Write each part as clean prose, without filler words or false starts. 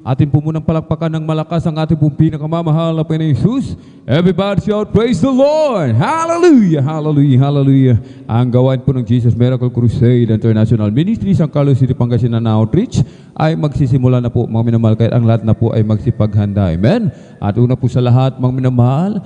Atin po munang palakpakan ng malakas ang ating pong pinakamamahal na Panginoong Jesus. Everybody shout, praise the Lord! Hallelujah! Hallelujah! Hallelujah! Ang gawain po ng Jesus Miracle Crusade International Ministry San Carlos City, Pangasinan Outreach ay magsisimula na po, mga minamahal, kahit ang lahat na po ay magsipaghanda. Amen? At una po sa lahat, mga minamahal,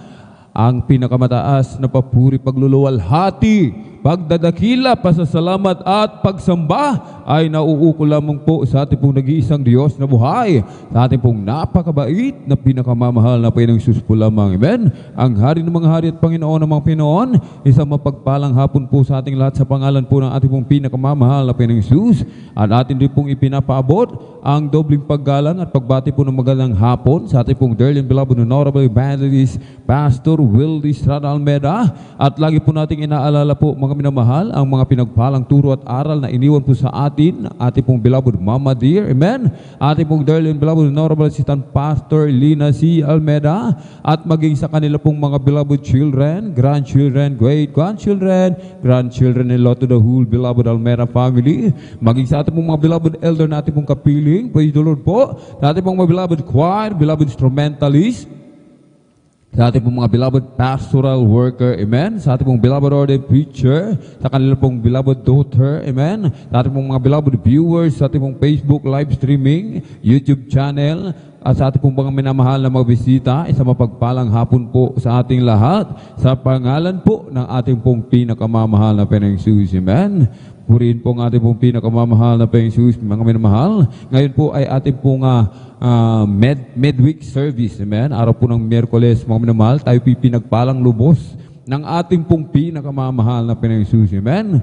ang pinakamataas na papuri, pagluluwalhati, pagdadakila, pasasalamat at pagsamba ay nauuko lamang po sa ating pong nag-iisang Diyos na buhay, sa ating pong napakabait na pinakamamahal na Panginoong Jesus po lamang. Amen? Ang Hari ng mga hari at Panginoon ng mga Pinoon, isang mapagpalang hapon po sa ating lahat sa pangalan po ng ating pong pinakamamahal na Panginoong Jesus. At atin din pong ipinapaabot ang dobling paggalang at pagbati po ng magandang hapon sa ating pong dearly and beloved Honorable Evangelist Pastor Wildy Estrada Almeda. At lagi po nating inaalala po, mga minamahal, ang mga pinagpalang turo at aral na iniwan po sa atin, ating pong beloved Mama Dear, amen, ating pong dearly and beloved Honorable Assistant Pastor Lina C. Almeda, at maging sa kanila pong mga beloved children, grandchildren, great-grandchildren, grandchildren, and lot to the whole beloved Almeda family, maging sa ating pong mga beloved elder na ating pong kapiling, praise the Lord po, sa ating pong mga beloved choir, beloved instrumentalist, sa ating pong mga beloved pastoral worker, amen, sa ating pong beloved ordained preacher, sa kanila pong beloved daughter, amen, sa ating pong mga beloved viewers, sa ating pong Facebook live streaming, YouTube channel, at sa ating pong mga minamahal na mga bisita, isang mapagpalang hapon po sa ating lahat, sa pangalan po ng ating pong pinakamamahal na Panginoong Jesus, amen. Purihin po ang ating pong pinakamamahal na Panginoong Jesus, mga minamahal. Ngayon po ay ating pong midweek service, amen. Araw po ng Miyerkules, mga minamahal, tayo pinagpalang lubos ng ating pong pinakamamahal na Panginoong Jesus, amen.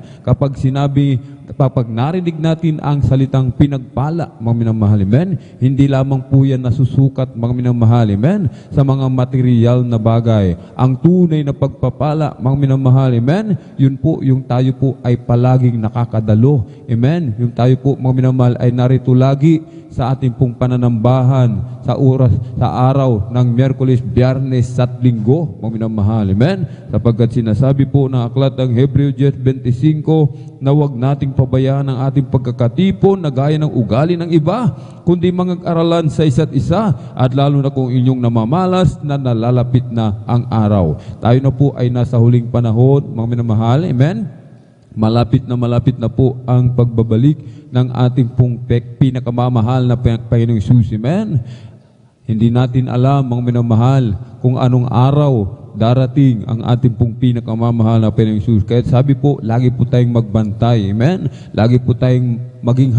Kapag narinig natin ang salitang pinagpala, mga minamahal, amen, hindi lamang po yan nasusukat, mga minamahal, amen, sa mga material na bagay. Ang tunay na pagpapala, mga minamahal, amen, yun po, yung tayo po ay palaging nakakadalo, amen. Yung tayo po, mga minamahal, ay narito lagi sa ating pong pananambahan sa oras, sa araw ng Miyerkules, Biyernes at Linggo, mga minamahal, amen. Sapagkat sinasabi po ng aklat ng Hebreo 10:25 na huwag nating pabayaan ang ating pagkakatipon na gaya ng ugali ng iba, kundi mag-aralan sa isa't isa, at lalo na kung inyong namamalas na nalalapit na ang araw. Tayo na po ay nasa huling panahon, mga minamahal, amen. Malapit na po ang pagbabalik ng ating pong pinakamamahal na Panginoong Jesus, amen. Hindi natin alam, mga minamahal, kung anong araw darating ang ating pong pinakamamahal na Panginoong Jesus. Kaya sabi po, lagi po tayong magbantay, amen. Lagi po tayong maging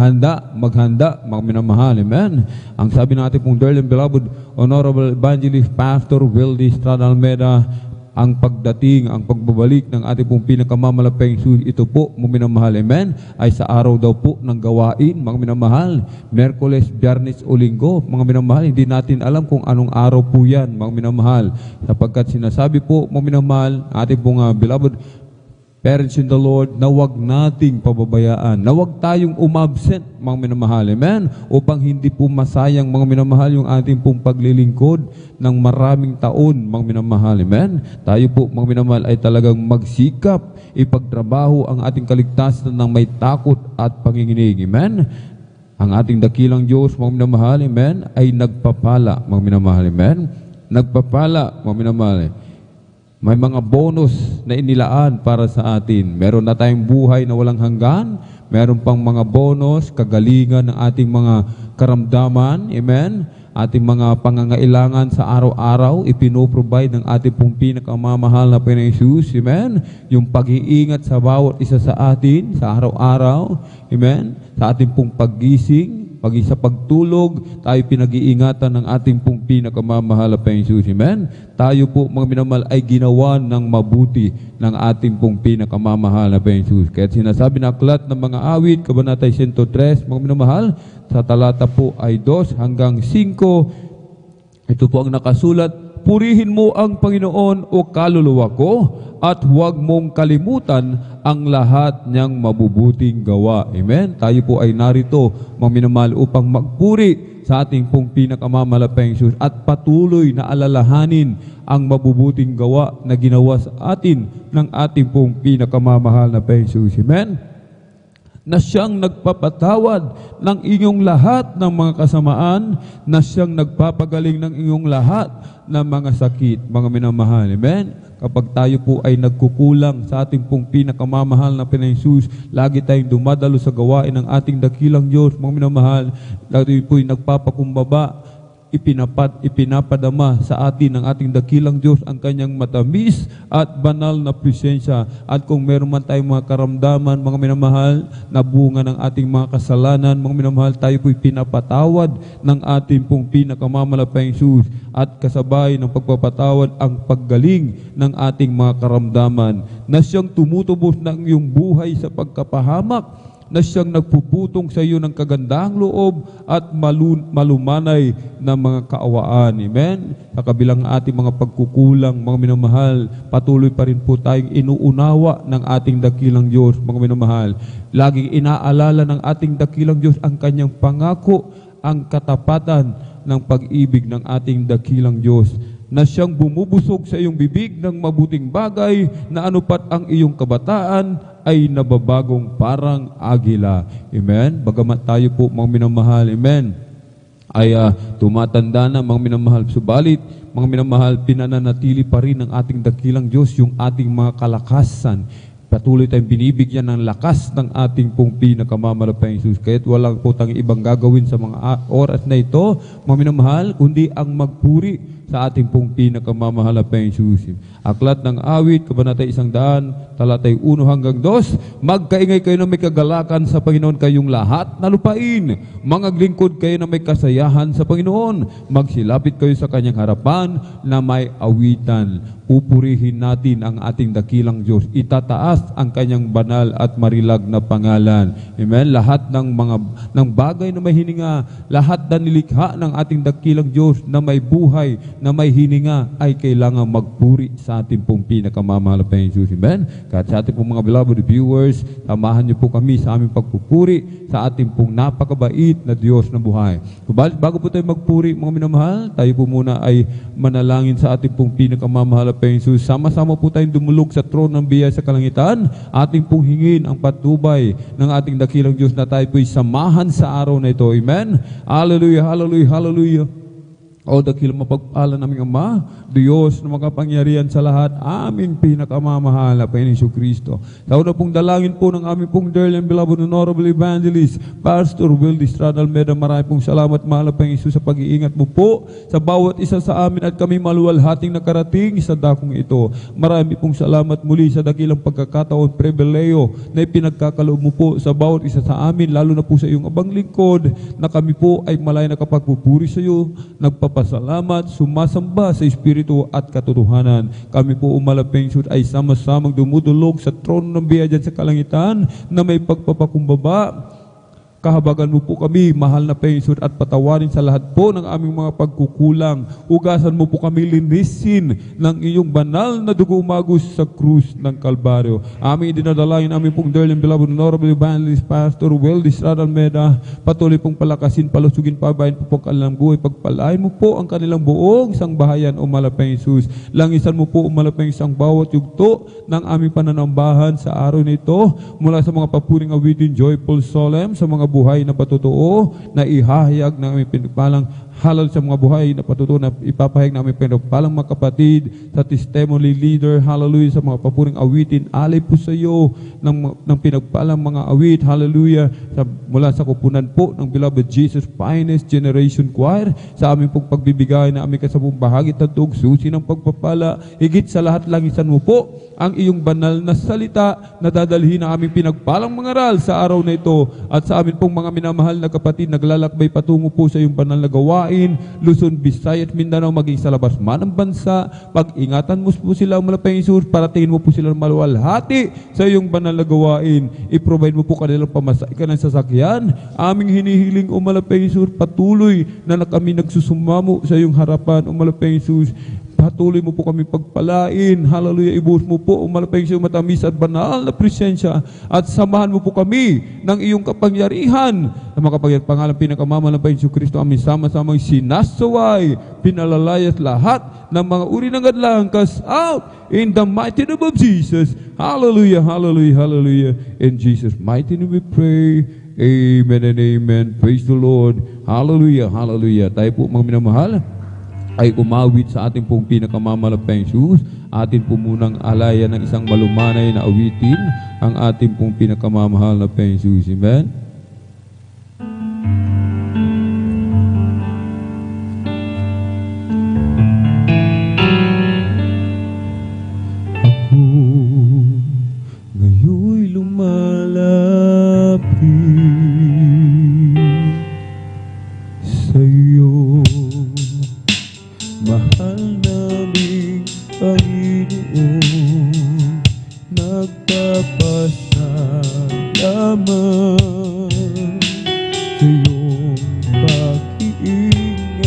maghanda, mga minamahal, amen. Ang sabi ng ating pong dearly and beloved Honorable Evangelist Pastor Wildy Estrada Almeda, ang pagdating, ang pagbabalik ng ating pong pinakamamalapeng Jesus, ito po, mga minamahal, amen, ay sa araw daw po ng gawain, mga minamahal, Miyerkules, Biyernes o Linggo, mga minamahal. Hindi natin alam kung anong araw po yan, mga minamahal, sapagkat sinasabi po, mga minamahal, ating pong beloved parents in the Lord, na huwag nating pababayaan, na huwag tayong umabsent, mga minamahal, amen, upang hindi po masayang, mga minamahal, yung ating pong paglilingkod ng maraming taon, mga minamahal, amen. Tayo po, mga minamahal, ay talagang magsikap, ipagtrabaho ang ating kaligtasan ng may takot at panginginig, amen. Ang ating dakilang Diyos, mga minamahal, amen, ay nagpapala, mga minamahal, amen. Nagpapala, mga minamahal. May mga bonus na inilaan para sa atin. Meron na tayong buhay na walang hanggan. Meron pang mga bonus, kagalingan ng ating mga karamdaman. Amen? Ating mga pangangailangan sa araw-araw, ipinoprovide ng ating pong pinakamamahal na Panginoong Jesus. Amen? Yung pag-iingat sa bawat isa sa atin, sa araw-araw. Amen? Sa ating pong paggising, pag sa pagtulog, tayo pinag-iingatan ng ating pong pinakamamahal na Panginoong Jesus. Amen? Tayo po, mga minamahal, ay ginawa ng mabuti ng ating pong pinakamamahal na Panginoong Jesus. Kaya sinasabi na aklat ng mga awit, Kabanata 103, mga minamahal, sa talata po ay 2 hanggang 5, ito po ang nakasulat, purihin mo ang Panginoon o kaluluwa ko, at huwag mong kalimutan ang lahat niyang mabubuting gawa. Amen? Tayo po ay narito, mga minamahal, upang magpuri sa ating pong pinakamamahal Jesus at patuloy na alalahanin ang mabubuting gawa na ginawa sa atin ng ating pong pinakamamahal na Jesus. Amen? na siyang nagpapatawad ng inyong lahat ng mga kasamaan, na siyang nagpapagaling ng inyong lahat ng mga sakit, mga minamahal. Amen? Kapag tayo po ay nagkukulang sa ating pong pinakamamahal na Panginoon, lagi tayong dumadalo sa gawain ng ating dakilang Diyos, mga minamahal, lagi po ay nagpapakumbaba, ipinapadama sa atin ng ating dakilang Diyos ang kanyang matamis at banal na presensya. At kung meron man tayong mga karamdaman, mga minamahal, na bunga ng ating mga kasalanan, mga minamahal, tayo po'y pinapatawad ng ating pong pinakamamalapayang Diyos, at kasabay ng pagpapatawad ang paggaling ng ating mga karamdaman, na siyang tumutubos ng iyong buhay sa pagkapahamak, na siyang nagpuputong sa iyo ng kagandahang loob at malumanay na mga kaawaan. Amen? Sa kabilang ating mga pagkukulang, mga minamahal, patuloy pa rin po tayong inuunawa ng ating dakilang Diyos, mga minamahal. Laging inaalala ng ating dakilang Diyos ang kanyang pangako, ang katapatan ng pag-ibig ng ating dakilang Diyos, na siyang bumubusog sa iyong bibig ng mabuting bagay, na anupat ang iyong kabataan ay nababagong parang agila. Amen? Bagamat tayo po, mga minamahal, amen, ay tumatanda na, mga minamahal, subalit, mga minamahal, pinananatili pa rin ng ating dakilang Diyos yung ating mga kalakasan. Patuloy tayong binibigyan ng lakas ng ating pong pinakamamalapayang Jesus. Kaya't walang po tayong ibang gagawin sa mga oras na ito, mga minamahal, kundi ang magpuri sa ating pong pinakamamalapayang Jesus. Aklat ng Awit, Kabanata 100, talatay 1 hanggang 2, magkaingay kayo na may kagalakan sa Panginoon kayong lahat na lupain. Mangaglingkod kayo na may kasayahan sa Panginoon. Magsilapit kayo sa kanyang harapan na may awitan. Pupurihin natin ang ating dakilang Diyos. Itataas ang kanyang banal at marilag na pangalan. Amen? Lahat ng bagay na may hininga, lahat na nilikha ng ating dakilang Diyos na may buhay, na may hininga, ay kailangan magpuri sa ating pong pinakamamahal na Diyos. Amen? Kahit sa ating pong mga beloved viewers, samahan niyo po kami sa aming pagpupuri sa ating pong napakabait na Diyos na buhay. Bago po tayo magpuri, mga minamahal, tayo po muna ay manalangin sa ating pong pinakamamahal na Jesus. Sama-sama po tayong dumulog sa trono ng biyaya sa kalangitan, ating pong hingin ang patnubay ng ating dakilang Diyos, na tayo po'y samahan sa araw na ito. Amen? Hallelujah, hallelujah, hallelujah. O dakilang mapagpala naming Ama, Diyos na makapangyarihan sa lahat, aming pinakamamahal na Panginoon Kristo. Sa una pong dalangin po ng aming pong dearly and beloved honorable evangelist, Pastor Will Estrada Almeida, marami pong salamat, mahal na Panginoon, sa pag-iingat mo po sa bawat isa sa amin at kami maluwalhating nakarating sa dakong ito. Marami pong salamat muli sa dakilang pagkakataon, pribileyo na ipinagkakaloob mo po sa bawat isa sa amin, lalo na po sa iyong abang lingkod, na kami po ay malay nakapagpupuri sa iyo, nagpapasalamat, sumasamba sa Espiritu at katotohanan. Kami po umalaping ay sama-samang dumudulog sa trono ng biyaya dyan sa kalangitan, na may pagpapakumbaba. Kahabagan mo po kami, mahal na Panginoon, at patawarin sa lahat po ng aming mga pagkukulang. Ugasan mo po kami, linisin ng iyong banal na dugo umagos sa krus ng Kalbaryo. Aming idinadalain, aming pong dearly and beloved honorable evangelist, Pastor Will Estrada Almeida, patuloy pong palakasin, palusugin, pabayan po po kanilang buhay. Pagpalain mo po ang kanilang buong sangbahayan, o malapang Jesus. Langisan mo po, o malapang isang bawat yugto ng aming pananambahan sa araw nito, mula sa mga papuring awitin, joyful solemn, sa mga buhay na patotoo na ihahayag ng aming pinagpalang halal sa mga buhay na patotoo na ipapahayag ng aming pinagpalang mga kapatid, sa testimony leader, hallelujah, sa mga papuring awitin, alay po sa iyo ng pinagpalang mga awit, hallelujah, mula sa kupunan po ng beloved Jesus Finest Generation Choir, sa aming pong pagbibigay na aming kasabong bahagi, tantog, susi ng pagpapala, higit sa lahat, langisan mo po ang iyong banal na salita na dadalhin na aming pinagpalang mangaral sa araw na ito, at sa amin pong mga minamahal na kapatid, naglalakbay patungo po sa iyong banal na gawain, Luzon, Visayas at Mindanao, maging sa labas man ng bansa. Pag-ingatan mo po sila, malapang Jesus, para tingin mo po sila maluwalhati sa iyong banal na gawain. I-provide mo po kanilang pamasahe ka ng sasakyan. Aming hinihiling, o malapang Jesus, patuloy na kami nagsusumamo sa iyong harapan, o malapang Jesus. Patuloy mo po kami pagpalain. Hallelujah. Ibuhos mo po, umalapay sa iyong matamis at banal na presensya, at samahan mo po kami ng iyong kapangyarihan. Ang makapangyarihan pangalan pinakamamahal ng Panginoon Kristo, amin sama-samang sinasaway, pinalalayas lahat ng mga uri ng adlang, cast out in the mighty name of Jesus. Hallelujah, hallelujah, hallelujah. In Jesus' mighty name we pray. Amen and amen. Praise the Lord. Hallelujah, hallelujah. Tayo po mga minamahal ay umawit sa ating pong pinakamamalapang Diyos. Atin po munang alayan ng isang malumanay na awitin ang ating pong pinakamamahal na Diyos. Amen. Ako ngayon'y lumalapit sa'yo, mahal naming Panginoon, nagpapasalamat sa iyong pag-iingat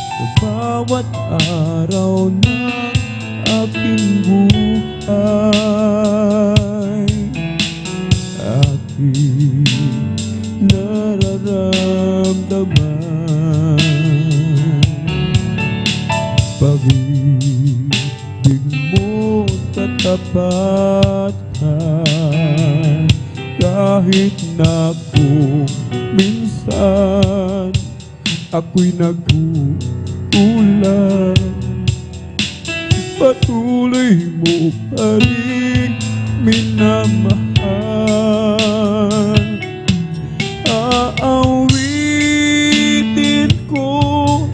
sa bawat araw ng aking buhay. Aking nararamdaman pag-ibig mo katapat kahit na kung minsan ako'y nagkukulang, patuloy mo pa rin minamahal. Aawitin ko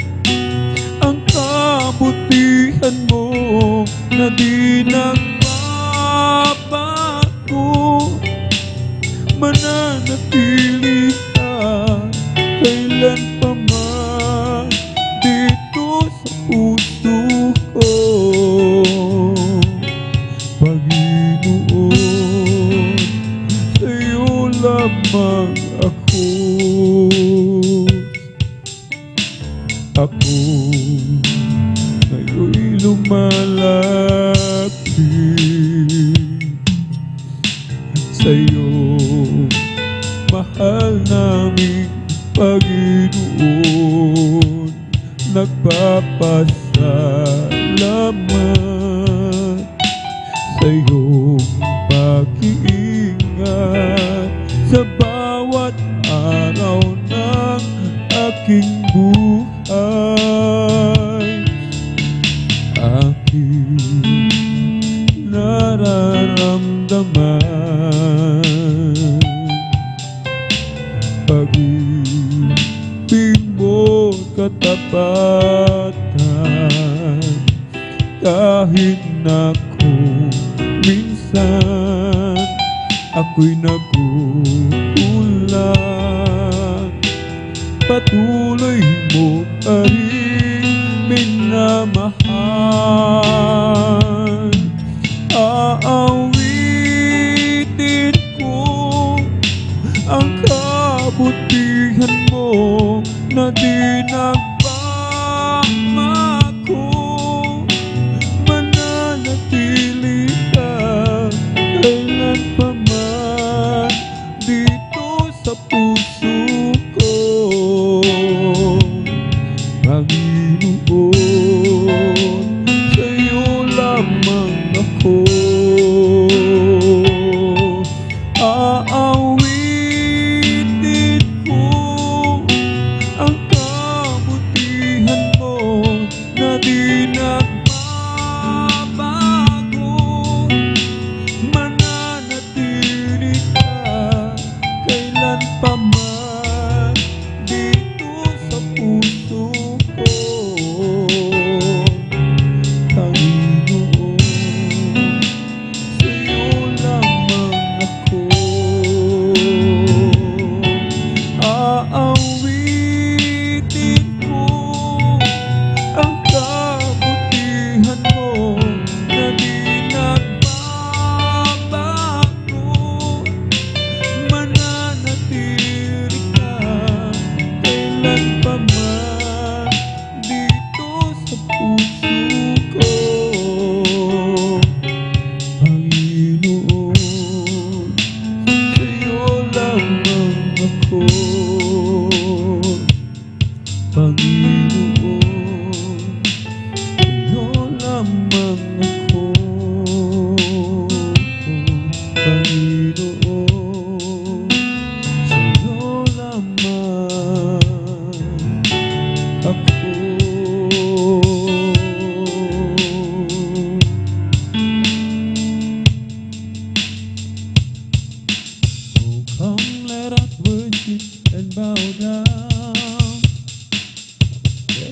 ang kabutihan mo na di nagbabago. Mananatili ka kailanpaman dito sa puso ko, Panginoon. Sa'yo lamang ako ngayon'y lumalapit sa'yo, mahal naming Panginoon, nagpapasalamat sa iyong pag-iingat sa bawat araw ng aking buhay. Aking nararamdaman pag-ibig mo katapatan kahit na kung minsan ako'y nagkukulang, patuloy mo pa rin minamahal. Aawitin ko ang kabutihan mo na di nagbabago. Mananatili ka kailanpaman dito sa puso ko, Panginoon. Sa'yo lamang ako aawitin ko ang kabutihan mo na di nagbabago. Mananatili ka kailanpaman dito sa puso ko, Panginoon.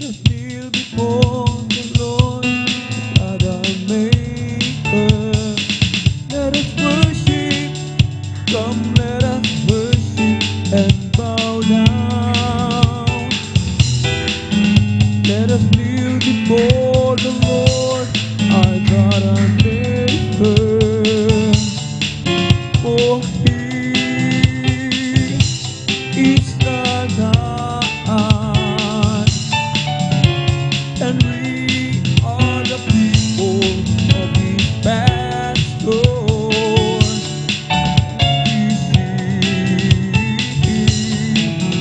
us kneel before the Lord, God our Maker. Let us worship, come let us worship and bow down. Let us kneel before the Lord, our God our Maker. For He is the God, and we are the people of His pasture. We sing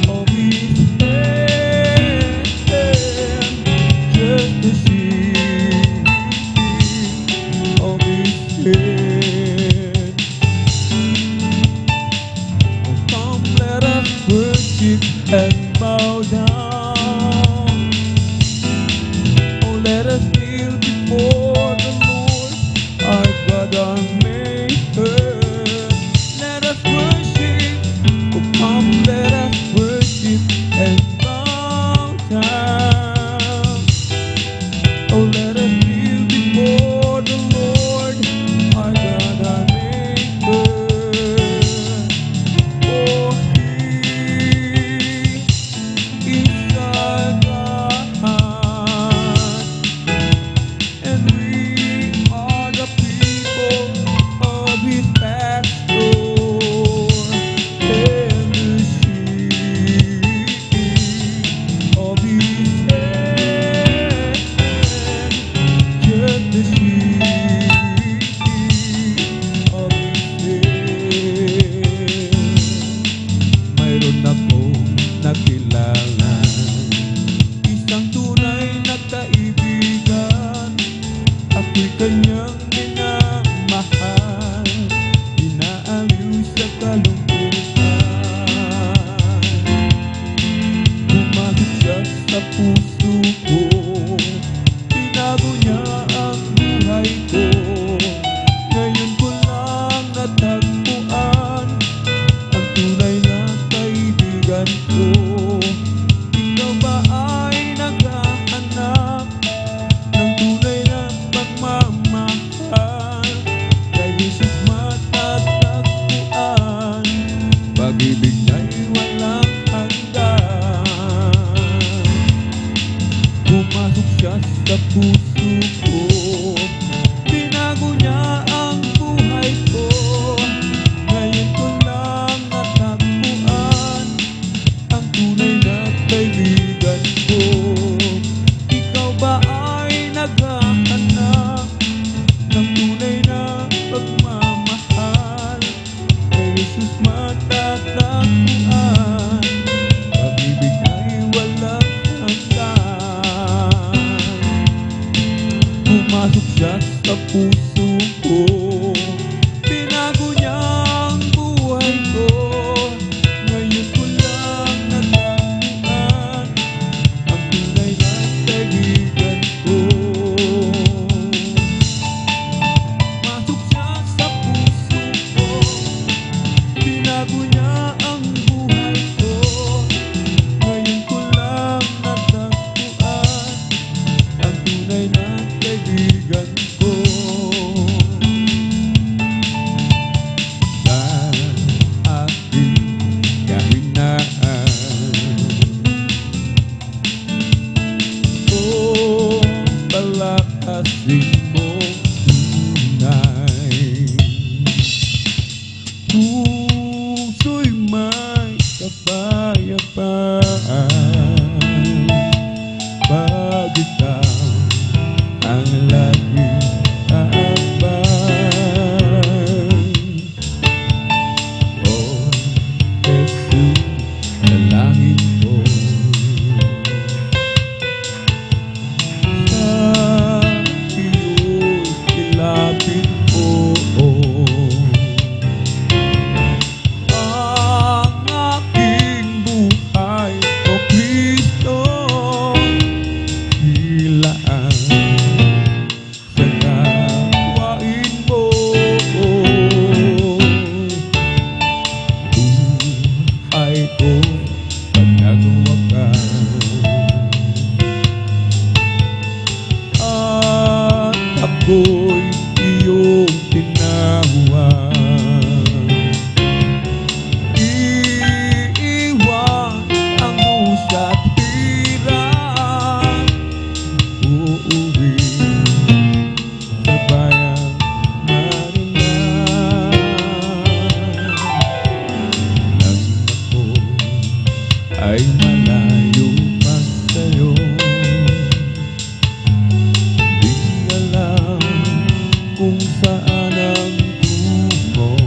of His hand, just the sing of His hand. Oh, come, let us worship and bow down. Oh, let us kneel before the Lord, our God, our Maker. Let us worship. Oh, come, let us worship and bow down. Oh, let us kneel before the Lord, our God, our Maker. For He is our God, and we are the people of His pasture, and the sheep of His hand, just the sheep of His hand. Mayroon akong nakilala, isang tunay na kaibigan. Ako'y kanyang minamahal, inaaliw sa kalungkutan. Pumasok siya sa puso ko, binago niya ang buhay ko. Ngayon ko lang natagpuan ang tunay na kaibigan ko. Ikaw ba ay naghahanap ng tunay na pagmamahal? Kay Jesus matatagpuan, pag-ibig niya'y walang hanggan. Pumasok siya sa puso ko, binago niya ang buhay ko. Ngayon ko lang natagpuan ang tunay na kaibigan ko. Ikaw ba ay naghahanap ng tunay na pagmamahal? Kay Jesus matatagpuan, pag-ibig niya'y walang hanggan. Pumasok siya sa puso ko, binago niya ang buhay ko. Ngayon ko lang natagpuan ang tunay na kaibigan ko. Pumasok siya sa puso ko, binago niya ang buhay ko. Ngayon ko lang natagpuan ang tunay na kaibigan ko. Sa aking kahinaan, oh, palakasin mo tunay. Puso'y may kapayapaan, pag ikaw ang laging aabang. Oh, Jesus, dalangin ko sa iyo'y ilapit ko ang aking buhay, O Kristo. ko'y iyong tinawag. Iiwan ang dusa't hirap, uuwi sa bayang marilan. Nang ako ay malayo pa sa'yo, di alam kung saan ang tungo.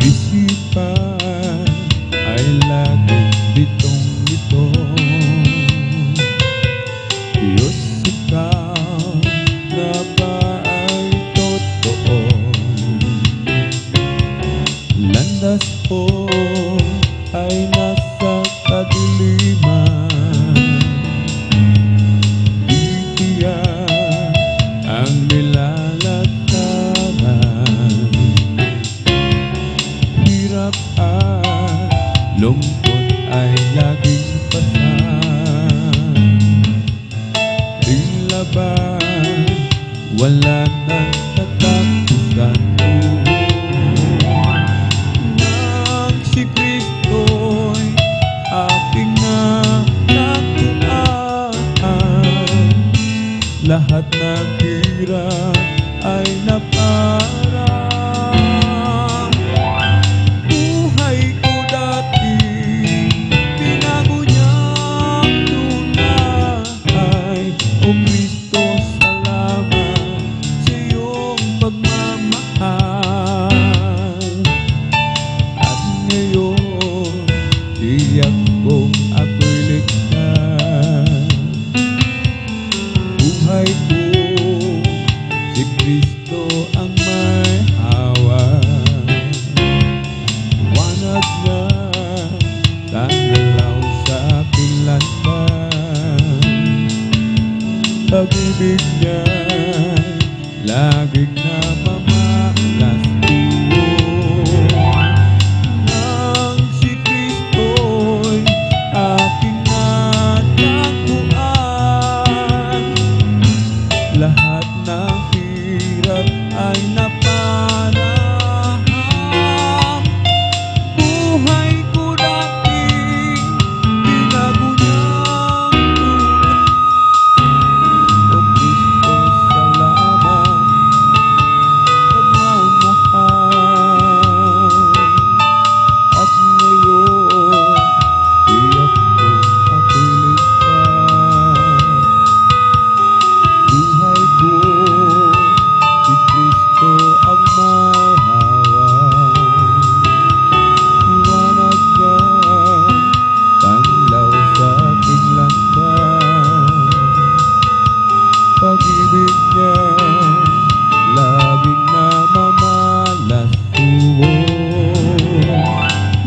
Isipan ay laging bitong-bito. Diyos, ikaw na ba ay totoo? Landas ko ay nasa kadiliman, di tiyak ang nilalagkaran. Hirap at lungkot ay laging pasan. Tila ba wala nang katapusan? Nang si Kristo'y aking natatuan, lahat ng hirap ay naparang. Buhay ko dati, tinago niyang tunay. O Kristo, salamat sa iyong pagmamahal. At ngayon, tiyak kong ako'y ligtas. Buhay ko, si Kristo ang may hawak. Wanag na tanglaw sa aking landas. Pag-ibig niya'y laging namamalas ko. Nang si Kristo'y aking natagpuan, lahat ng hirap ay naparang. Buhay ko dati, tinago niyang tunay. O Kristo, salamat, pagmamahal. At ngayon, tiyak ko ako'y ligtas. Buhay ko, si Kristo ang may hawak. Liwanag niya, tanglaw sa aking landas. Pag-ibig niya, laging namamalas ko.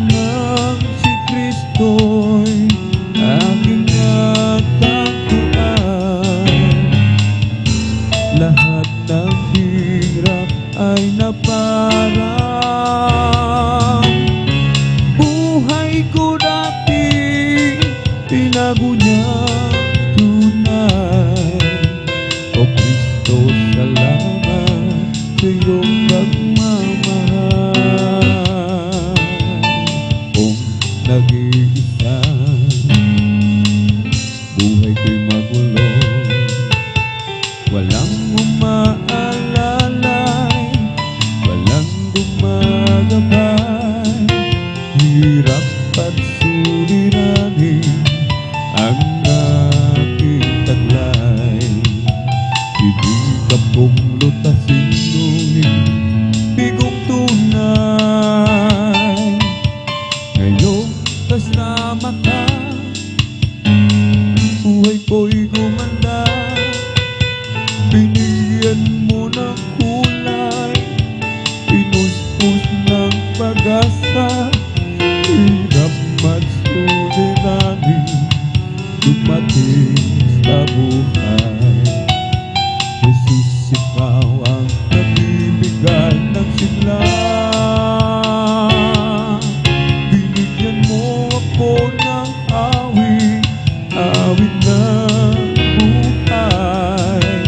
Nang si Kristo'y aking natagpuan, lahat ng hirap ay naparang. Buhay ko dati, tinago niyang tunay. O Kristo, salamat sa iyong pagmamahal. Kung nag-iisa, buhay ko'y magulo, walang umaalalay, walang gumagabay. Hirap at suliranin ang aking taglay. Ibigap kong lutasin ngunit bigong tunay. Ngayon kasama ka, buhay ko'y gumanda. Binigyan mo ng kulay, pinuspos ng pag-asa. Hirap at suliranin, dumating sa buhay. Jesus, ikaw ang nagbibigay ng sigla. Binigyan mo ako ng awit, awit ng buhay.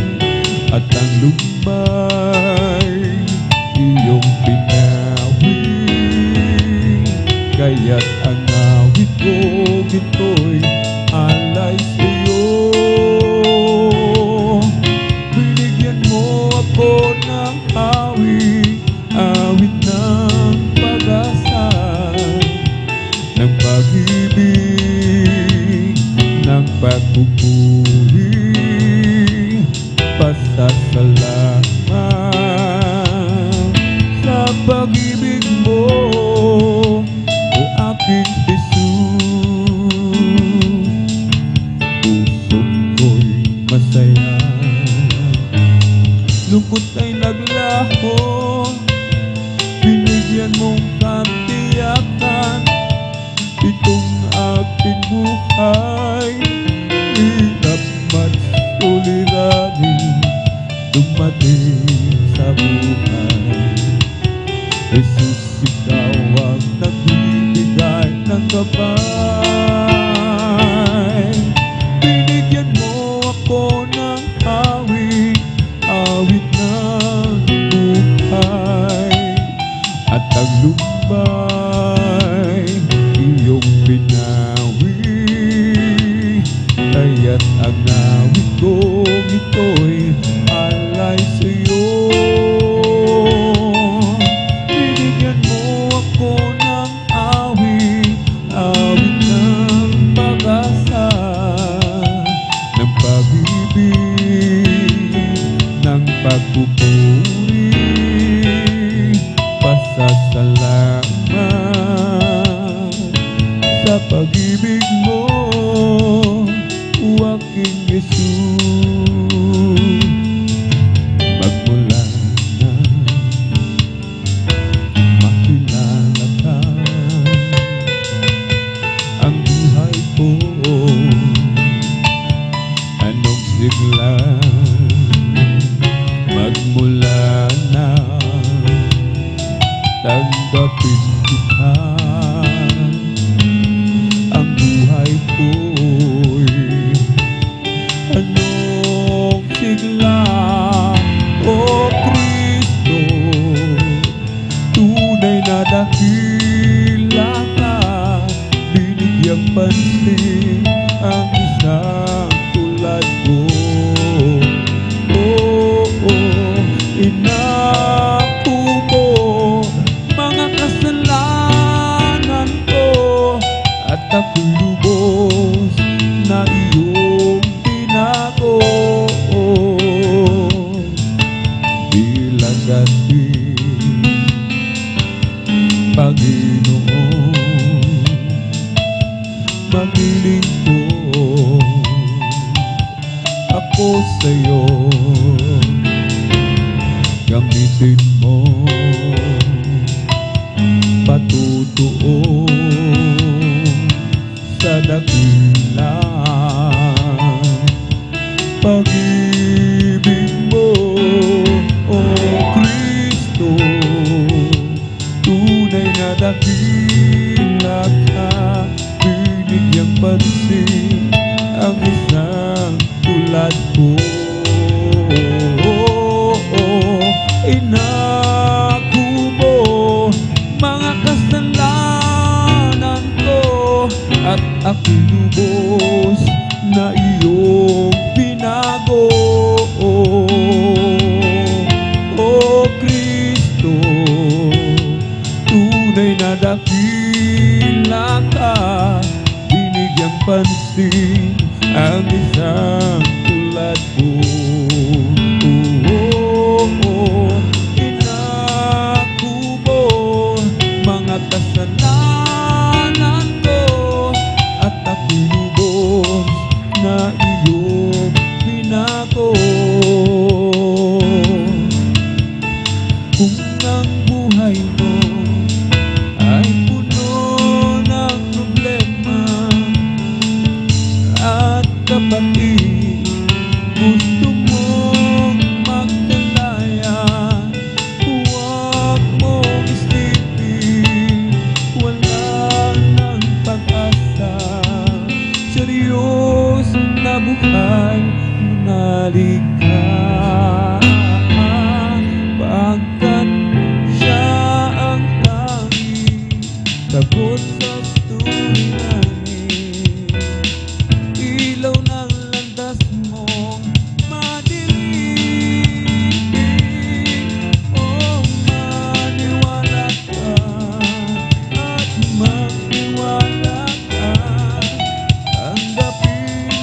pagpupuri, pasasalamat sa pag-ibig mo, o aking Jesus. Puso ko'y masaya, lungkot ay naglaho, binigyan mong katiyakan itong aking buhay. Hirap man suliranin dumating sa buhay. Jesus, ikaw ang nagbibigay ng gabay. Binigyan mo ako ng awit, awit ng buhay, at ang lumbay iyong binawi. Kaya't ang awit kong ito'y alay sa'yo. Binigyan mo ako ng awit, awit ng pag-asa, ng pag-ibig, ng pagpupuri, pasasalamat sa pag-ibig mo, o aking Jesus. Magmula na makilala ka, ang buhay ko anong sigla. Magmula na tanggapin kita, ang buhay ko'y anong sigla. O Kristo, tunay na dakila ka, binigyang pansin ang isang tulad ko. Inako mo mga kasalanan ko, at ako'y lubos na iyong binago. Bilang gating Panginoon, magiling ko ako sa'yo. Gamitin mo, patutuo sa dakila pag-ibig mo, o Kristo. Tunay na dakila ka, binigyang pansin ang isang tulad ko. Inako mo mga kasalanan ko, at ako'y lubos na iyong binago. O Kristo, tunay na dakila ka, binigyang pansin ang isang tulad ko. Kasalanan ko, at ako'y lubos na iyong binago. Kung ang buhay mo ay puno ng problema at kapatid, gusto mong magdalaya, huwag mong isipin wala ng pag-asa. Seryoso na buhay, manalig ka, pagkat siya ang tanging sagot sa suliranin. Ilaw ng landas mong madilim, o maniwala ka at magtiwala ka. Tanggapin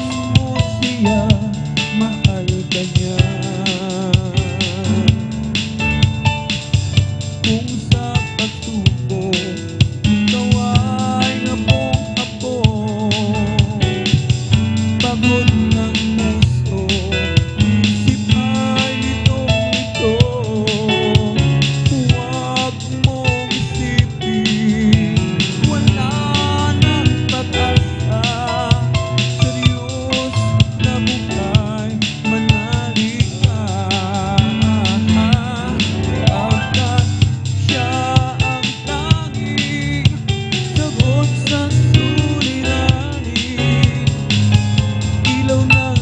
ng puso, isip ay litong-lito. Huwag mong isipin, wala nang pag-asa. Seryoso na buhay, manalig ka. Pagkat siya ang tanging sagot sa suliranin. Ilaw ng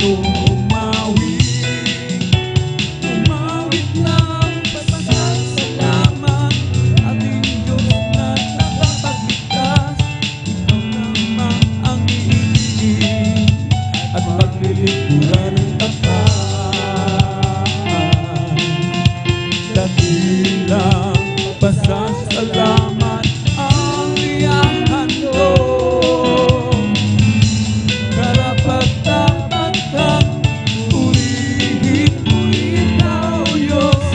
Umawit ng pasasalamat, ating Diyos na nakapagligtas. Ikaw naman ang iibigin at paglilingkuran ng tapat. Dakilang pasasalamat ang ihahandog. Karapat-dapat kang purihin ikaw, Diyos.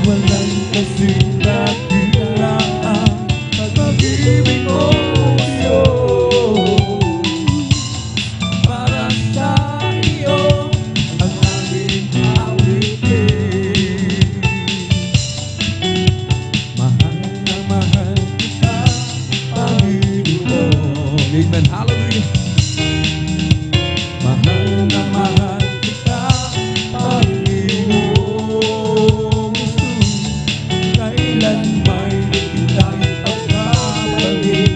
Walang kasing dakilaan pag-ibig mo, Diyos. Para sa iyo ang aming awitin. Mahal na mahal kita, Panginoon. Amen. Hallelujah. Mahal na mahal kita, Panginoong Jesus. Kailanman kita'y pagkabalik,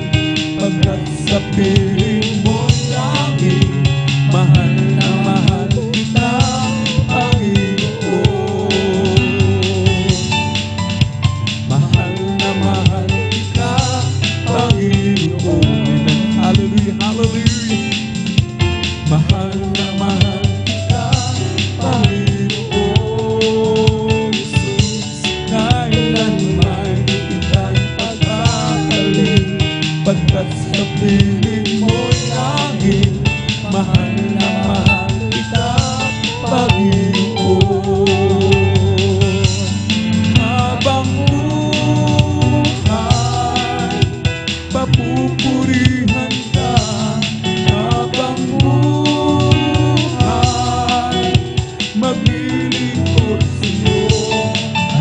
pagkat sa piling mo'y langit. Mahal na mahal kita, Panginoon. Mahal na mahal kita, Panginoon. Amen. Hallelujah. Hallelujah. Mahal na mahal kita, Panginoong Jesus. Kailanman kita'y pagkakalik, pagkat sa piling mo'y langit. Mahal na mahal kita, Panginoon. Habang buhay, papupurihan ka. Habang buhay, maglilingkod sa'yo.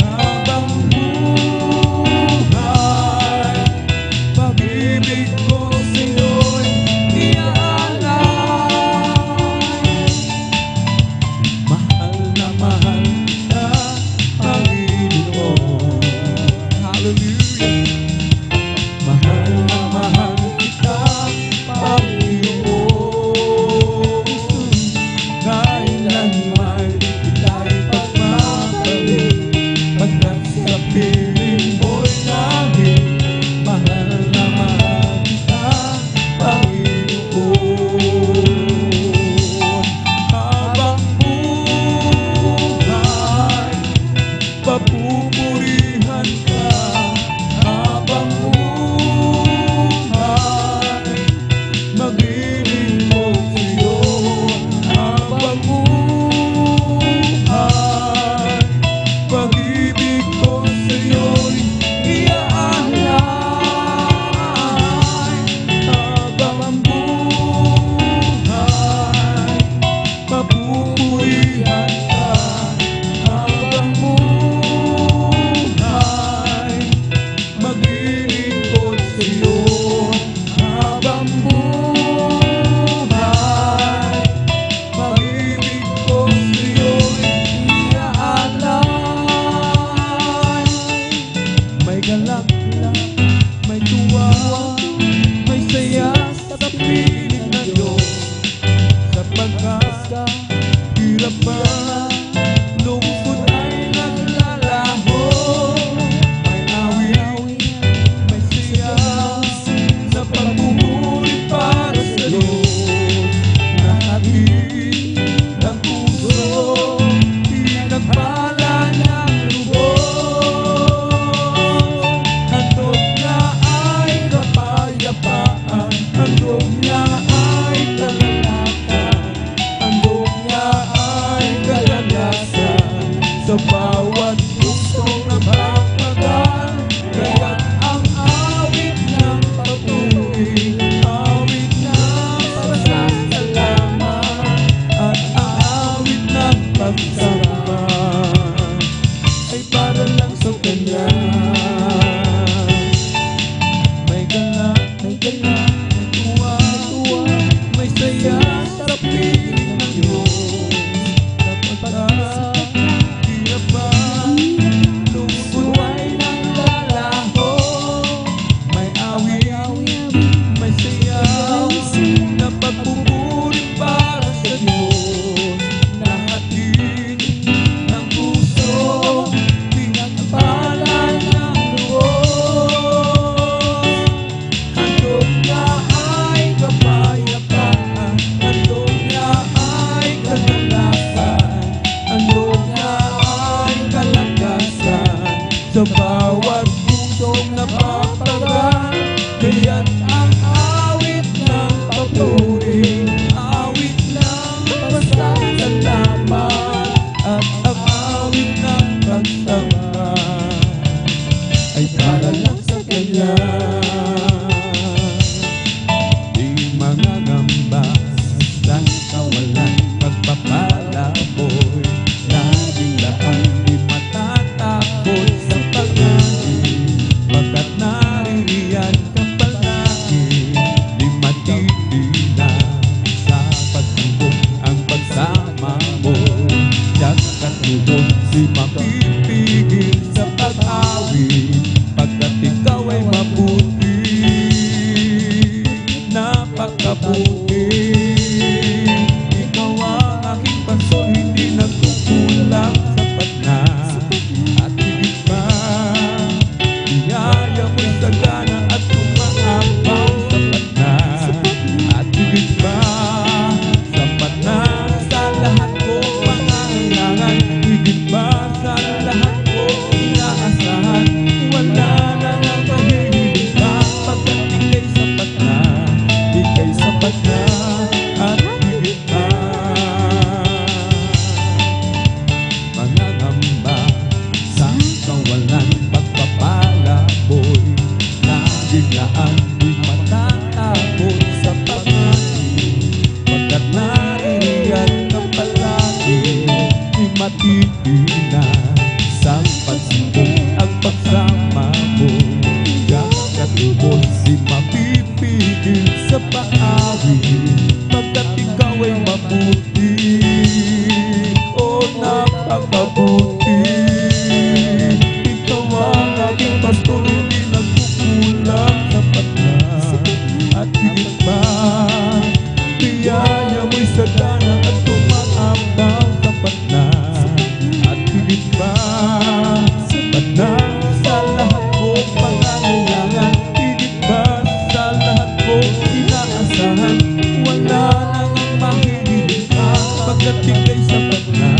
Habang buhay, pag-ibig ko sa'yo'y iaalay. Mahal na mahal kita, Panginoon. Hallelujah. Mahal na mahal kita, Panginoon Jesus. Kailanman kita'y pagmamahal, pagkat sa piling mo'y langit. Mahal na mahal kita, Panginoon. Habang buhay, papupurihan ka. Habang buhay, maglilingkod sa'yo. Habang buhay, pag-ibig ko sa'yo'y iaalay. Habang buhay, papupurihan ka. Habang buhay, maglilingkod sa'yo. Habang buhay, pag-ibig ko sa'yo'y iaalay. May galak, may tuwa, may saya sa piling ng Diyos. Sapagkat hirap pa, lungkot ay naglalaho. May awit, may saya sa pagmumuri para sa Diyos. Nahatid ng puso, pinagpala ng lubos. Handog niya ay kapayapaan, handog niya ay kalalakan, handog niya ay kalagasan. katiinan sa pagsubok at pagsama mo. Kagat ubos di mapipigil sa paawit, pagkat ikaw ay mabuti, o napakabuti. Ikaw ang aking pastor, hindi nagkukulang, sapat na at higit pa. Biyaya mo'y sagana at tumaabang, tapat na at higit pa. Sapat na sa lahat kong pangangailangan, higit pa sa lahat kong inaasahan. Wala nang mahihigit pa, pagkat ika'y sapat na,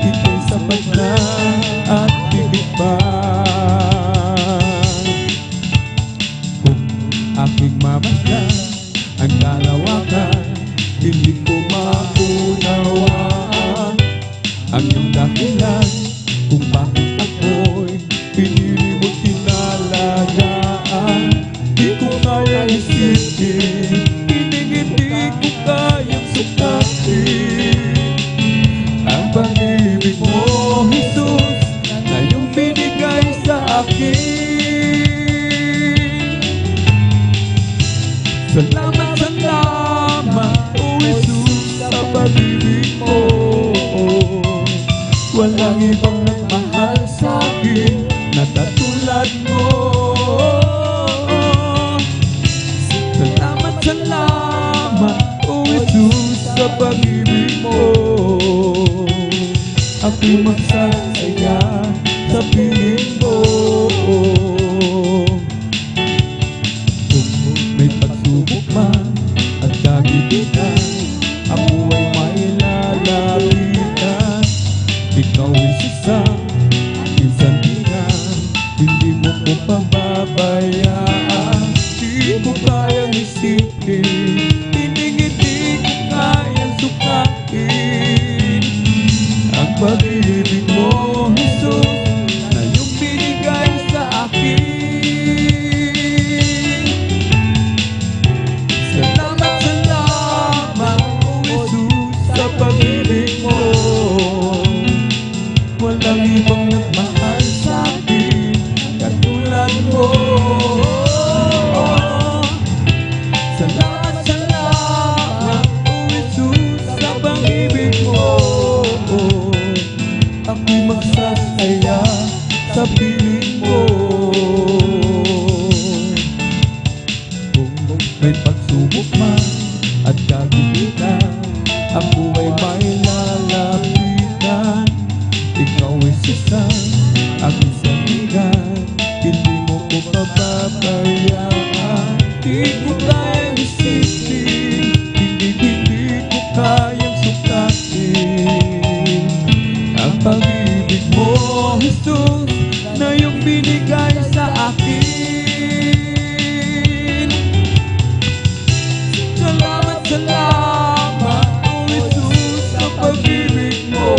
ika'y sapat na at higit pa. Kung aking mamasdan ang kalawakan, hindi ko maunawaan ang iyong dahilan kung bakit ako'y pinili mo tinalayaan. Di ko kaya isipin, hindi ko kayang sukatin ang pag-ibig mo, Jesus, na iyong binigay sa akin. Salamat, salamat, O Jesus, sa pag-ibig mo. Walang ibang nagmahal sa akin na katulad mo. Salamat, salamat, O Jesus, sa pag-ibig mo. Ako'y magsasaya sa piling mo. May pagsubok man at kagigitan, ako ay may lalapitan. Ikaw ay sisang aking sandigan, hindi mo ko pababayaan. Di ko kayang isipin, hindi ko kayang sukatin ang pag-ibig mo, Jesus, na iyong binigay sa akin. Salamat, salamat, O Jesus, sa pag-ibig mo. Walang ibang nagmahal sa akin katulad mo. Salamat, salamat, O Jesus, sa pag-ibig mo. Ako'y magsasaya sa piling mo. Kung may pagsubok man at kagigitan, ako ay may lalapitan. Ikaw ay sisang aking sandigan, hindi mo ko pababayaan. Di ko kayang isipin, hindi ko kayang sukatin ang pag-ibig mo, Jesus, na iyong binigay sa akin. Salamat, salamat, O Jesus, sa pag-ibig mo.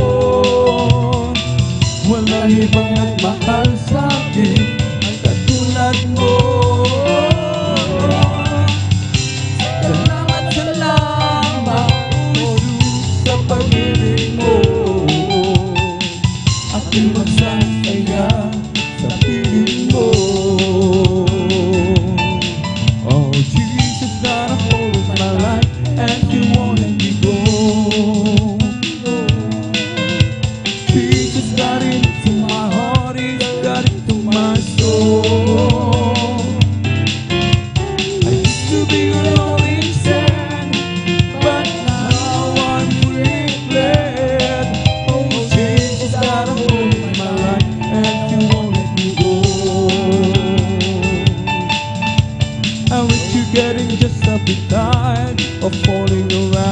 Walang ibang nagmahal sa akin ang katulad mo. Salamat, salamat, O Jesus, sa pag-ibig mo. Ako'y magsasaya sa piling mo. Oh Jesus, got a hold of my life and you won't let me go. Jesus got into my heart, He's got into my soul. I used to be alone in sin, but now I'm fully glad. Oh Jesus, got a hold of my life and you won't let me go. I wish you're getting just a bit tired of falling around.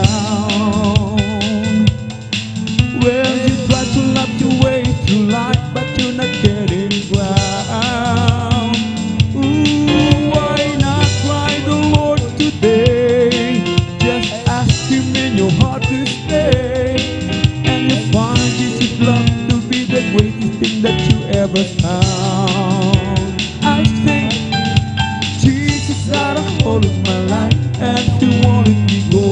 Well, you try to love your way through life, but you're not getting ground. Ooh, why not try the Lord today? Just ask Him in your heart to stay, and you'll find Jesus' love to be the greatest thing that you ever found. I say, Jesus got a hold of my life and you won't let me go.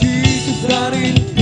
Jesus got into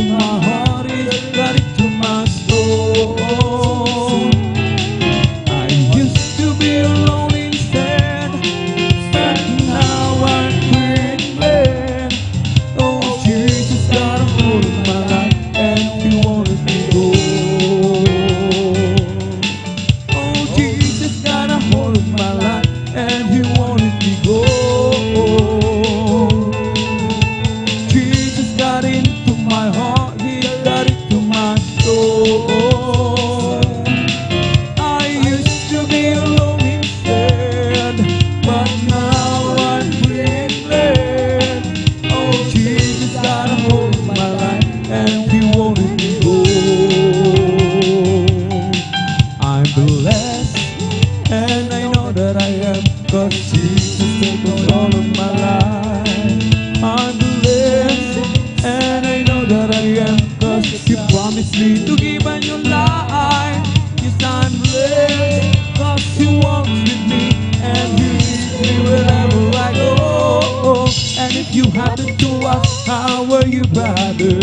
happened to us? How are you, brother?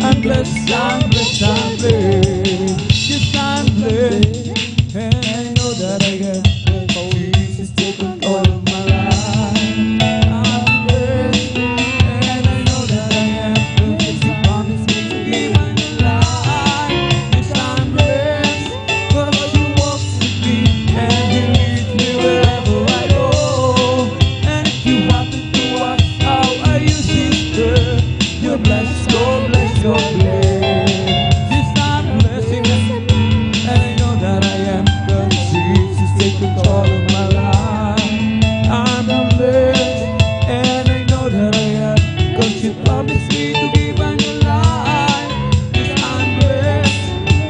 I'm blessed, I'm blessed, I'm blessed. Yes, I'm blessed. And I know that I got Jesus take control of my life. I'm blessed. And I know that I am blessed. He promised me to be my life. Yes, I'm blessed. Cause He walks with me and He leads me wherever I go. And if you happen to ask, how are you, sister? You're blessed, you're blessed, you're blessed. Yes, I'm blessed. And I know that I am, cause Jesus take control of my life. I'm blessed. And I know that I am, cause you promised me to be by your life. Yes, I'm blessed.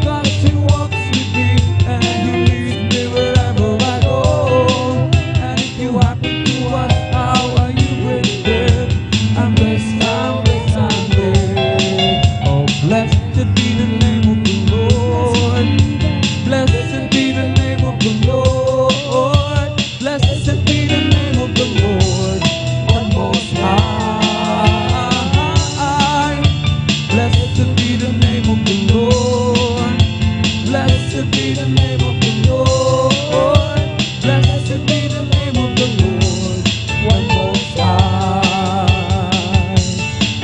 Cause He walks with me and He leads me wherever I go. And if you happen to ask, how are you with it? I'm blessed, I'm blessed, I'm blessed. Oh, blessed be the name of the Lord. Blessed be the name of the Lord. Blessed be the name of the Lord, the Most High. Blessed be the name of the Lord. Blessed be the name of the Lord. Blessed be the name of the Lord, the Most High.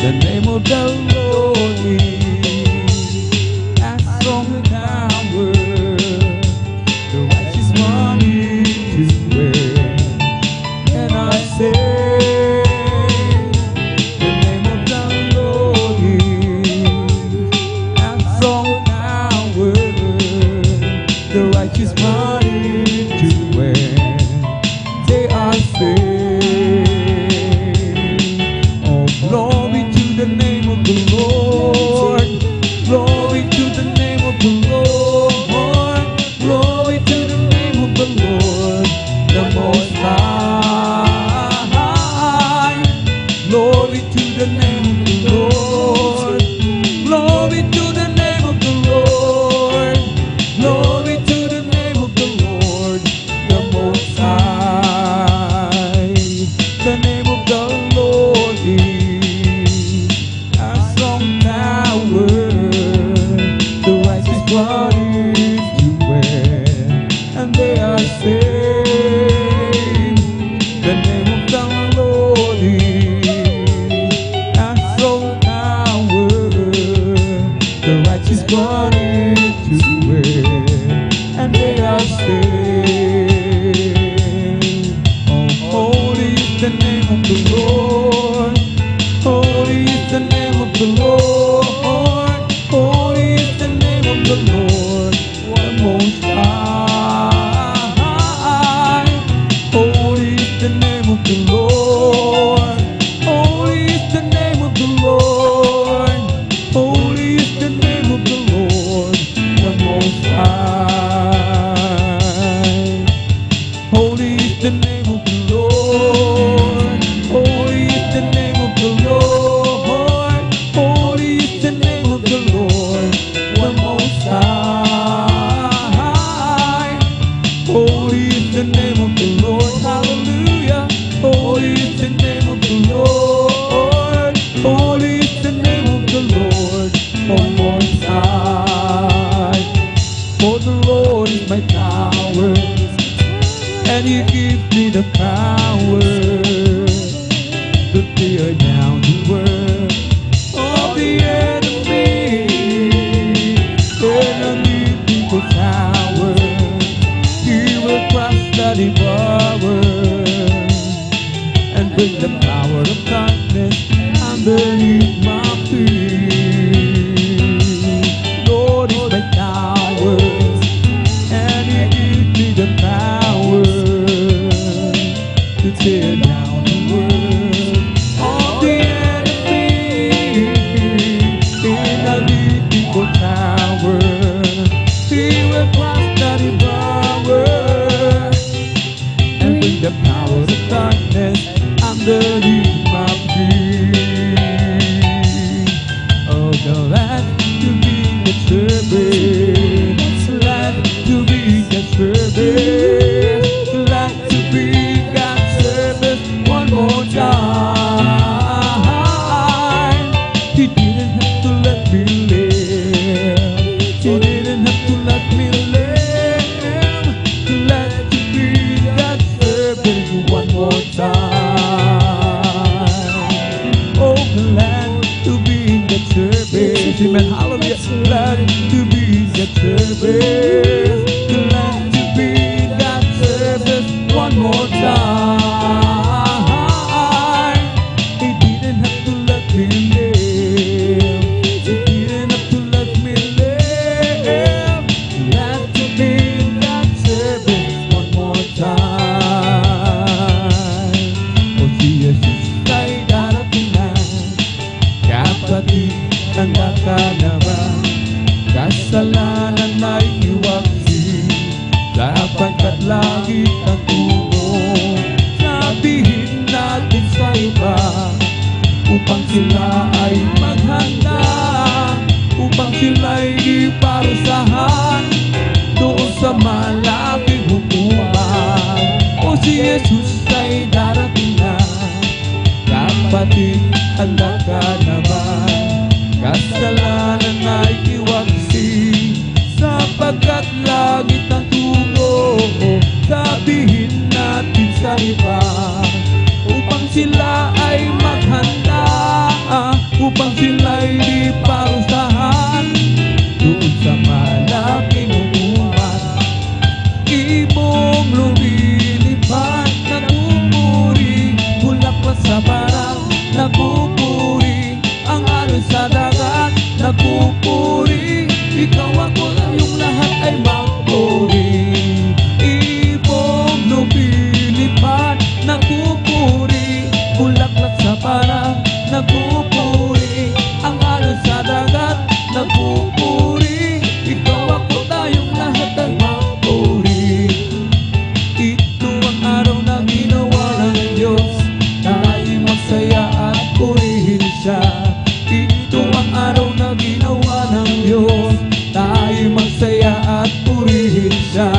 The name of the Lord is a strong tower. The righteous one is where. And I say, the name of the Lord is a strong tower. The righteous one is where they are saved. Oh, glory to the name of the Lord. Glory to the name of the Lord. Glory to the name of the Lord, the Most High. Glory to the name of the Lord. Glory to the name of the Lord. Glory to the name of the Lord, the Most High. The name of the Lord is a strong tower. The righteous one is to where, and they are saved. The name of the Lord is a strong tower. The righteous one is to where, and they are saved. Oh, holy is the name of the Lord. Holy is the name of the Lord. Holy is the name of the Lord, the Most High. Holy is the name of the Lord. Holy is the name of the Lord. Holy is the name of the Lord, the Most High. Holy is the name of the Lord. Holy is the name of the Lord. Holy is the name of the Lord, the Most High. Holy is the name of the Lord. Hallelujah. Holy is the name of the Lord. Holy is the name of the Lord, the Most High. For the Lord is my tower, and He gives me the power to tear down the world of the enemy. Enemy people tower, He will crush the devourer and bring the power of darkness underneath my feet. Lord is my tower, and He gives me the power to tear down the world of the enemy. In a little tower, He will crush the devourer and bring the power of darkness underneath my feet. Glad to be in that service. Amen. Hallelujah. Glad to be in that service. Glad to be in that service one more time. He didn't have to let me live. He didn't have to let me live. Glad to be in that service one more time. O si Jesus ay darating na. Kapatid, handa ka na ba? Kasalanan ay iwaksi, sapagkat langit ang tubo. Sabihin natin sa iba, upang sila ay maghanda, upang sila'y iparusahan doon sa malaking hukuman. O si Jesus ay darating na. Kapatid, handa ka na ba? Kasalanan ay iwaksi, sapagkat langit ang tubo. Sabihin natin sa iba, upang sila ay maghanda, upang sila'y iparusahan doon sa malaking hukuman. Ibong lumilipad, nagpupuri, bulaklak sa parang nagpupuri, ang alon sa dagat nagpupuri, ikaw ako na yung lahat ay magpuri. Ibong lumilipad, nagpupuri, bulaklak sa parang nagpupuri, ang alon sa dagat nagpupuri, ikaw ako tayong lahat ay magpuri. Ito ang araw na ginawa ng Diyos, tayo'y magsaya at purihin siya. Ito ang araw na ginawa ng Diyos, tayo'y magsaya at purihin siya.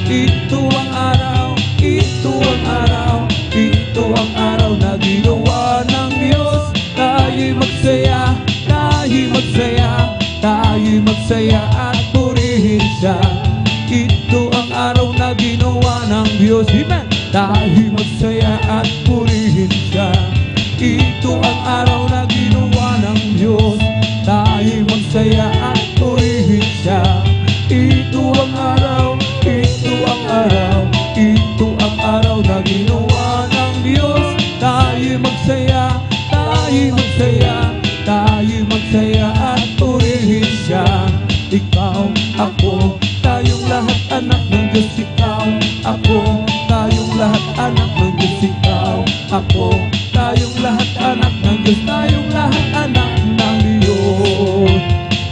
Ito ang araw, ito ang araw, ito ang araw na ginawa ng Diyos, tayo'y magsaya, tayo'y magsaya, tayo'y magsaya at purihin siya. Ito ang araw na ginawa ng Diyos, amen. Tayo'y magsaya at purihin siya. Ito ang araw na ginawa ng Diyos, tayo'y magsaya at purihin siya. Ito ang araw, ito ang araw, ito ang araw na ginawa ng Diyos, tayo'y magsaya, tayo'y magsaya, tayo'y magsaya at purihin siya. Ikaw, ako, tayong lahat anak ng Diyos. Ikaw, ako, tayong lahat anak ng Diyos. Ikaw, ako, tayong lahat anak ng Diyos. Tayong lahat anak ng Diyos.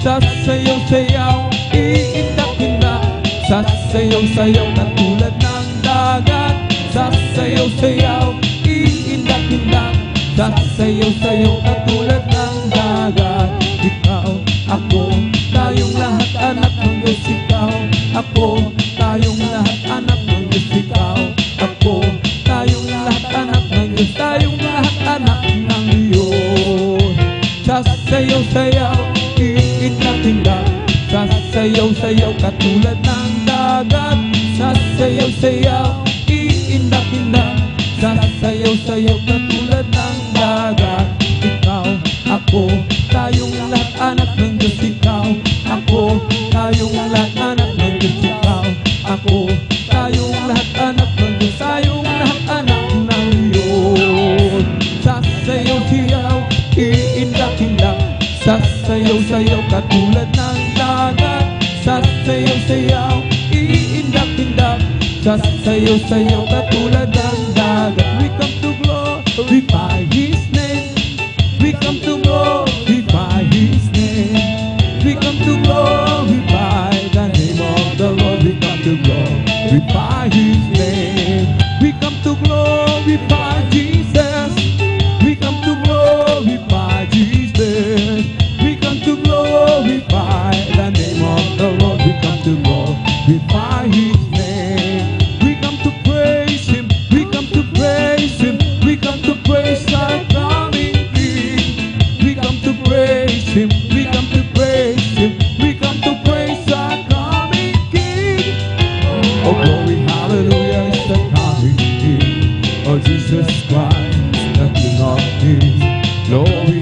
Sasayaw-sayaw, iindak-indak, sasayaw-sayaw katulad ng dagat. Sasayaw-sayaw, iindak-indak, sasayaw-sayaw katulad ng dagat. Ikaw, ako, tayong lahat anak ng Diyos. Ikaw, ako, tayong lahat anak ng Diyos. Ikaw, ako, tayong lahat anak ng Diyos. Tayong lahat anak ng Diyos. Sasayaw-sayaw, iindak-indak, sasayaw-sayaw katulad ng dagat. Sasayaw-sayaw, iindak-indak, sasayaw-sayaw katulad ng dagat. Ikaw, ako, tayong lahat anak ng Diyos. Ikaw, ako, tayong lahat anak ng Diyos. Ikaw, ako, tayong lahat anak ng Diyos. Tayong lahat anak ng Diyos. Sasayaw-sayaw, iindak-indak, sasayaw-sayaw katulad ng dagat. Sasayaw-sayaw, iindak-indak, sasayaw-sayaw katulad ng dagat. We come to glorify His name. We come to glorify His name. We come to glorify the name of the Lord. We come to glorify His name. We come to glorify Jesus. We come to glorify Jesus. We come to glorify the name of the Lord. We come to glorify His name. We come to praise Him. We come to praise Him. We come to praise our God.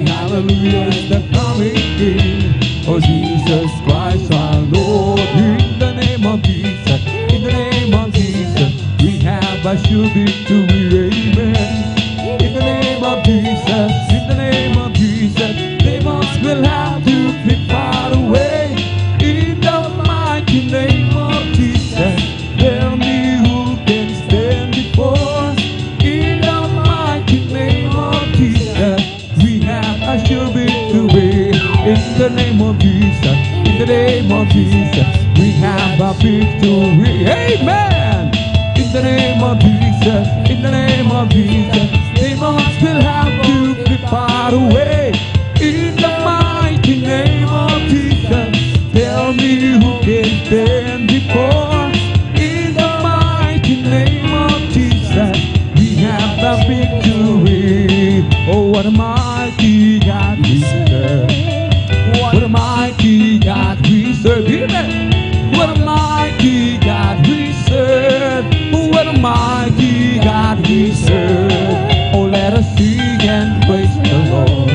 hallelujah is the coming King. Oh, Jesus Christ our Lord. In the name of Jesus, in the name of Jesus, we have a sure victory. Amen. In the name of Jesus, in the name of Jesus, demons will have to flee far away. In the mighty name of Jesus, tell me who can stand before us. In the mighty name of Jesus, we have a sure victory. In the name of Jesus, in the name of Jesus, we have a victory. Amen. In the name of Jesus, in the name of Jesus, demons will have to be far away. In the mighty name of Jesus, tell me who can stand before us. In the mighty name of Jesus, we have the victory. Oh, what a mighty God we serve. What a mighty God we serve. Amen. What a mighty God we serve. What a mighty God we serve. Oh, let us sing and praise the Lord.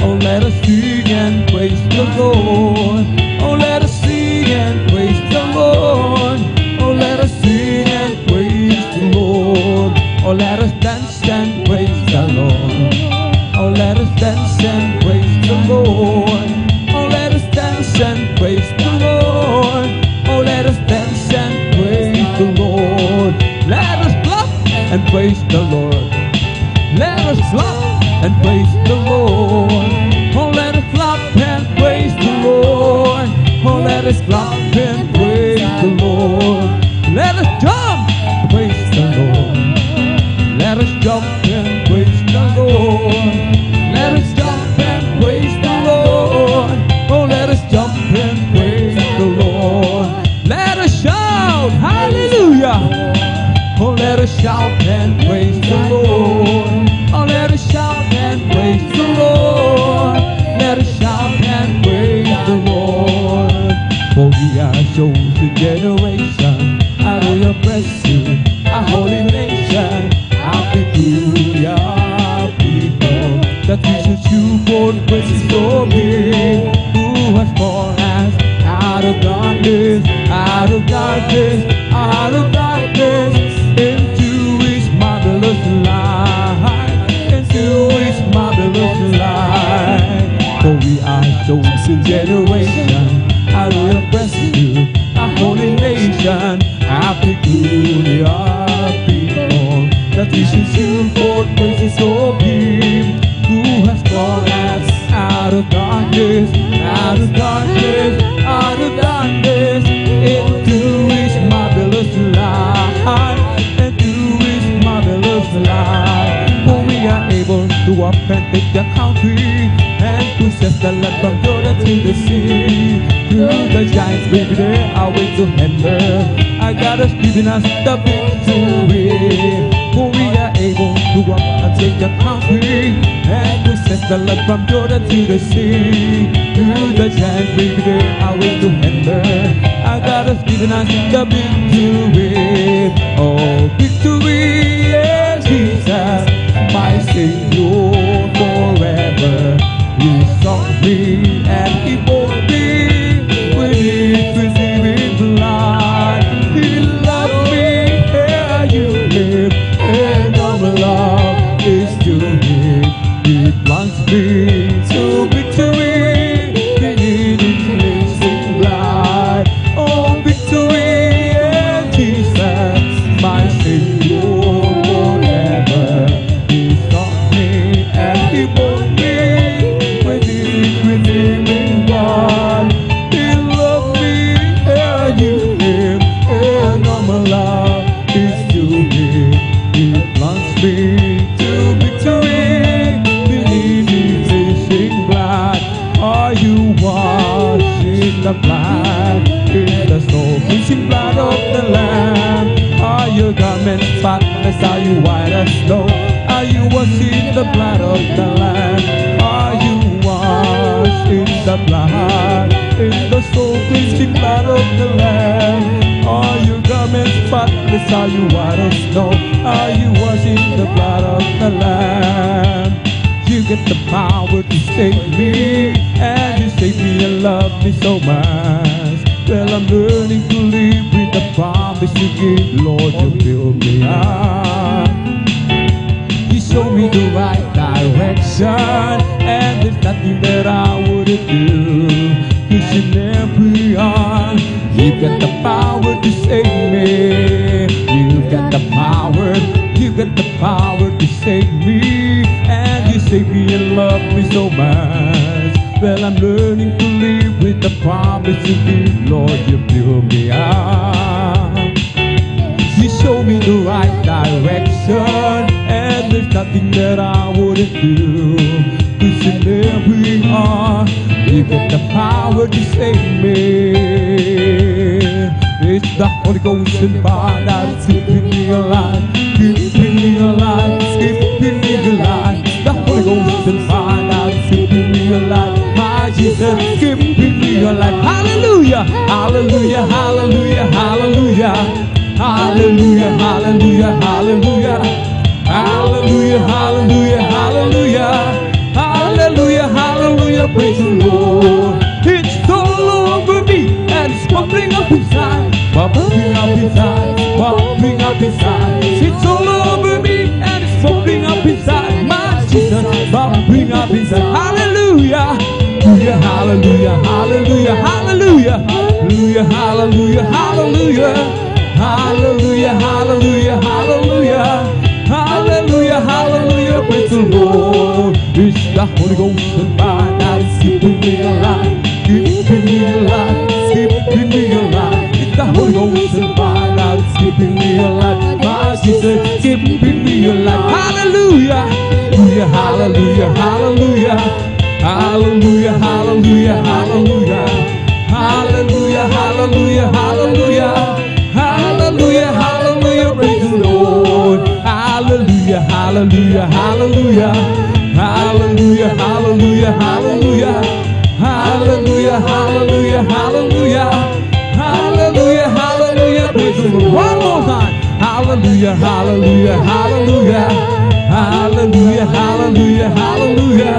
Oh, let us sing and praise the Lord. Oh, let us sing and praise the Lord. Oh, let us sing and praise the Lord. Oh, let us dance and praise the Lord. Oh, let us dance and praise the Lord. Oh, let us dance and praise the Lord. Oh, let us dance and praise the Lord. Let us clap and praise the Lord. Let us clap and praise the Lord. Oh, let us clap and praise the Lord. Oh, let us clap and praise the Lord. Let us jump and praise the Lord. Let us jump and praise the Lord. Let us jump and praise the Lord. Oh, let us jump and praise the Lord. Let us shout, hallelujah. Oh, let us shout and praise the Lord. Oh, let us shout and praise the Lord. Let us shout and praise the Lord. For we are a chosen generation, a royal priesthood, a holy nation, a peculiar people, that we should show forth praises for Him who has called us out of darkness, out of darkness, out of darkness, into His marvelous light, into His marvelous light. For we are chosen generation, a royal priesthood, a holy nation, a peculiar people, that we should show forth praises of Him who has called us out of darkness, out of darkness, out of darkness, into His marvelous light, into His marvelous light. For we are able to walk and take the country and possess the land from Jordan to the sea. Through the giants, baby, there are ways to enter. I got us giving us the victory. For we are able to walk and take the country and possess the land from Jordan to the sea. Through the giants, baby, there are ways to enter. I got us giving us the victory. Oh, victory, yes, Jesus, my Savior forever. He saw me and He bought me with His receiving blood. He loved me, here you live, and all my love is to Him. He plunged me to victory, beneath His racing blood. Oh, victory, and Jesus, my Savior forever. He saw me and He bought me with His redeeming blood. He loved me, and you Him, and all my love is to Him. He plunged me to victory, beneath His racing blood. Are you washed in the blood, in the soul-cleansing blood of the Lamb? Are your garments spotless? Are you white as snow? Are you washed in the blood of the Lamb? Are you washed in the blood, in the soul-cleansing blood of the Lamb? Are your garments spotless? Are you white as snow? Are you washed in the blood of the Lamb? You get the power power to save me, and you save me and love me so much. Well, I'm learning to live with the promise you give, Lord, you fill me up. You show me the right direction, and there's nothing that I wouldn't do. 'Cause you never are. You've got the power to save me. You've got the power. You've got the power to save me, and you save me and love me so much. Well, I'm learning to live with the promise you give, Lord, you fill me up. You show me the right direction, and there's nothing that I wouldn't do. 'Cause you never are. You got the power to save me. It's the Holy Ghost and fire that's keeping me alive, keeping me alive, keeping me alive. The Holy Ghost and fire that's keeping me alive. My Jesus, keeping me alive. Hallelujah, hallelujah, hallelujah, hallelujah. Hallelujah, hallelujah, hallelujah. Hallelujah, hallelujah, hallelujah. Hallelujah, hallelujah, praise the Lord. It's all over me and it's bubbling up inside, bubbling up inside, bubbling up inside. It's all over me and it's bubbling up inside. My Jesus, bubbling up inside. Hallelujah, hallelujah, hallelujah, hallelujah, hallelujah, hallelujah, hallelujah. Hallelujah, hallelujah, hallelujah. Hallelujah, hallelujah, praise the Lord. It's the Holy Ghost and fire that is keeping me alive, keeping me alive, keeping me alive. It's the Holy Ghost and fire that is keeping me alive. My Jesus, keeping me alive. Hallelujah, hallelujah, hallelujah, hallelujah, hallelujah, hallelujah, hallelujah, hallelujah, hallelujah. Hallelujah, hallelujah, praise the Lord. Hallelujah, hallelujah, hallelujah. Hallelujah, hallelujah, hallelujah. Hallelujah, hallelujah, hallelujah. Hallelujah, hallelujah, praise the Lord. One more time. Hallelujah, hallelujah, hallelujah. Hallelujah, hallelujah, hallelujah.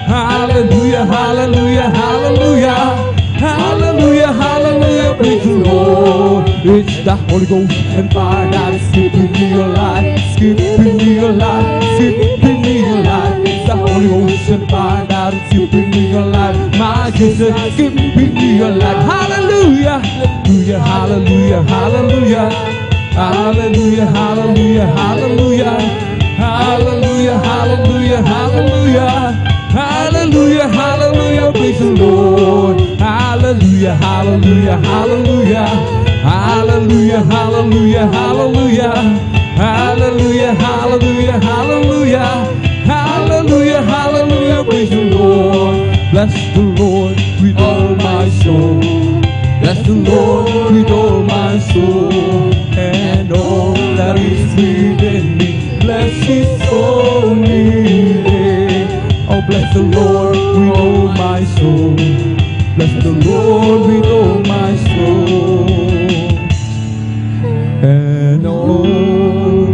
Hallelujah, hallelujah, hallelujah. Hallelujah, hallelujah, praise the Lord. It's the Holy Ghost and fire that is keeping me alive, keeping me alive, keeping me alive. It's the Holy Ghost and fire that is keeping me alive. My Jesus, keeping me alive. Hallelujah, hallelujah, hallelujah, hallelujah, hallelujah, hallelujah, hallelujah, hallelujah, hallelujah. Hallelujah, hallelujah, praise the Lord. Hallelujah, hallelujah, hallelujah. Hallelujah, hallelujah, hallelujah. Hallelujah, hallelujah, hallelujah. Hallelujah, hallelujah, praise the Lord. Bless the Lord with all my soul. Bless the Lord with all my soul. And all that is within me. Bless His holy name. Oh, bless the Lord with all my soul. Bless the Lord with all my soul. And all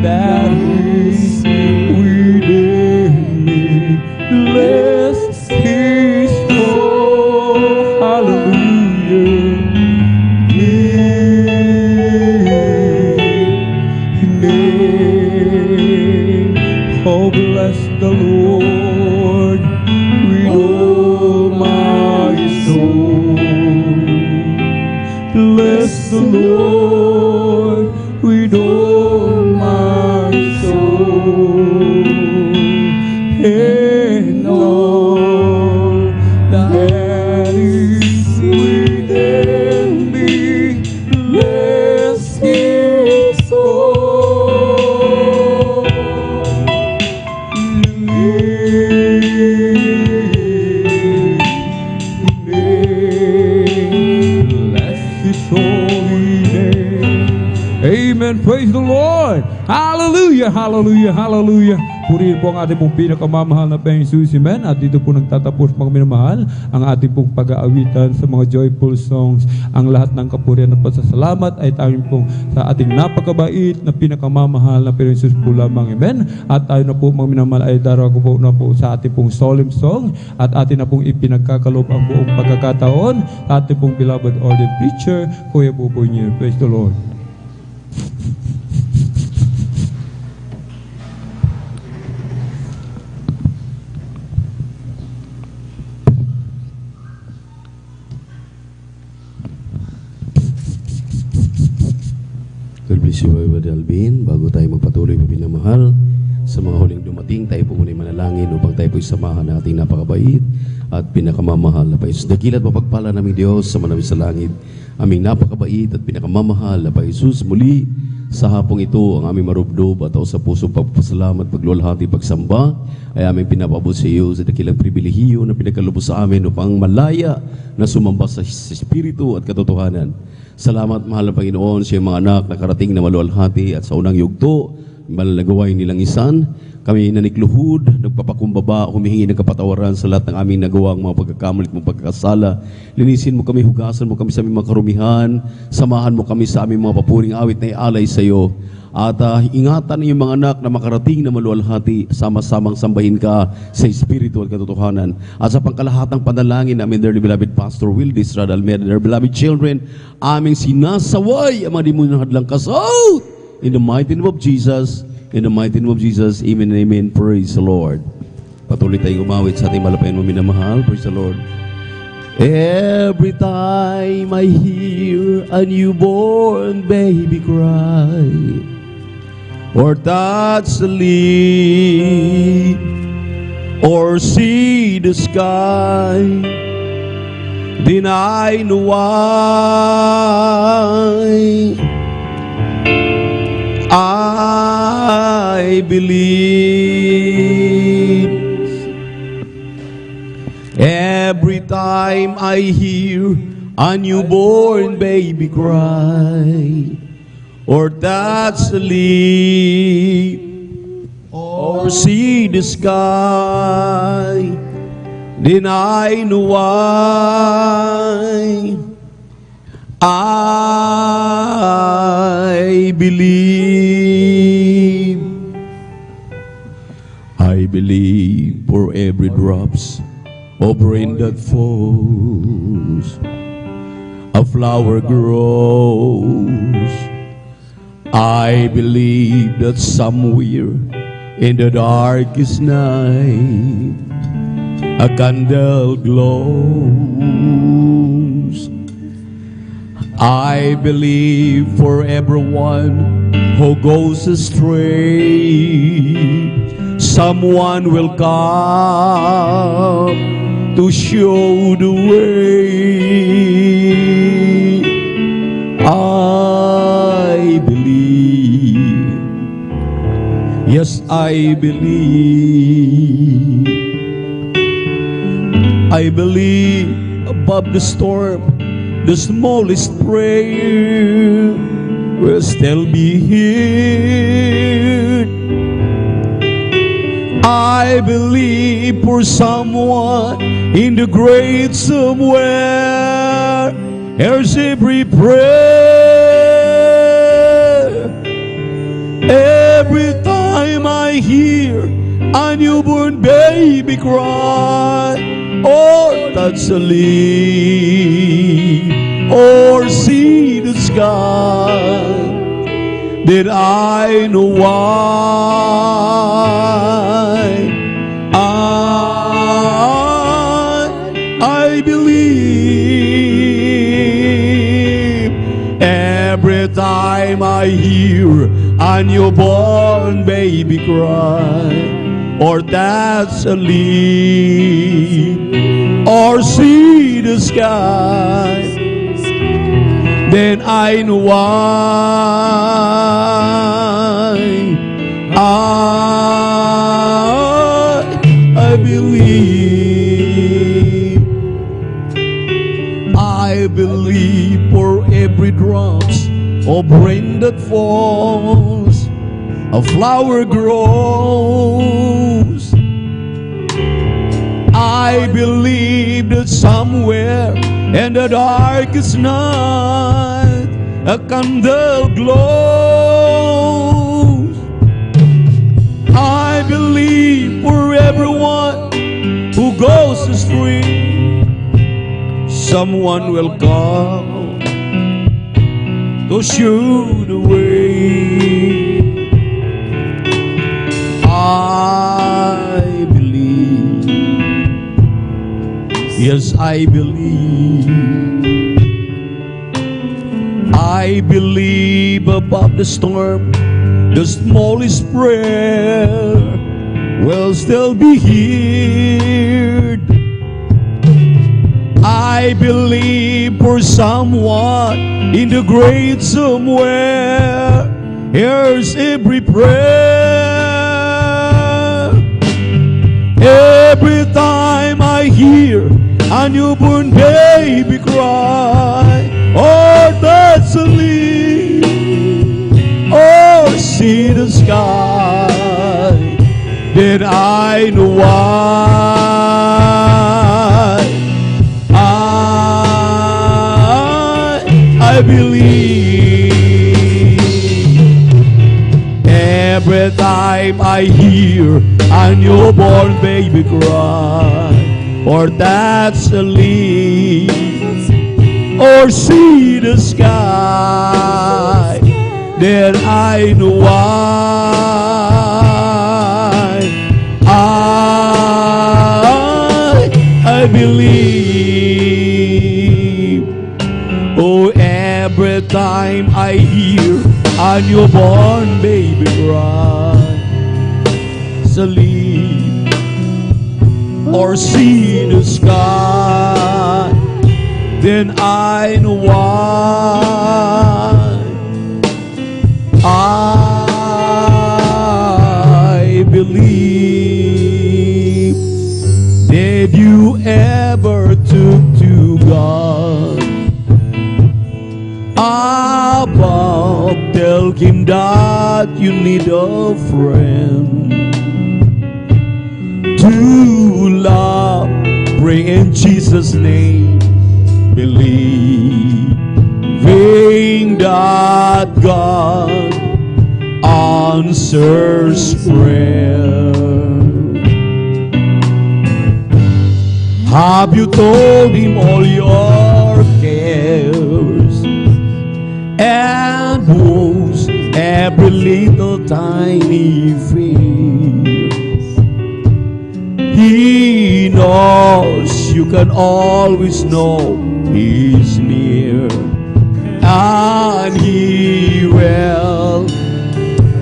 that is within me. Bless His holy. Hallelujah. Name. Oh, bless the Lord with all my soul. Bless the Lord with all my soul. And all that is within me. Bless His holy name. Bless His holy name. Amen. Praise the Lord. Hallelujah, hallelujah, hallelujah. purihin po ang ating pong pinakamamahal na Panginoong Jesus, amen. At dito po nagtatapos mga minamahal ang ating pong pag-aawitan sa mga joyful songs. Ang lahat ng kapurihan at pasasalamat ay tanging pong sa ating napakabait na pinakamamahal na Panginoong Jesus po lamang, amen. At tayo na po mga minamahal ay darago po na po sa ating pong solemn song at atin na pong ipinagkakalob ang buong pagkakataon sa ating pong beloved ordained preacher, Kuya Buboy Nier. Praise the Lord. God bless you, Brother Alvin. Bago tayo magpatuloy, minamahal, sa mga huling dumating, tayo po muna manalangin upang tayo po'y samahan ng ating napakabait at pinakamamahal na Panginoon. Dakilat mapagpala namin Diyos sa manawin sa langit, aming napakabait at pinakamamahal na Panginoon. Muli, sa hapong ito, ang aming marubdob at sa pusong pagpasalamat, paglulhati, pagsamba, ay aming pinapabot sa iyo sa dakilang pribilehiyo na pinagkalubos sa amin upang malaya na sumamba sa Espiritu at katotohanan. Salamat, mahal na Panginoon, sa iyong mga anak na karating na maluwalhati at sa unang yugto, malalagawain nilang isan. Kami nanikluhod, nagpapakumbaba, humihingi ng kapatawaran sa lahat ng aming nagawang mga pagkakamali at mga pagkakasala. Linisin mo kami, hugasan mo kami sa aming mga karumihan, samahan mo kami sa aming mga papuring awit na ialay sa iyo. At ingatan ng iyong mga anak na makarating na maluwalhati, sama-samang sambahin ka sa Espiritu at katotohanan. At sa pangkalahatang panalangin namin, dear beloved Pastor Will Estrada Almeida, their beloved children, aming sinasaway ang mga demonyo ng hadlang kasaut. In the mighty name of Jesus, in the mighty name of Jesus, amen and amen. Praise the Lord. Patuloy tayong umawit sa ating malapayan mo minamahal. Praise the Lord. Every time I hear a newborn baby cry, or touch the leaf, or see the sky, then I know why I believe. Every time I hear a newborn baby cry, or touch the leaf, or see the sky, then I know why I believe. I believe for every drops of rain that falls, a flower grows. I believe that somewhere in the darkest night, a candle glows. I believe for everyone who goes astray, someone will come to show the way. I believe, yes, I believe. I believe above the storm, the smallest prayer will still be heard. I believe for someone in the grave somewhere, here's every prayer. Every time I hear a newborn baby cry, or touch a leaf, or see the sky, then I know why I believe. Every time I hear a newborn baby cry, or touch a leaf, or see the sky, then I know why I believe. I believe for every drops of rain that falls, a flower grows. I believe that somewhere in the darkest night a candle glows. I believe for everyone who goes astray, someone will come to show the way. I believe, yes, I believe. I believe above the storm, the smallest prayer will still be heard. I believe for someone in the grave somewhere hears every prayer. Every time I hear a newborn baby cry, or that's a leaf, or see the sky, then I know why. I believe. Every time I hear a newborn baby cry, or that's a leaf, or see the sky, then I know why. I believe. Oh, every time I hear a newborn baby cry, sleep, or see the sky, then I know why. I believe. Did you ever talk to God about, tell him that you need a friend to love, bring in Jesus' name, believing that God answers prayer? Have you told him all your cares and woes, every little tiny fear? He knows you can always know He's near, and He will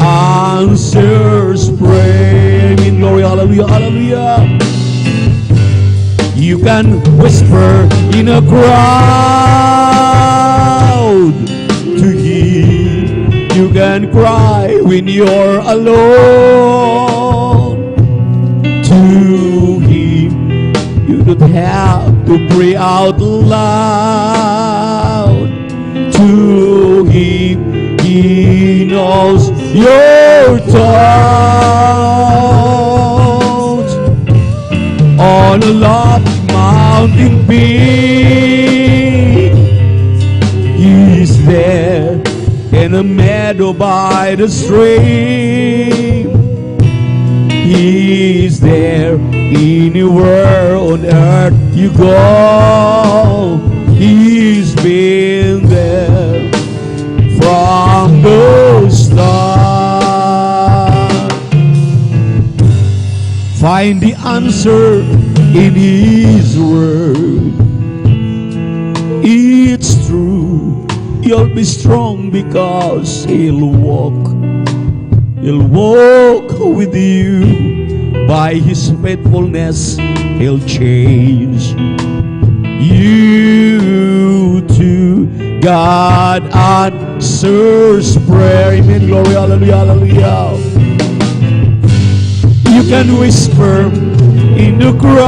answers prayer. In glory, hallelujah, hallelujah. You can whisper in a crowd to Him. You can cry when you're alone to Him. You don't have to pray out loud to Him. He knows your thoughts. On a lofty mountain peak, He's there in a meadow by the stream. He's there anywhere on earth you go. He's been there from the start. Find the answer in His word. It's true, you'll be strong because He'll walk with you. By His faithfulness He'll change you too. God answers prayer. Amen. Glory, hallelujah, hallelujah. You can whisper in the crowd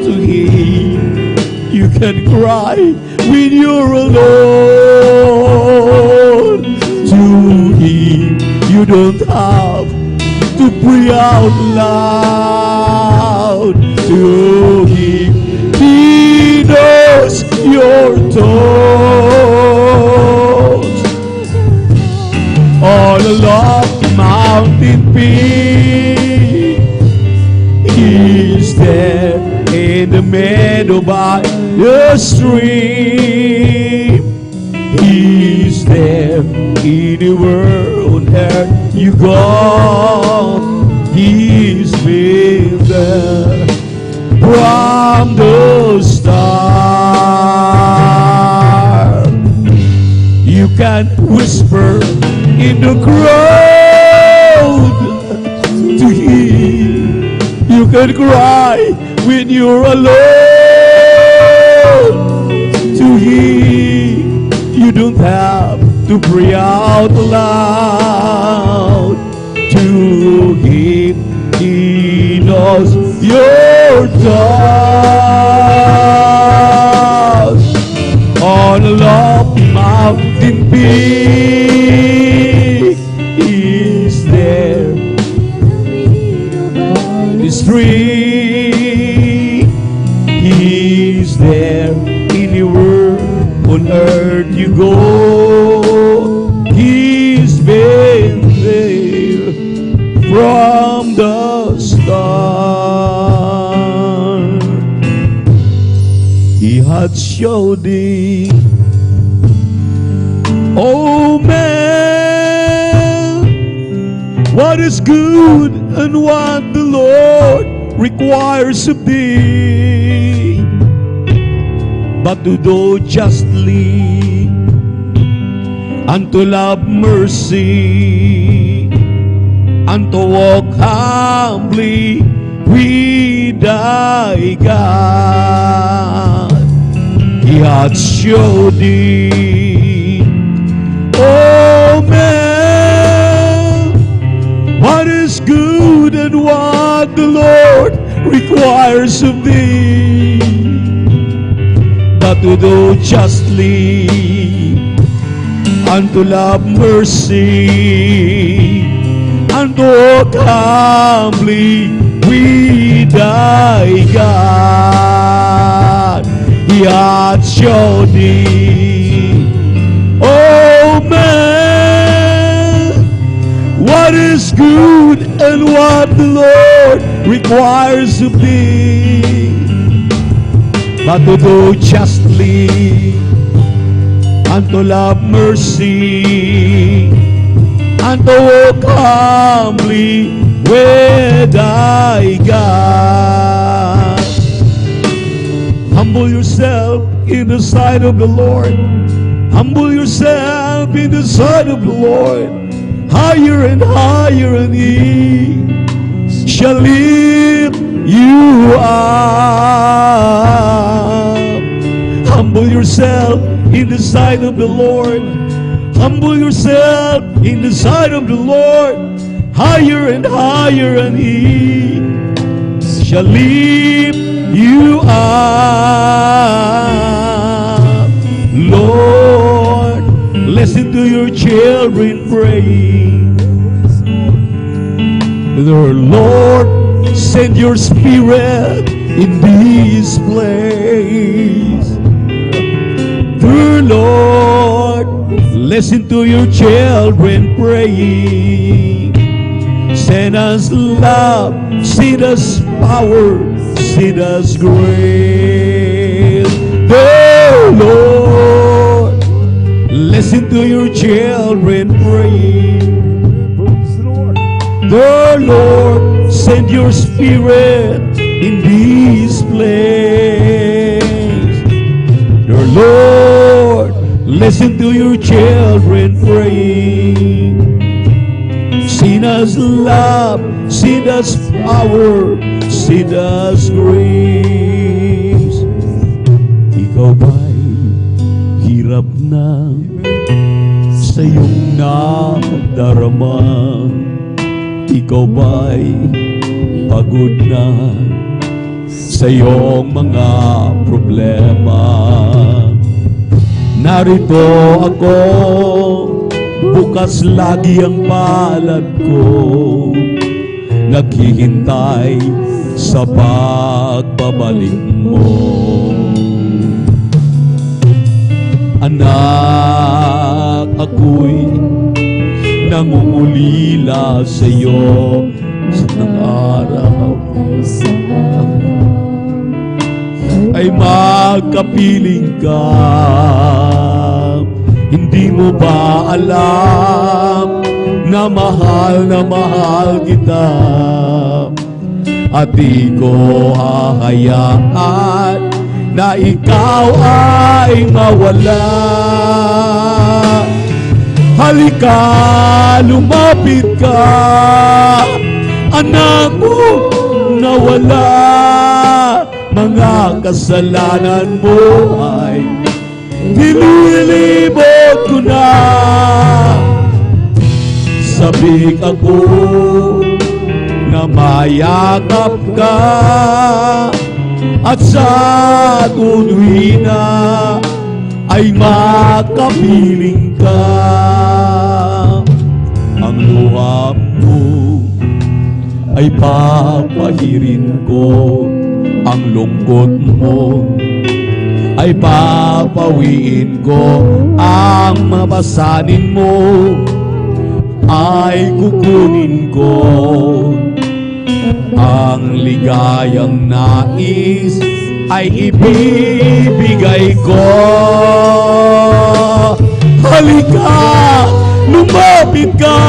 to Him. You can cry when you're alone to don't have to pray out loud to Him. He knows your thoughts. All along the mountain peak, He's there in the meadow by the stream. He's there anywhere on earth you go. He's been there from the start. You can whisper in the crowd to Him. You can cry when you're alone to Him. You don't have to pray out loud to Him. He knows your thoughts. On a lofty mountain peak, He's there. The stream, He's there. Anywhere on earth you go, He's been there from the start. He had showed thee, oh man, what is good and what the Lord requires of thee, but to do justly and to love mercy and to walk humbly with thy God. He hath showed thee, oh man, what is good and what the Lord requires of thee, but to do justly and to love mercy and to walk humbly with thy God. He hath shown thee, oh man, what is good and what the Lord requires of thee, but to do justly and to love mercy and to walk humbly with thy God. Humble yourself in the sight of the Lord. Humble yourself in the sight of the Lord. Higher and higher, and He shall lift you up. Humble yourself in the sight of the Lord. Humble yourself in the sight of the Lord. Higher and higher, and He shall lift you up. Lord, listen to your children praying. The Lord, send your Spirit in this place. The Lord, listen to your children praying. Send us love, send us power, send us grace. The Lord, listen to your children praying. The Lord, send your Spirit in this place. The Lord, listen to your children praying. Send us love, send us power, send us grace. Ikaw ba'y hirap na sa iyong nadarama? Ikaw ba'y pagod na sa iyong mga problema? Narito ako bukas lagi ang palad ko, naghihintay sa pagbabalik mo. Anak, ako'y nangungulila sa iyo sa araw ay magkapiling ka. Hindi mo ba alam na mahal kita, at di ko hahayaan na ikaw ay mawala. Halika, lumapit ka, anak ko, nawala. Mga kasalanan mo ay nililibot ko na. Sabik ako na mayakap ka, at sa tuwina ay makapiling ka. Ang luha mo ay papahirin ko, ang lungkot mo ay papawiin ko, ang mapasanin mo ay kukunin ko, ang ligayang nais ay ibibigay ko. Halika, lumapit ka,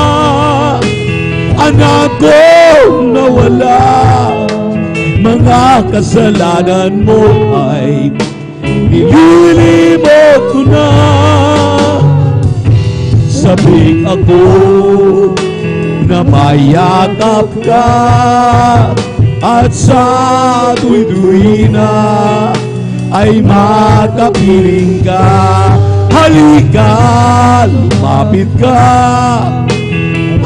anak ko, nawala. Mga kasalanan mo ay nililibot ko na. Sabik ako na mayakap ka, at sa tuwi-tuwina ay makapiling ka. Halika, lumapit ka,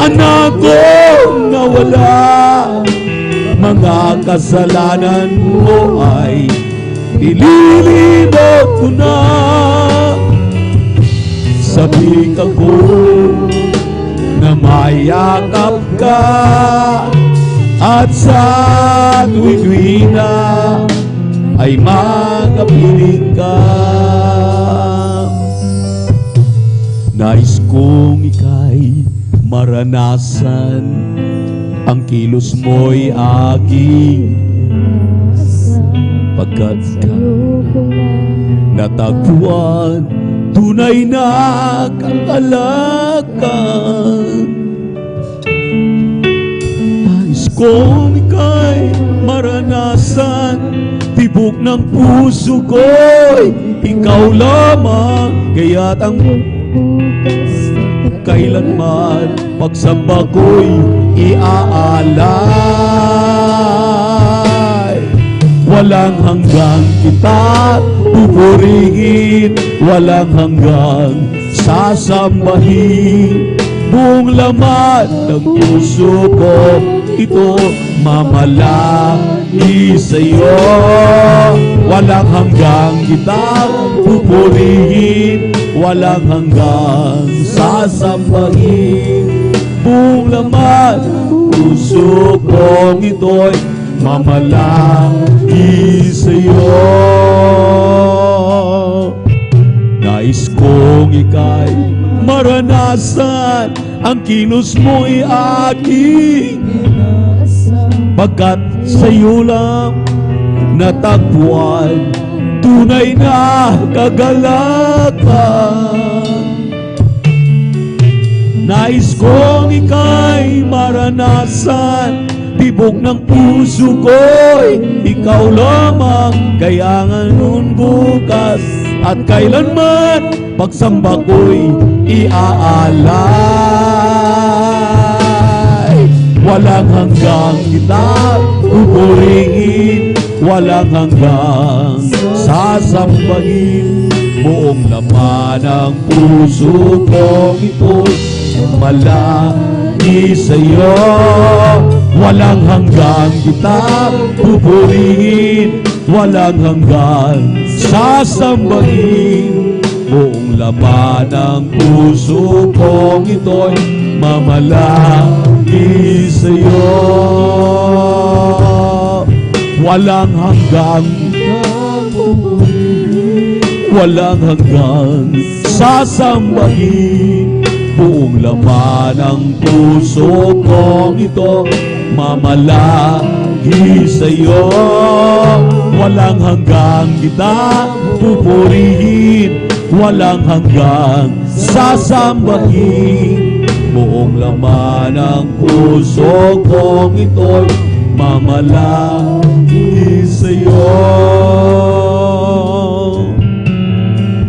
anak ko, nawala. Mga kasalanan mo ay nililibot ko na. Sabik ako na mayakap ka, at sa tuwi-tuwina ay makapiling ka. Nais kong ika'y maranasan, ang kilos mo'y aking pagkat ka natagpuan, tunay na kagalakan. Nais kong ika'y maranasan, tibok ng puso ko'y ikaw lamang, kaya't ang kailanman pagsamba ko'y iaalay. Walang hanggang kita pupurihin, walang hanggang sasambahin. Buong laman ng puso ko ito mamalaki sa'yo. Walang hanggang kita pupurihin, walang hanggang sasambahin. Buong laman puso kong ito'y mamalaki sa'yo. Nais kong ika'y maranasan, ang kilos mo'y aking, pagkat sa'yo lang natagpuan tunay na kagalakan. Nais kong ika'y maranasan, tibok ng puso ko'y ikaw lamang, kaya nga nun bukas at kailanman pagsamba ko'y iaalay. Walang hanggang kita pupurihin, walang hanggang sasambahin. Buong laman ng puso ko ito'y malaki sa'yo. Walang hanggang kita pupurihin, walang hanggang sasambahin. Buong laman ng puso kong ito'y mamalagi sa'yo. Walang hanggang, walang hanggang sasambahin. Buong laman ng puso kong ito mamalagi sa'yo. Walang hanggang kita pupurihin, walang hanggang sasambahin. Buong laman ng puso kong ito'y mamalagi sa'yo.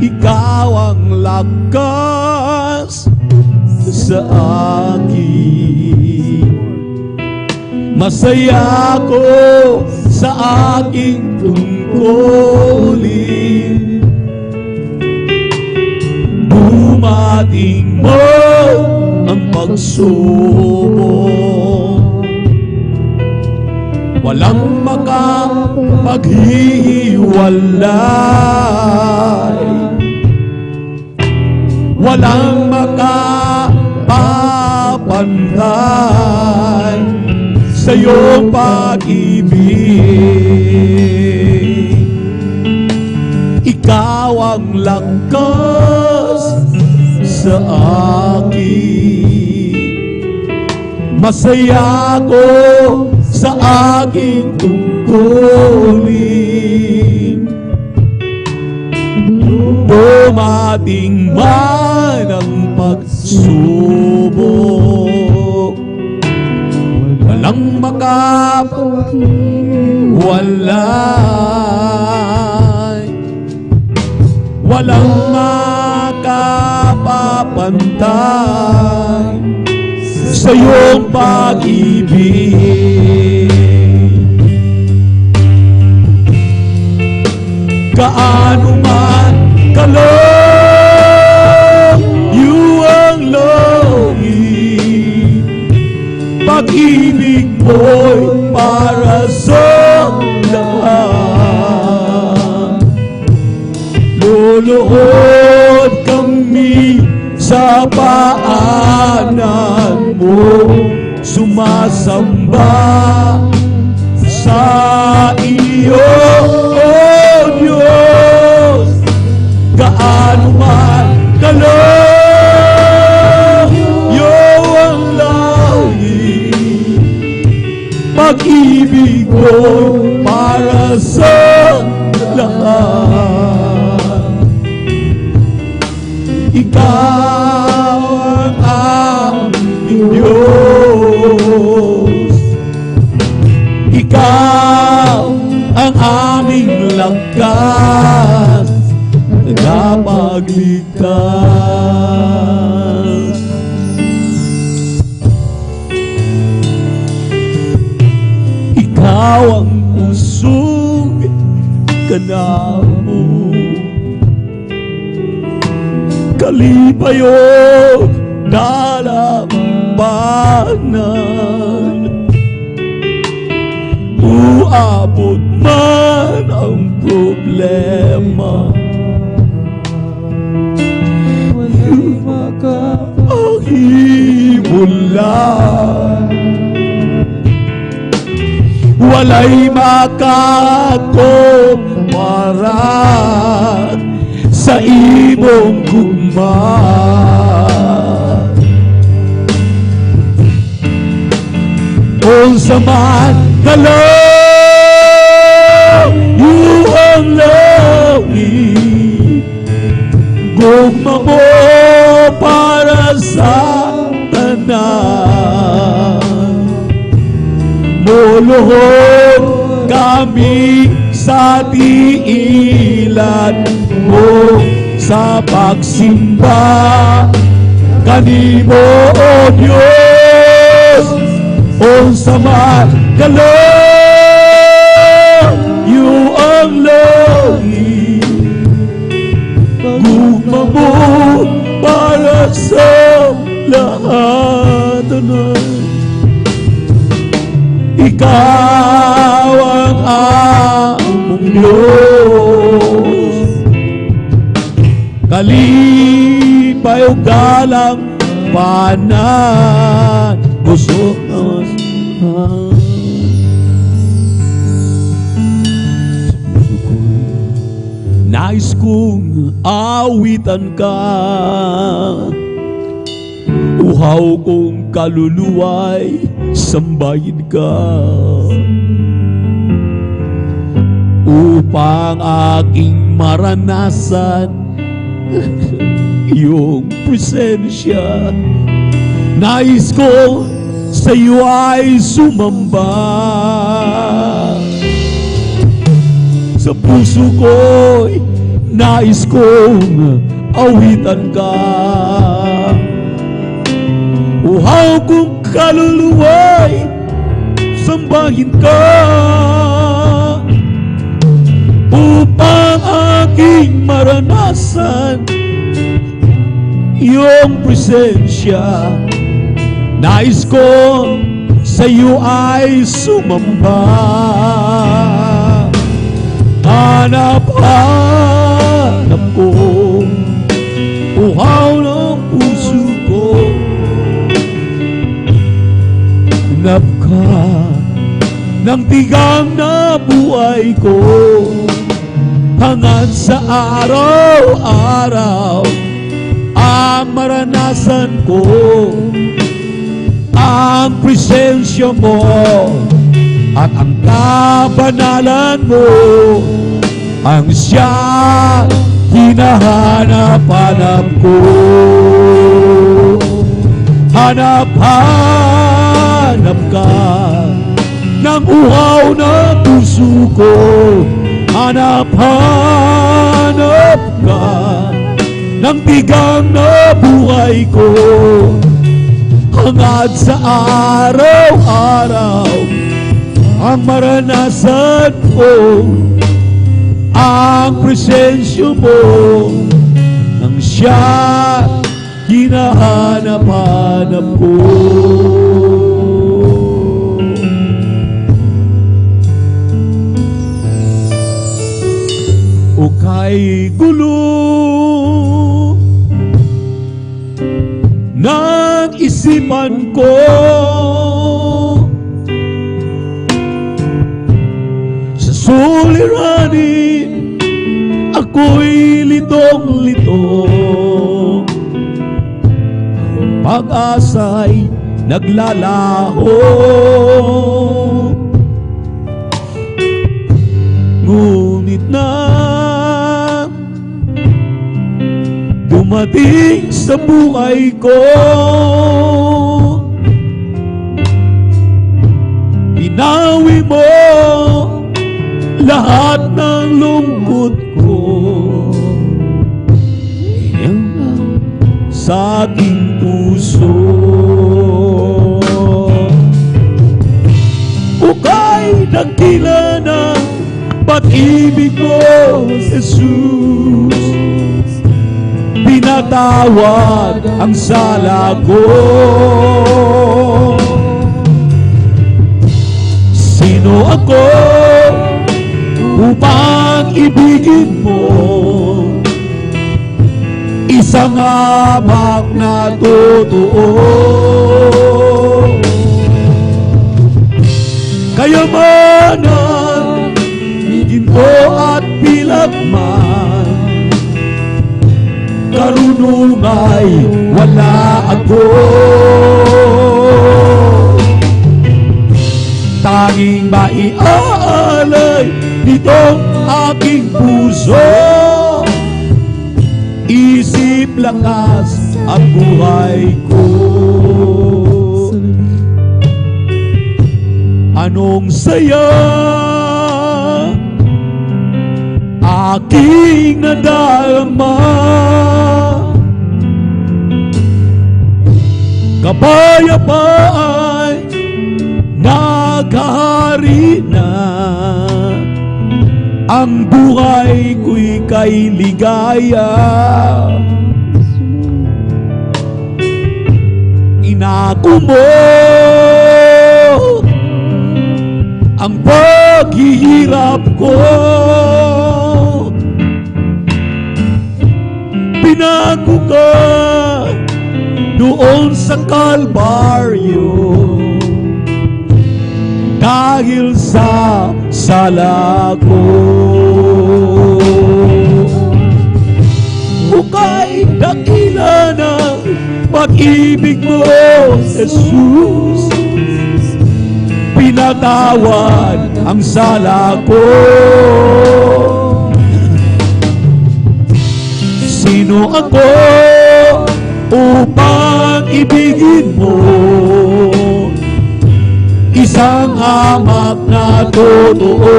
Ikaw ang lakas sa akin. Masaya ko sa aking tungkulin. Dumating mo ang pagsubok, walang makapaghiwalay, walang makapapantay sa iyong pag-ibig. Ikaw ang lakas sa akin. Masaya ko sa aking tungkulin. Dumating man ang pagsubok, walang makapaghiwalay, walang makapapantay sa iyong pag-ibig. Gaano man kalong iyong longin, pag-ibig mo'y para sa lahat. Luluhod kami sa paanan mo, sumasamba sa iyo, O Diyos. Gaano man kalong iyong langit, pag-ibig mo para sa lahat. Ikaw ang aming Diyos, ikaw ang aming lakas na napagligtas. Ikaw ang pusong kanamo, kalipayong dalampanan. Uabot man ang problema, walang makapaghiwalay, walay makakumpara sa imong gugma. Unsa man kalong iyong langit, gugma mo para sa tanan. Muluhod kami sa tiilan mo sa pagsimba kanimo, O Diyos. Unsa man kalong iyong langit, gugma mo para sa lahat. Ikaw ang aming Diyos, kalipay o galang panan busog na nais kong awitan ka, uhaw kong kaluluwa'y sambahin ka, upang aking maranasan iyong presensya. Nais ko sa iyo ay sumamba, sa puso ko'y nais kong awitan ka, uhaw kong kaluluwa'y sambahin ka, upang aking maranasan iyong presensya. Nais ko sa iyo ay sumamba, hanap ko, uhaw ng puso ko, hanap ka ng tigang na buhay ko, hangad sa araw-araw ang maranasan ko, ang presensya mo at ang kabanalan mo, ang siya hinahanap-hanap ko. Hanap-hanap ka ng uhaw na puso ko, hanap-hanap ka ng tigang na buhay ko, hangad sa araw-araw ang maranasan ko, ang presensya mo, nang siya hinahanap-hanap ko. O kay gulo ng isipan ko, sa suliranin ako'y litong-lito, pag-asa'y naglalaho, ngunit na dumating sa buhay ko, binawi mo lahat ng lungkot ko, iyang sa aking puso. Uka'y nagkila ng pag-ibig mo, Jesus, pinatawad ang sala ko. Sino ako upang ibigin mo isang hamak na totoo? Kayamanan, ginto at pilagman, karunungay wala ako. Tanging maiaalay nitong aking puso, isip, lakas at buhay ko. Anong saya aking nadarama, kapayapaan naghahari na, ang buhay ko'y kay ligaya. Inako mo ang paghihirap ko, Binago ka doon sa Kalbaryo dahil sa sala ko. Bukay dakila ng pag-ibig mo, Jesus. Pinatawad ang sala ko. Sino ako upang ibigin mo isang hamak na totoo?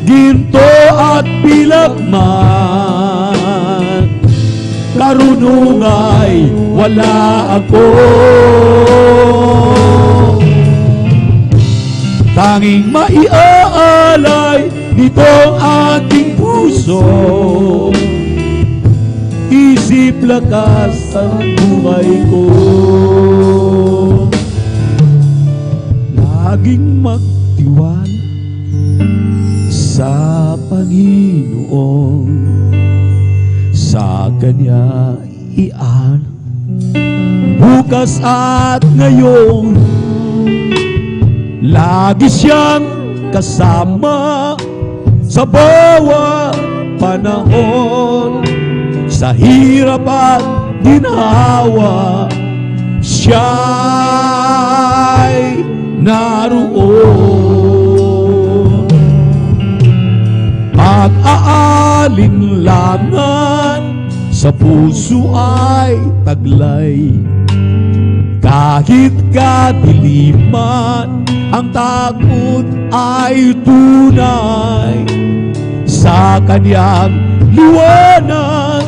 Ginto at pilakman, karunungay wala ako. Tanging maiaalay nitong ating puso, isip lakas ang buhay ko. Laging magtiwala sa Panginoon, sa Kanya iaan bukas at ngayon. Lagi siyang kasama sa bawat panahon, sa hirap at ginhawa siya'y naroon. Pag-aalinlangan sa puso ay taglay, kahit kadiliman ang takot ay tunay. Sa Kanyang liwanag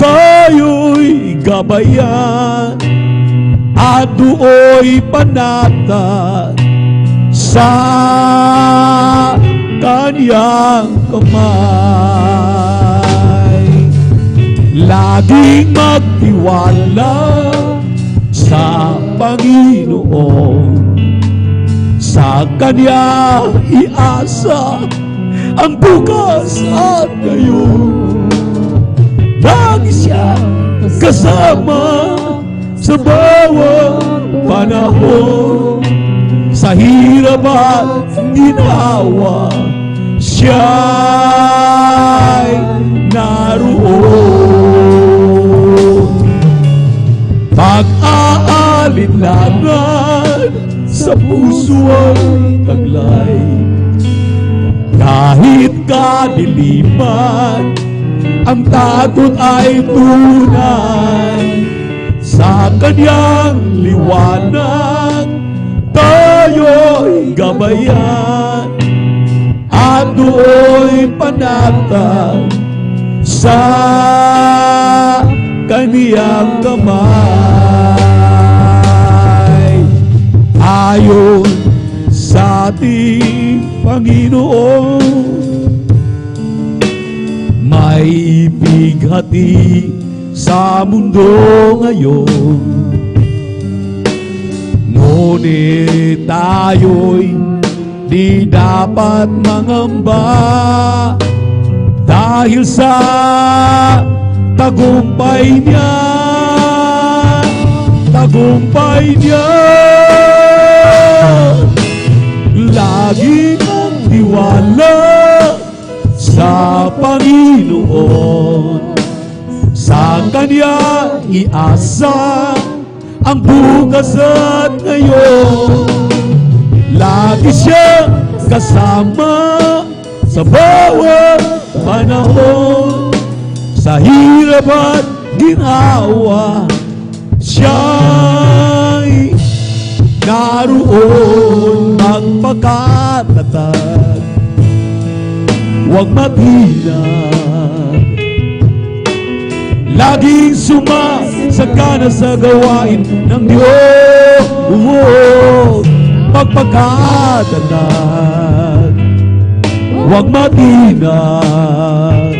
tayo'y gabayan, at do'y panatag sa Kanyang kamay. Laging magtiwala sa Panginoon, sa Kanya iasa ang bukas at ngayon. Lagi siya kasama sa bawat panahon, sa hirap at ginawa siya'y naroon. Pag-aalinlangan sa puso ay taglay, kahit kadiliman ang takot ay tunay. Sa Kanyang liwanag tayo'y gabayan, at do'y panatag sa Kaniyang kamay. Ayon sa ating Panginoon, may ibighati sa mundo ngayon, ngunit tayo'y di dapat mangamba dahil sa tagumpay niya, tagumpay niya. Lagi kang tiwala sa Panginoon, sa Kanya iasa ang bukas at ngayon. Lagi siyang kasama sa bawat panahon, sa hirap at ginawa siya'y naroon. Magpakatatag, huwag matinag, laging sumasagana sa gawain ng Diyos. Magpakatatag, huwag matinag,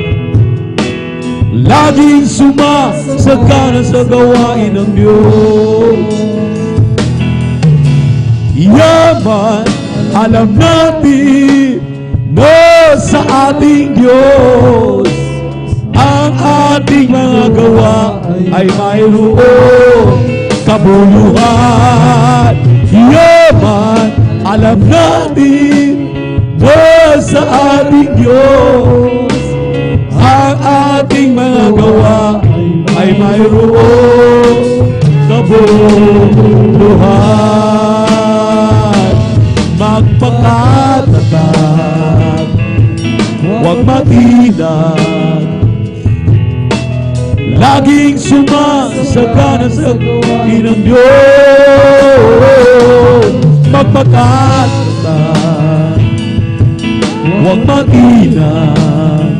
laging sumasagana sa gawain ng Diyos. Yaman, alam natin sa ating Diyos. Ang ating mga gawa ay mayroong kabuluhan. Yaman, alam natin na sa ating Diyos. Ang ating mga gawa ay mayroong kabuluhan. Magpakatatag, huwag matinag, laging sumasagana sa gawain ng Diyos. Magpakatatag, huwag matinag,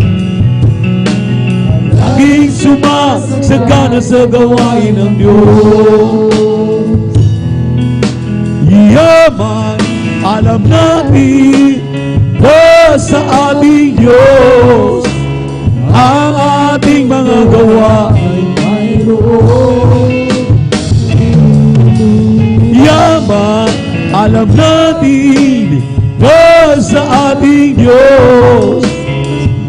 laging sumasagana sa gawain ng Diyos. Yaman, alam natin na sa ating Diyos. Ang ating mga gawa ay mayroon. Yaman, alam natin na sa ating Diyos.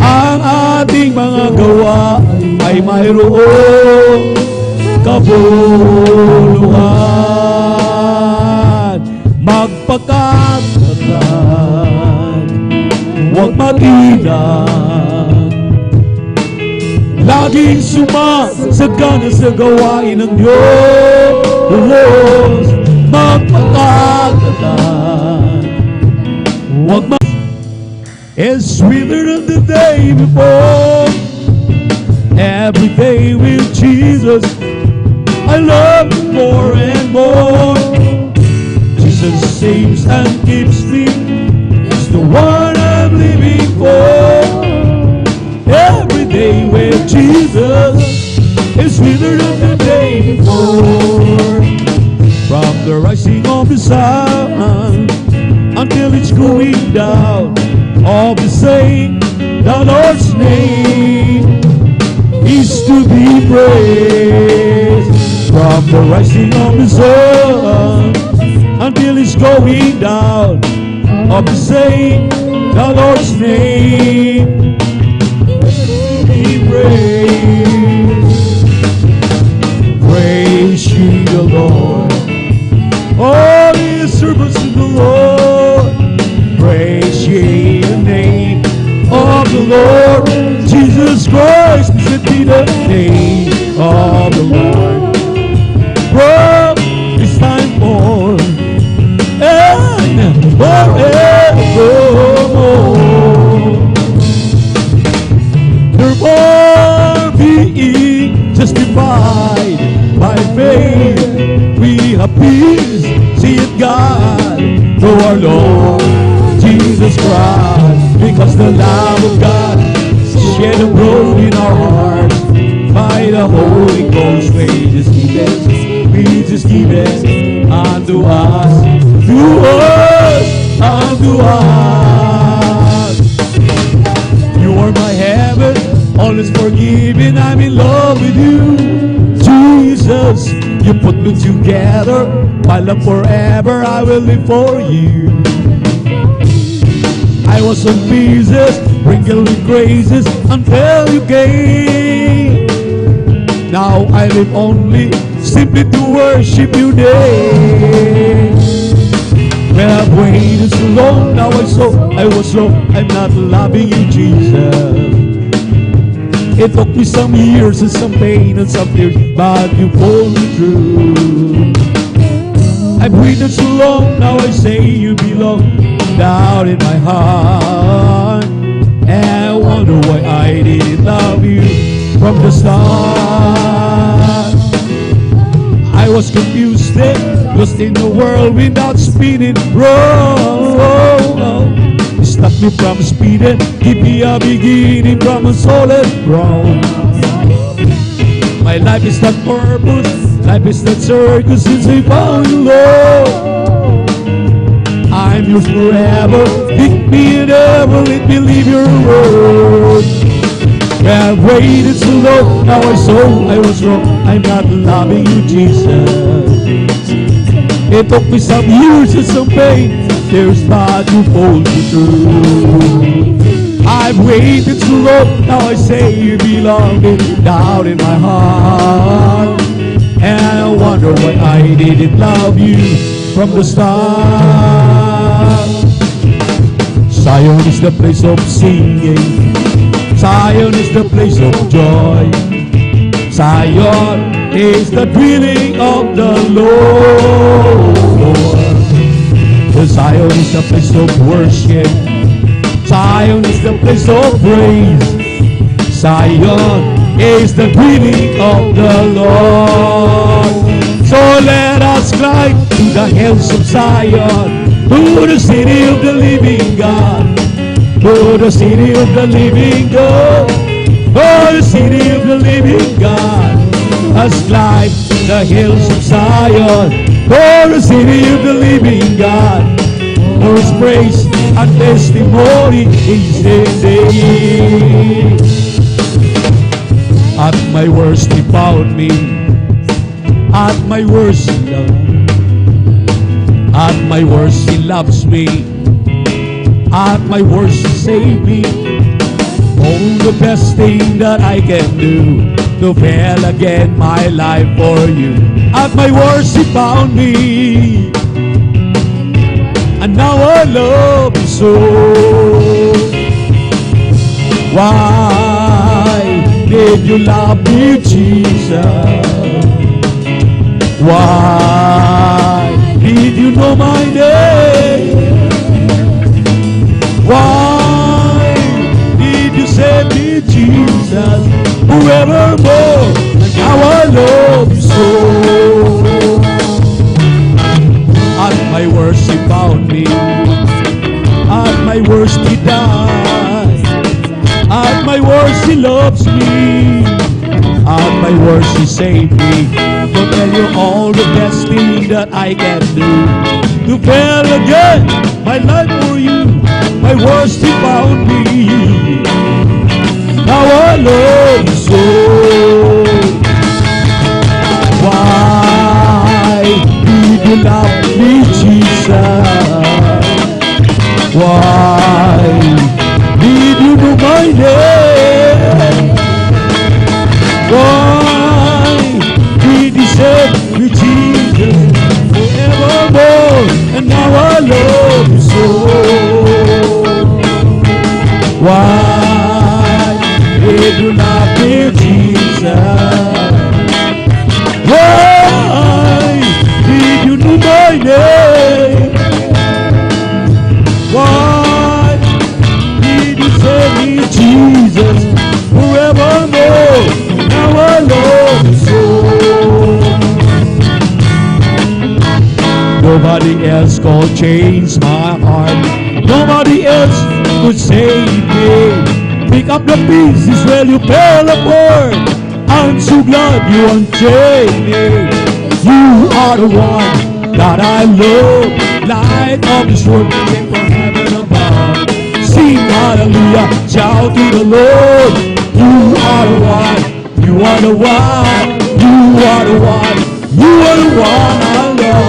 Ang ating mga gawa ay mayroon kabuluhan. Magpakatatag, huwag matinag, laging sumasagana sa gawain ng Diyos. Magpakatatag, huwag it's sweeter than the day before. Every day with Jesus, I love you more and more. Jesus saves and keeps me. It's the one I'm living for. Every day with Jesus is sweeter than the day before. From the rising of the sun until it's going down, all the same, the Lord's name is to be praised. From the rising of the sun until it's going down, all the same, the Lord's name is to be praised. Praise ye the Lord, all his servants of the Lord. Praise ye the name of the Lord. Jesus Christ, blessed be the name of the Lord. From this time forth and forevermore. Therefore, being justified by faith, we have peace, see it God, through our Lord Jesus Christ, because the love of God shed abroad in our hearts by the Holy Ghost. We just give it unto us, unto us. You are my heaven, always forgiven. I'm in love with you, Jesus. You put me together, my love forever. I will live for you. I was on pieces, sprinkled with graces until you came. Now I live only simply to worship your name. Well, I've waited so long, now I was wrong. I'm not loving you, Jesus. It took me some years and some pain and some tears, but you pulled me through. I've waited so long, now I say you belong down in my heart. And I wonder why I didn't love you from the start. I was confused then, lost in the world without spinning wrong. You stopped me from speeding, give me a beginning from a solid ground. My life is not purpose, life is not circus since I found you, Lord. I'm yours forever, pick me and ever, let me leave your word. I've waited so long, now I saw I was wrong. I'm not loving you, Jesus. It took me some years and some pain, there's but you pulled me through. I've waited so long, now I say you belong deep down in my heart. And I wonder why I didn't love you from the start. Zion is the place of singing, Zion is the place of joy, Zion is the dwelling of the Lord. The Zion is the place of worship, Zion is the place of praise, Zion is the dwelling of the Lord. So let us climb to the hills of Zion, to the city of the living God, to the city of the living God, to the city of the living God. Let's climb the hills of Zion, to the city of the living God, whose praise and testimony is indeed. At my worst he found me, at my worst he loved me, at my worst he loves me, at my worst he saved me. Oh, the best thing that I can do to fill again my life for you. At my worst he found me, and now I love you so. Why did you love me, Jesus? Why did you know my name? Why did you save me, Jesus? Forevermore, and now I love you so. At my worst he found me, at my worst he died, at my worst he loves me, at my worst he saved me. To tell you all the best thing that I can do to fill again my life for you. My worst he found me, now I love you so. Why did you love me, Jesus? Why did you know my name? Why did you save me, Jesus? Forevermore, and now I love you so. Why did you love me, Jesus? Why did you know my name? Why did you save me, Jesus? Forevermore, now I love you so. Nobody else could change my heart, nobody else could save me. Pick up the pieces where you fell apart. I'm so glad you unchained me. You are the one that I love, light of this world came from heaven above. Sing hallelujah, shout to the Lord. You are the one, you are the one, you are the one, you are the one I love.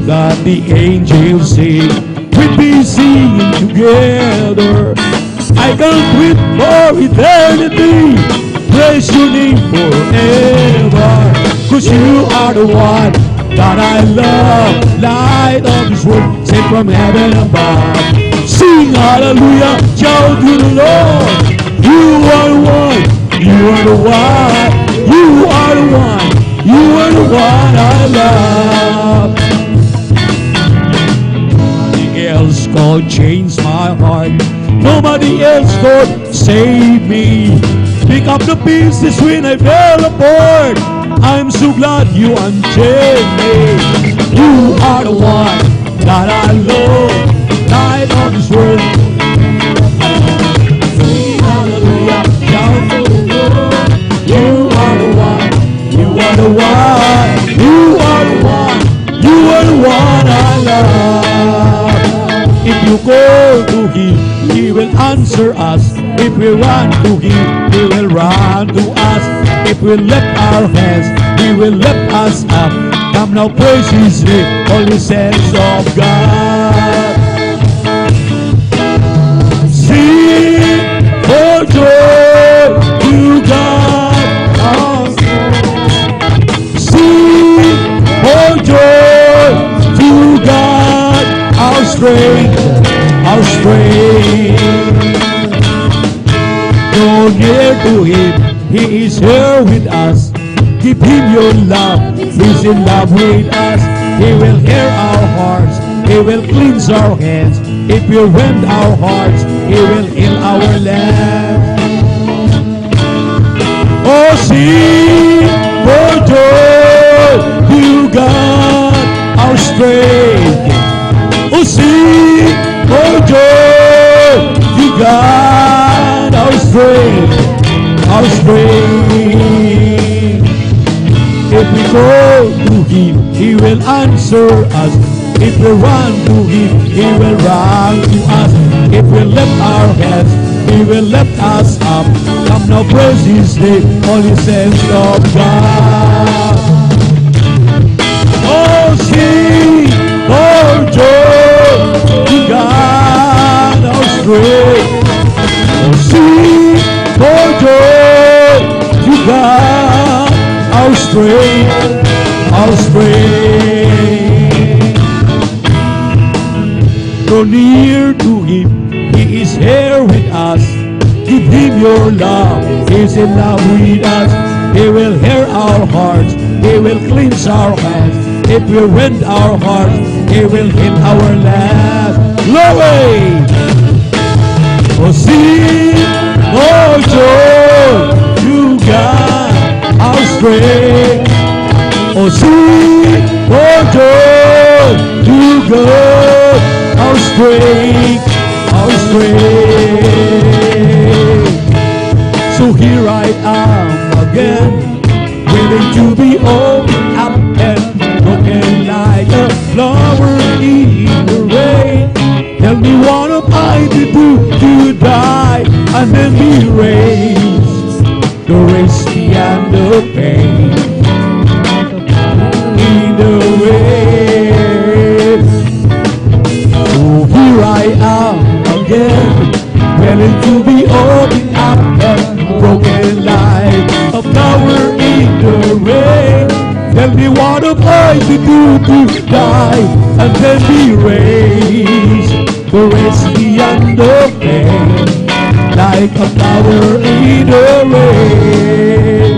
That the angels sing, we be singing together. I can't wait for eternity, praise your name forever. Cause you are the one that I love, light of this world, sent from heaven above. Sing hallelujah, shout to the Lord. You are the one, you are the one, you are the one, you are the one I love. Nobody else could change my heart, nobody else could save me. Pick up the pieces when I fell apart. I'm so glad you unchained me. You are the one that I love, light of this world. Sing hallelujah, shout to the Lord. You are the one, you are the one, you are the one, you are the one I love. If you go to Him, He will answer us. If we run to Him, He will run to us. If we lift our hands, He will lift us up. Come now, praise His name, all the saints of God. joy to God our sing for joy to God our strength, our strength. Go near to Him, He is here with us. Give Him your love, He's in love with us. He will hear our hearts, He will cleanse our hands. If we rend our hearts, He will heal our land. Oh, sing for joy to God our strength. Oh, sing for joy to God our strength, our strength. If we go to Him, He will answer us. If we run to Him, He will run to us. If we lift our heads, He will lift us up. Come now, praise His name, holy saints of God. Oh, sing for joy to God our strength. Oh, sing for joy to God our strength, our strength. Draw near to Him, He is here with us. Give Him your love, He's in love with us. He will hear our hearts, He will cleanse our hands. If we rend our hearts, He will heal our land. Glory! Oh, sing, oh, joy to God our strength. Oh, sing, oh, joy to God our strength, our strength. So here I am again, willing to be opened up and broken like a flower in the rain. Tell me what am I to do to die and then be raised, the race beyond the pain in the rain. Oh, here I am again, willing to be opened up and broken like a flower in the rain. Tell me what am I to do to die and then be raised, the race beyond the pain, like a flower in the rain.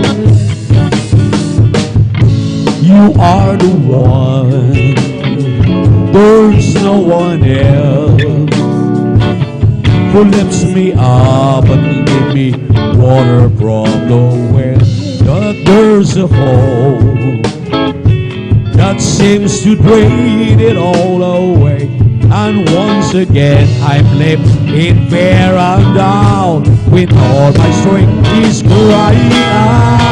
You are the one, there's no one else, who lifts me up and give me water from the well. But there's a hole that seems to drain it all away. And once again I'm left in fear and down, with all my strength is crying out.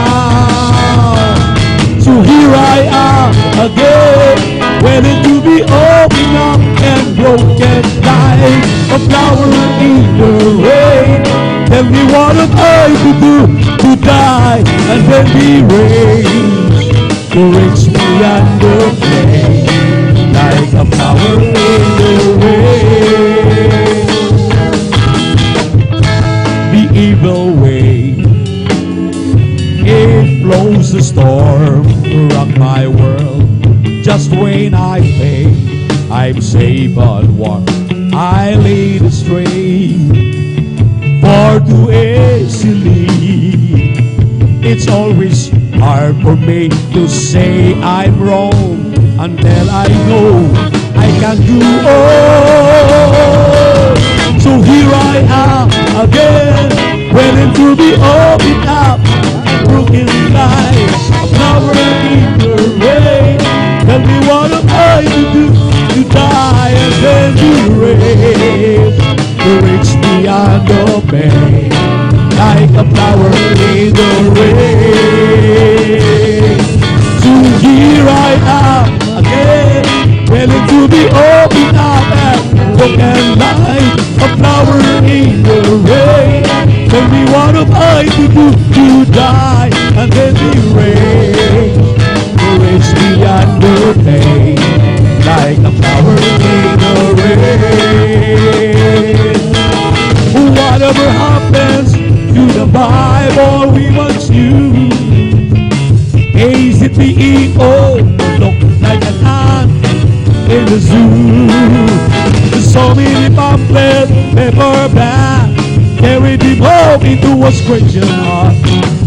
So here I am again, willing to be opened up and broken like a flower in the rain. Tell me what am I to do to die and then be raised, to reach beyond the pain, like a flower in the rain. The evil way, it blows the storm around my world. Just when I think I'm safe but what I lead astray far too easily. It's always hard for me to say I'm wrong until I know I can do all. So here I am again, willing to be opened up, broken like a flower in the rain. Tell me what am I to do to die and then be raised, to reach beyond the pain, like a flower in the rain. So here I am again, willing to be opened up and broken like a flower in the rain. Tell me what am I to do to die and then be raised, to reach beyond the pain, like a flower in the rain. Whatever happens, CEO look like an ant in the zoo. So many pamphlets, paperback, carried him home into a Christian heart.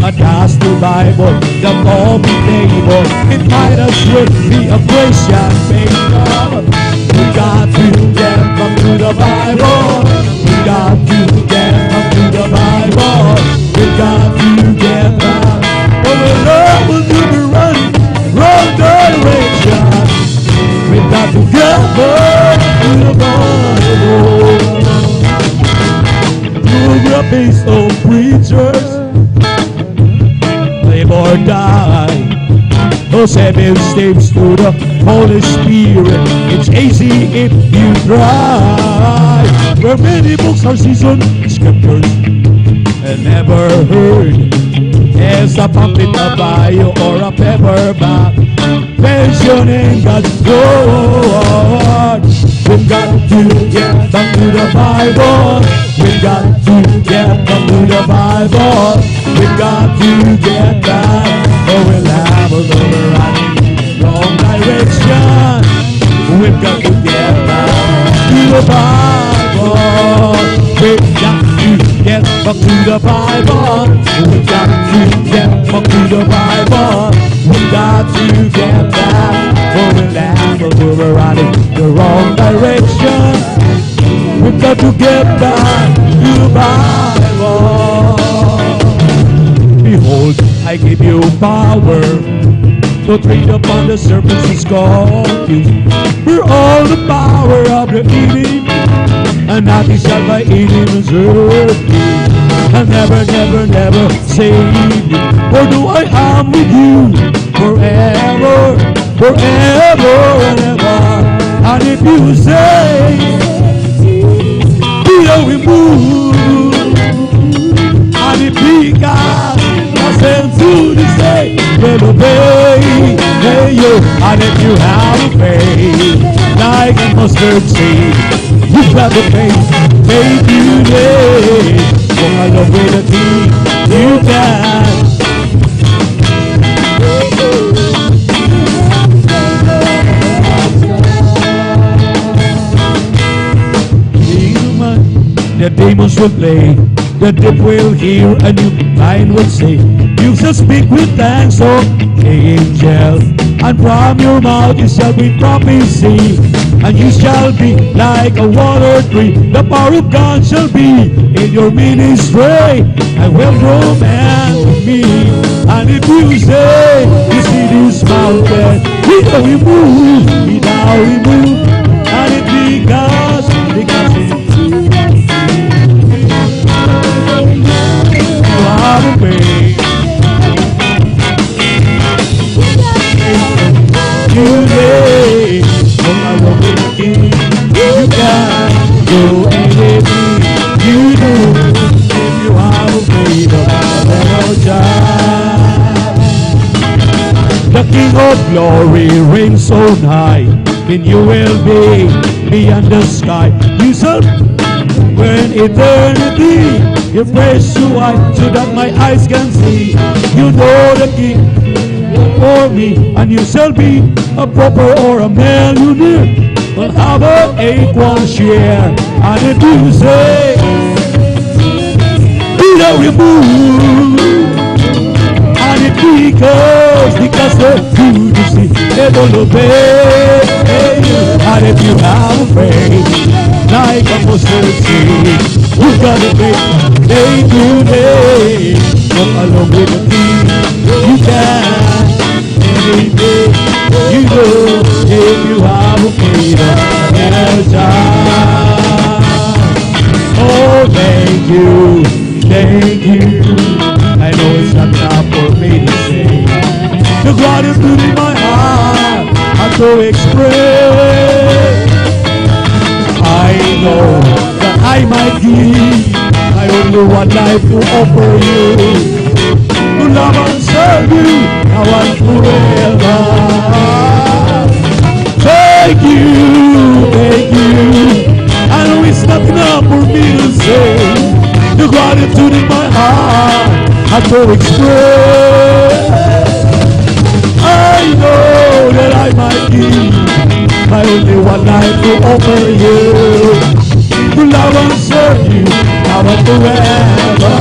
Attached to Bible, the coffee table, it might as well be a Christian paper. We got to get back to the Bible. We got to get back to the Bible. We got to get back. For the Lord will do the running, wrong direction. We got to get back to the Bible. Move your base of preachers, live or die. No 7 steps to the Holy Spirit. It's easy if you try. Where many books are seasoned scriptures and never heard. As a pamphlet, a bio, or a paperback, mentioning God's word. We've got to get back to the Bible. We've got to get back to the Bible. We've got to get back, or we'll have another running wrong direction. We've got to get back to the Bible. We've got to get back to the Bible. We've got to get back to the Bible. We've got to get back, or we'll have another running the wrong direction. We've got to get back to the Bible. Behold, I give you power to tread upon the serpents and scorpions. For all the power of the enemy, and nothing shall by any means hurt you. And never, never, never save you. For do I am with you forever, forever and ever. And if you say, be thou removed, and if he got sent to the state, will obey, hey yo. And if you have faith like a mustard seed, you've got the faith, faith you need. Walk along with the team, you can. The demons will play, the deaf will hear, and you blind will see. You shall speak with thanks, oh angels, and from your mouth you shall be prophecy. And you shall be like a water tree, the power of God shall be in your ministry, and will grow man with me. And if you say, you see this mountain, he now we move, he now we move, and it because you lay on my road, you can do anything you do if you have a faith of a child. The King of Glory reigns on high, then you will be beyond the sky. You shall when eternity your face so wide so that my eyes can see. You know the King for me, and you shall be a pauper or a millionaire, will have an equal share. And if you say, be thou removed, and it because the good you see, they will obey you. And if you have faith like a mustard seed, you got to make day to day. Walk along with the king, you can. Anything you do if you have a freedom and a child. Oh, thank you, thank you. I know it's not enough for me to say. The gratitude in my heart I to express. I know that I might give. I only want life to offer you, to love and serve you now and forever. Thank you, thank you. I know it's not enough for me to say. The gratitude in my heart I to express. I forever.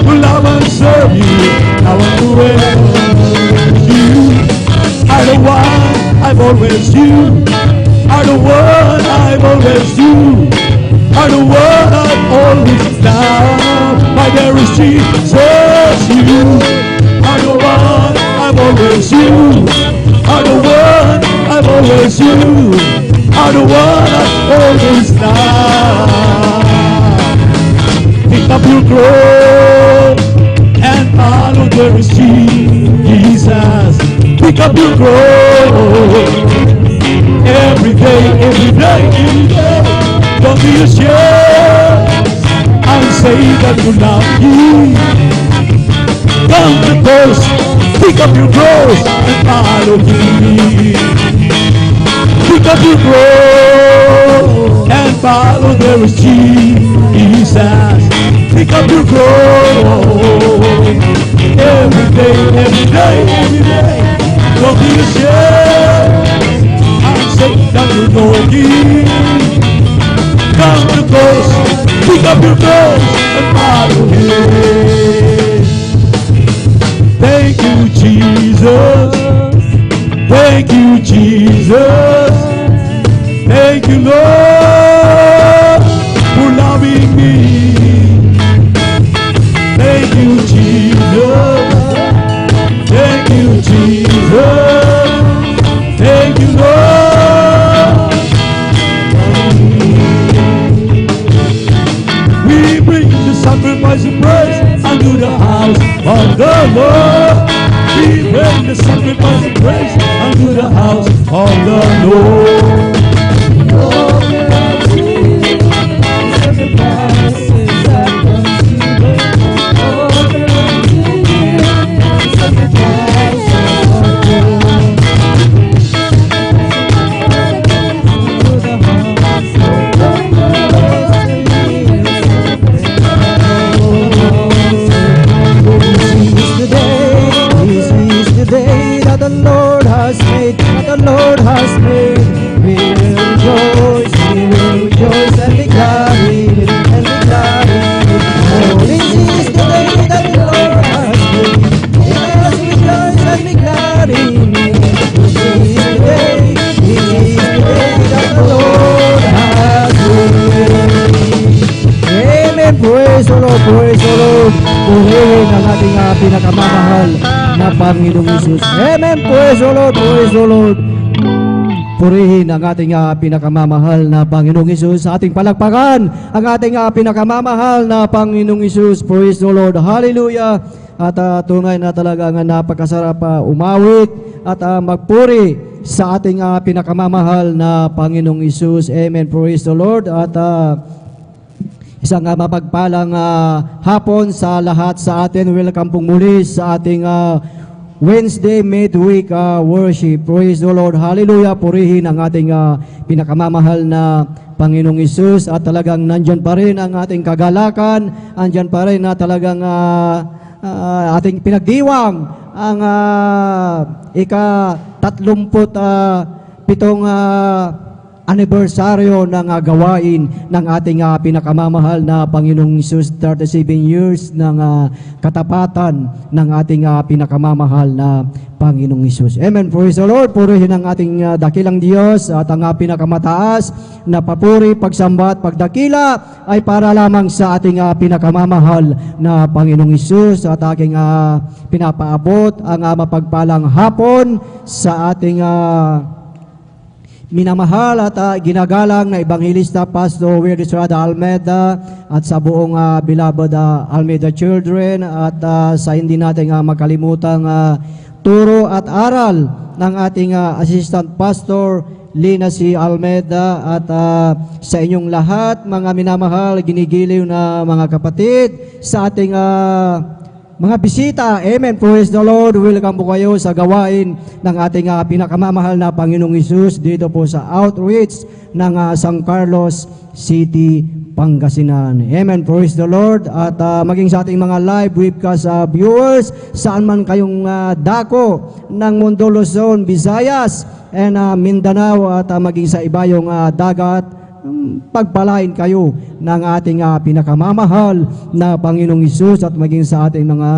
Will I will serve you now and forever. You are the one I've always you. Are the one I've always you. Are the one I've always loved. My dearest Jesus, you are the one I've always you. Are the one I've always you. Are the one I've always loved. Pick up your cross and follow dearest Jesus. Pick up your cross every day, every day, every day. Don't be ashamed and say that you love me. Come to cross, pick up your cross and follow me. Pick up your cross and follow there is Jesus. Pick up your cross every day, every day, every day. Don't be ashamed and say that you know me. Come to cross, pick up your cross and follow him. Thank you, Jesus. Thank you, Jesus. Thank you, Lord, for loving me. Thank you, Jesus. Thank you, Jesus. Thank you, Lord. We bring the sacrifice of praise unto the house of the Lord. We bring the sacrifice of praise unto the house of the Lord. The Lord has made, that the Lord has made. We will rejoice and be glad in it, and be glad in it. Oh, this is the day that the Lord has made. Let us rejoice and be glad in it. This is the day that the Lord has made. Amen. Praise the Lord, praise the Lord. Purihin ang ating pinakamamahal na Panginoong Isus. Amen. Praise the Lord, praise the Lord. Purihin ang ating pinakamamahal na Panginoong Isus. Sa ating palakpakan ang ating pinakamamahal na Panginoong Isus. Praise the Lord. Hallelujah. At tunay na talaga nga napakasarap umawit at magpuri sa ating pinakamamahal na Panginoong Isus. Amen. Praise the Lord. At isang mapagpalang hapon sa lahat sa atin. Welcome pong muli sa ating Wednesday midweek worship. Praise the Lord. Hallelujah. Purihin ang ating pinakamamahal na Panginoong Isus. At talagang nandyan pa rin ang ating kagalakan. Andyan pa rin na talagang ating pinagdiwang ang ika-37 anibersaryo ng gawain ng ating pinakamamahal na Panginoong Isus, 37 years ng katapatan ng ating pinakamamahal na Panginoong Isus. Amen. Praise the Lord. Purihin ang ating dakilang Diyos at ang pinakamataas na papuri, pagsamba at pagdakila ay para lamang sa ating pinakamamahal na Panginoong Isus at aking pinapaabot ang mapagpalang hapon sa ating minamahal at ginagalang na Evangelista Pastor Will Estrada Almeida at sa buong beloved Almeida children at sa hindi natin makalimutang turo at aral ng ating Assistant Pastor Lina C. Almeida at sa inyong lahat mga minamahal, ginigiliw na mga kapatid sa ating mga bisita. Amen. Praise the Lord. Welcome po kayo sa gawain ng ating pinakamamahal na Panginoong Isus dito po sa outreach ng San Carlos City, Pangasinan. Amen. Praise the Lord. At maging sa ating mga live webcast viewers, saan man kayong dako ng mundo, Luzon, Visayas, and Mindanao at maging sa ibayong dagat pagpalain kayo ng ating pinakamamahal na Panginoong Hesus at maging sa ating mga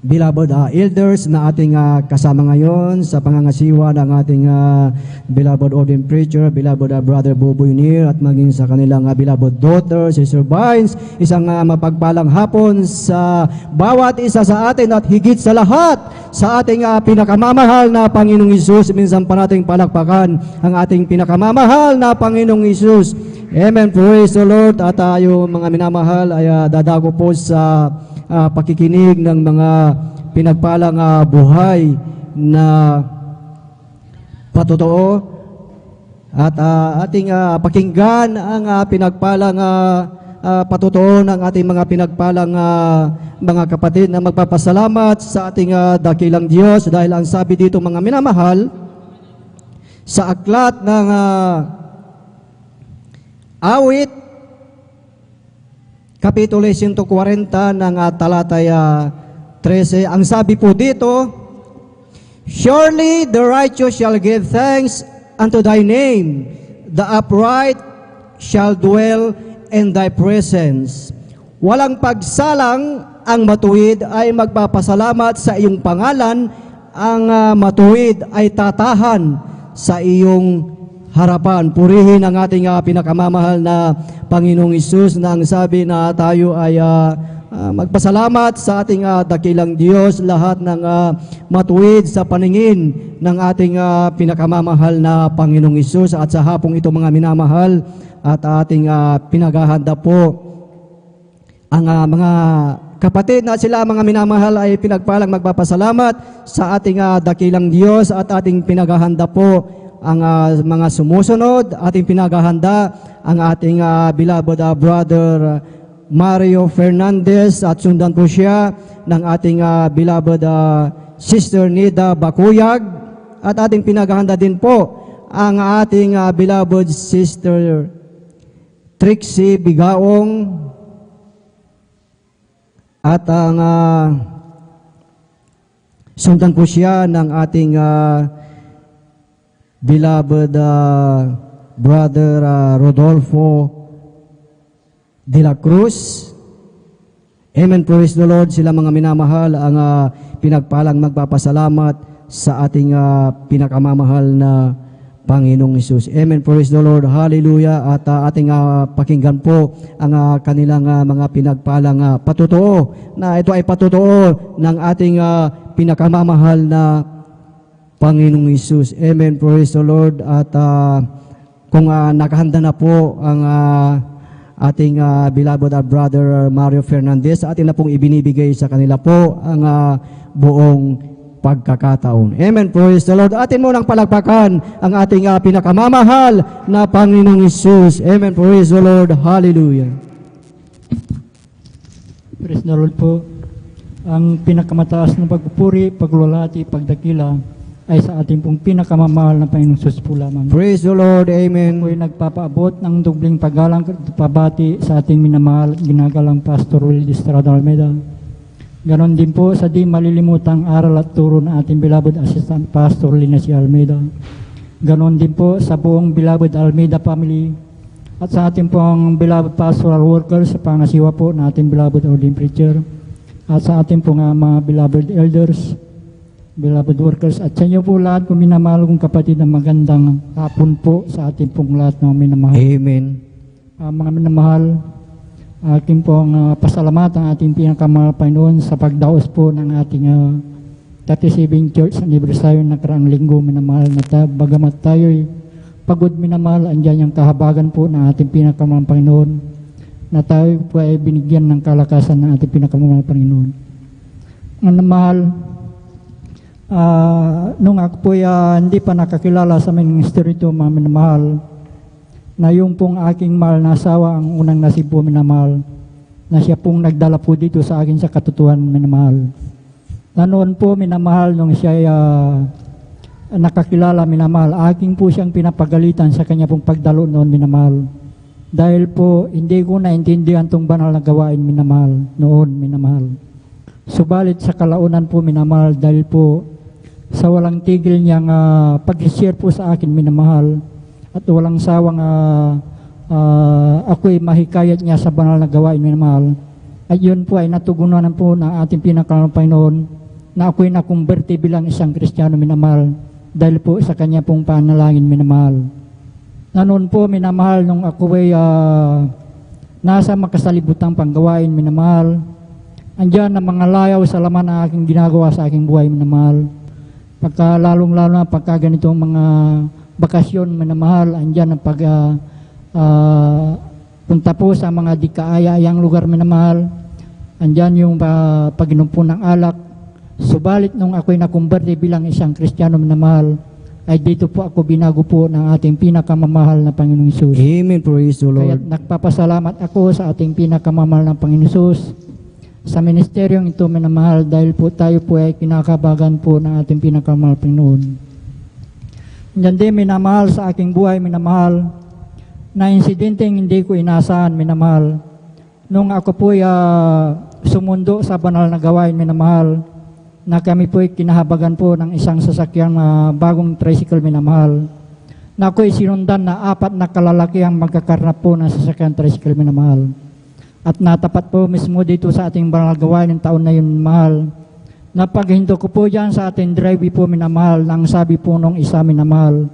beloved elders na ating kasama ngayon sa pangangasiwa ng ating beloved ordained preacher, beloved Brother Boboy Nir, at maging sa kanilang beloved daughter, Sister Vines. Isang mapagpalang hapon sa bawat isa sa atin at higit sa lahat sa ating pinakamamahal na Panginoong Hesus. Minsan pa nating palakpakan ang ating pinakamamahal na Panginoong Hesus. Amen. Praise the Lord. At tayo mga minamahal ay dadako po sa pakikinig ng mga pinagpalang buhay na patotoo at ating pakinggan ang pinagpalang patotoo ng ating mga pinagpalang mga kapatid na magpapasalamat sa ating dakilang Diyos, dahil ang sabi dito mga minamahal sa aklat ng awit Kapitulo 140 ng talatay 13, ang sabi po dito, surely the righteous shall give thanks unto thy name, the upright shall dwell in thy presence. Walang pagsalang ang matuwid ay magpapasalamat sa iyong pangalan, ang matuwid ay tatahan sa iyong harapan. Purihin ang ating pinakamamahal na Panginoong Hesus, na ang sabi na tayo ay magpasalamat sa ating dakilang Diyos, lahat ng matuwid sa paningin ng ating pinakamamahal na Panginoong Hesus. At sa hapong ito mga minamahal, at ating pinaghahanda po ang mga kapatid na sila mga minamahal ay pinagpalang magpapasalamat sa ating dakilang Diyos, at ating pinaghahanda po ang mga sumusunod. Ating pinaghahanda ang ating beloved brother Mario Fernandez, at sundan po siya ng ating beloved sister Nida Bakuyag, at ating pinaghahanda din po ang ating beloved sister Trixie Bigaong, at ang sundan po siya ng ating beloved brother Rodolfo de la Cruz. Amen. Praise the Lord. Sila mga minamahal ang pinagpalang magpapasalamat sa ating pinakamamahal na Panginoong Hesus. Amen. Praise the Lord. Hallelujah. At ating pakinggan po ang kanilang mga pinagpalang patotoo, na ito ay patotoo ng ating pinakamamahal na Panginoong Hesus. Amen. Praise the Lord. At kung nakahanda na po ang ating beloved brother Mario Fernandez, atin na pong ibinibigay sa kanila po ang buong pagkakataon. Amen. Praise the Lord. Atin mo nang palakpakan ang ating pinakamamahal na Panginoong Hesus. Amen. Praise the Lord. Hallelujah. Praise the Lord po. Ang pinakamataas ng pagpupuri, paglulati, pagdakila ay sa ating pong pinakamamahal na Panginoong Hesus po lamang. Praise the Lord. Amen. Ako'y nagpapaabot ng dubling paggalang pabati sa ating minamahal, ginagalang Pastor Will Estrada Almeida. Ganon din po sa di malilimutang aral at turo ng ating beloved Assistant Pastor Linacy Almeida. Ganon din po sa buong beloved Almeida family, at sa ating pong beloved pastoral workers sa pangasiwa po ng ating beloved ordained preacher, at sa ating pong mga beloved elders, beloved workers, at sa inyo po lahat kung minamahal kong kapatid, ng magandang hapon po sa ating pong lahat ng minamahal. Amen. Mga minamahal, aking pong pasalamat ang ating pinakamahal Panginoon sa pagdaos po ng ating 37 Church Anniversary na karaang linggo, minamahal, na bagamat tayo'y pagod minamahal, andyan yung kahabagan po ng ating pinakamahal Panginoon, na tayo po ay binigyan ng kalakasan ng ating pinakamahal Panginoon. Ang mahal, nung ako po hindi pa nakakilala sa ministry ito, mga minamahal, na yung pong aking mahal na asawa ang unang nasib po, minamahal, na siya pong nagdala po dito sa akin sa katotohan, minamahal. Na noon po, minamahal, nung siya nakakilala, minamahal, aking po siyang pinapagalitan sa kanya pong pagdalo noon, minamahal. Dahil po, hindi ko naintindihan tong banal na gawain, minamahal, noon, minamahal. Subalit sa kalaunan po, minamahal, dahil po sa walang tigil niyang pag-share po sa akin, minamahal, at walang sawang ako'y mahikayat niya sa banal na gawain, minamahal. At yun po ay natugunan po ng ating pinakamalapang Panginoon na ako'y nakumberte bilang isang Kristiyano, minamahal, dahil po sa kanya pong panalangin, minamahal. Na noon po, minamahal, nung ako'y nasa makasalibutang panggawain, minamahal, andyan na mga layaw sa laman na aking ginagawa sa aking buhay, minamahal. Pagka lalong-lalo na pagka ganitong mga bakasyon, minamahal, andyan ang punta po sa mga di kaaya-ayang lugar, minamahal. Andyan yung pag-inom po ng alak. Subalit nung ako'y nakumberte bilang isang Kristiyano, minamahal, ay dito po ako binago po ng ating pinakamamahal na Panginoong Hesus. Amen. Praise the Kaya Lord. nagpapasalamat ako sa ating pinakamamahal na Panginoong Hesus sa ministeryong ito, minamahal, dahil po tayo po ay kinakabagan po ng ating pinakamamahal Panginoon. Yan din, minamahal, sa aking buhay, minamahal, na insidenteng hindi ko inasahan, minamahal. Nung ako po sumundo sa banal na gawain, minamahal, na kami po kinahabagan po ng isang sasakyang bagong tricycle, minamahal, na ako'y sinundan na 4 na kalalaki ang magkakarnap po ng sasakyang tricycle, minamahal. At natapat po mismo dito sa ating banal na gawain ng taon na yun, minamahal, na paghinto ko po dyan sa ating driveway po, minamahal, nang sabi po nung isa, minamahal,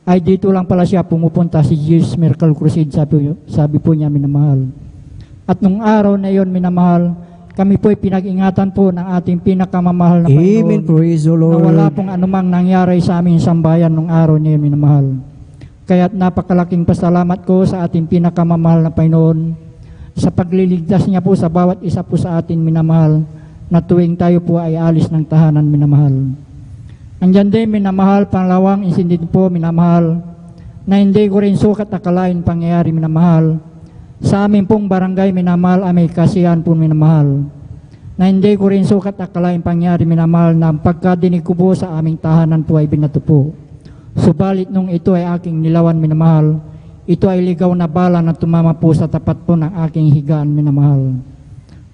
ay dito lang pala siya pumupunta si Jesus Miracle Crusade, sabi po niya, minamahal. At nung araw na yon, minamahal, kami po'y pinag-ingatan po ng ating pinakamamahal na Panginoon. Amen. Praise the Na Lord. wala pong anumang nangyari sa aming sambayan nung araw na yun, minamahal. Kaya't napakalaking pasalamat ko sa ating pinakamamahal na Panginoon sa pagliligtas niya po sa bawat isa po sa atin, minamahal, na tuwing tayo po ay alis ng tahanan, minamahal. Andyan din, minamahal, pangalawang insidente po, minamahal, na hindi ko rin sukat akalain pangyayari, minamahal. Sa amin pong barangay, minamahal, ay may kasiyahan po, minamahal, na hindi ko rin sukat akalain pangyayari, minamahal, na pagkadinig ko po sa aming tahanan po ay binato po. Subalit nung ito ay aking nilawan, minamahal, ito ay ligaw na bala na tumama po sa tapat po ng aking higaan, minamahal.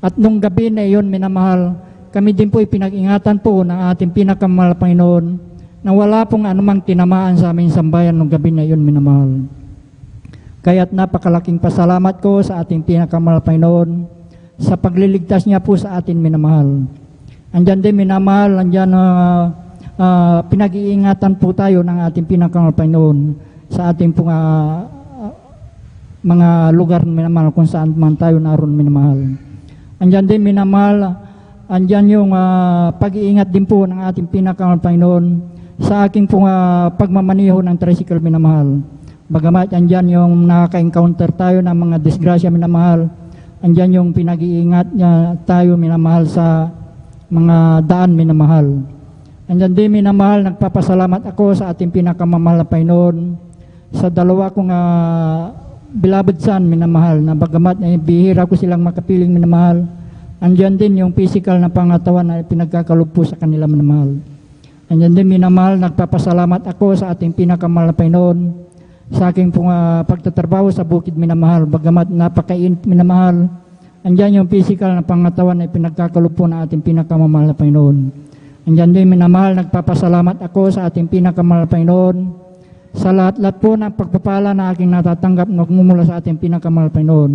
At nung gabi na iyon, minamahal, kami din po pinag-ingatan po ng ating pinakamahal Panginoon na wala pong anumang tinamaan sa aming sambayan nung gabi na iyon, minamahal. Kaya't napakalaking pasalamat ko sa ating pinakamahal Panginoon sa pagliligtas niya po sa atin, minamahal. Andyan din, minamahal, andyan pinag-iingatan po tayo ng ating pinakamahal Panginoon sa ating pong mga lugar, minamahal, kung saan man tayo naroon, minamahal. Andyan din, minamahal, andyan yung pag-iingat din po ng ating pinakamahal Panginoon sa aking pong pagmamaniho ng tricycle, minamahal. Bagamat andyan yung nakaka-encounter tayo ng mga disgrasya, minamahal, andyan yung pinag-iingat niya tayo, minamahal, sa mga daan, minamahal. Andyan din, minamahal, nagpapasalamat ako sa ating pinakamamahal na Panginoon sa dalawa kong beloved son, minamahal, na bagamat bihira ko silang makapiling, minamahal, andyan din yung physical na pangatawan na pinagkakaloob po sa kanila, minamahal. Andyan din, minamahal, nagpapasalamat ako sa ating pinakamahal na Panginoon sa aking pagtatrabaho sa bukid, minamahal, bagamat napakainit, minamahal, andyan yung physical na pangatawan na pinagkakaloob po na ating pinakamamahal na Panginoon. Andyan din, minamahal, nagpapasalamat ako sa ating pinakamahal na Panginoon sa lahat-lahat po ng pagpapala na aking natatanggap na mula sa ating pinakamahal na Panginoon,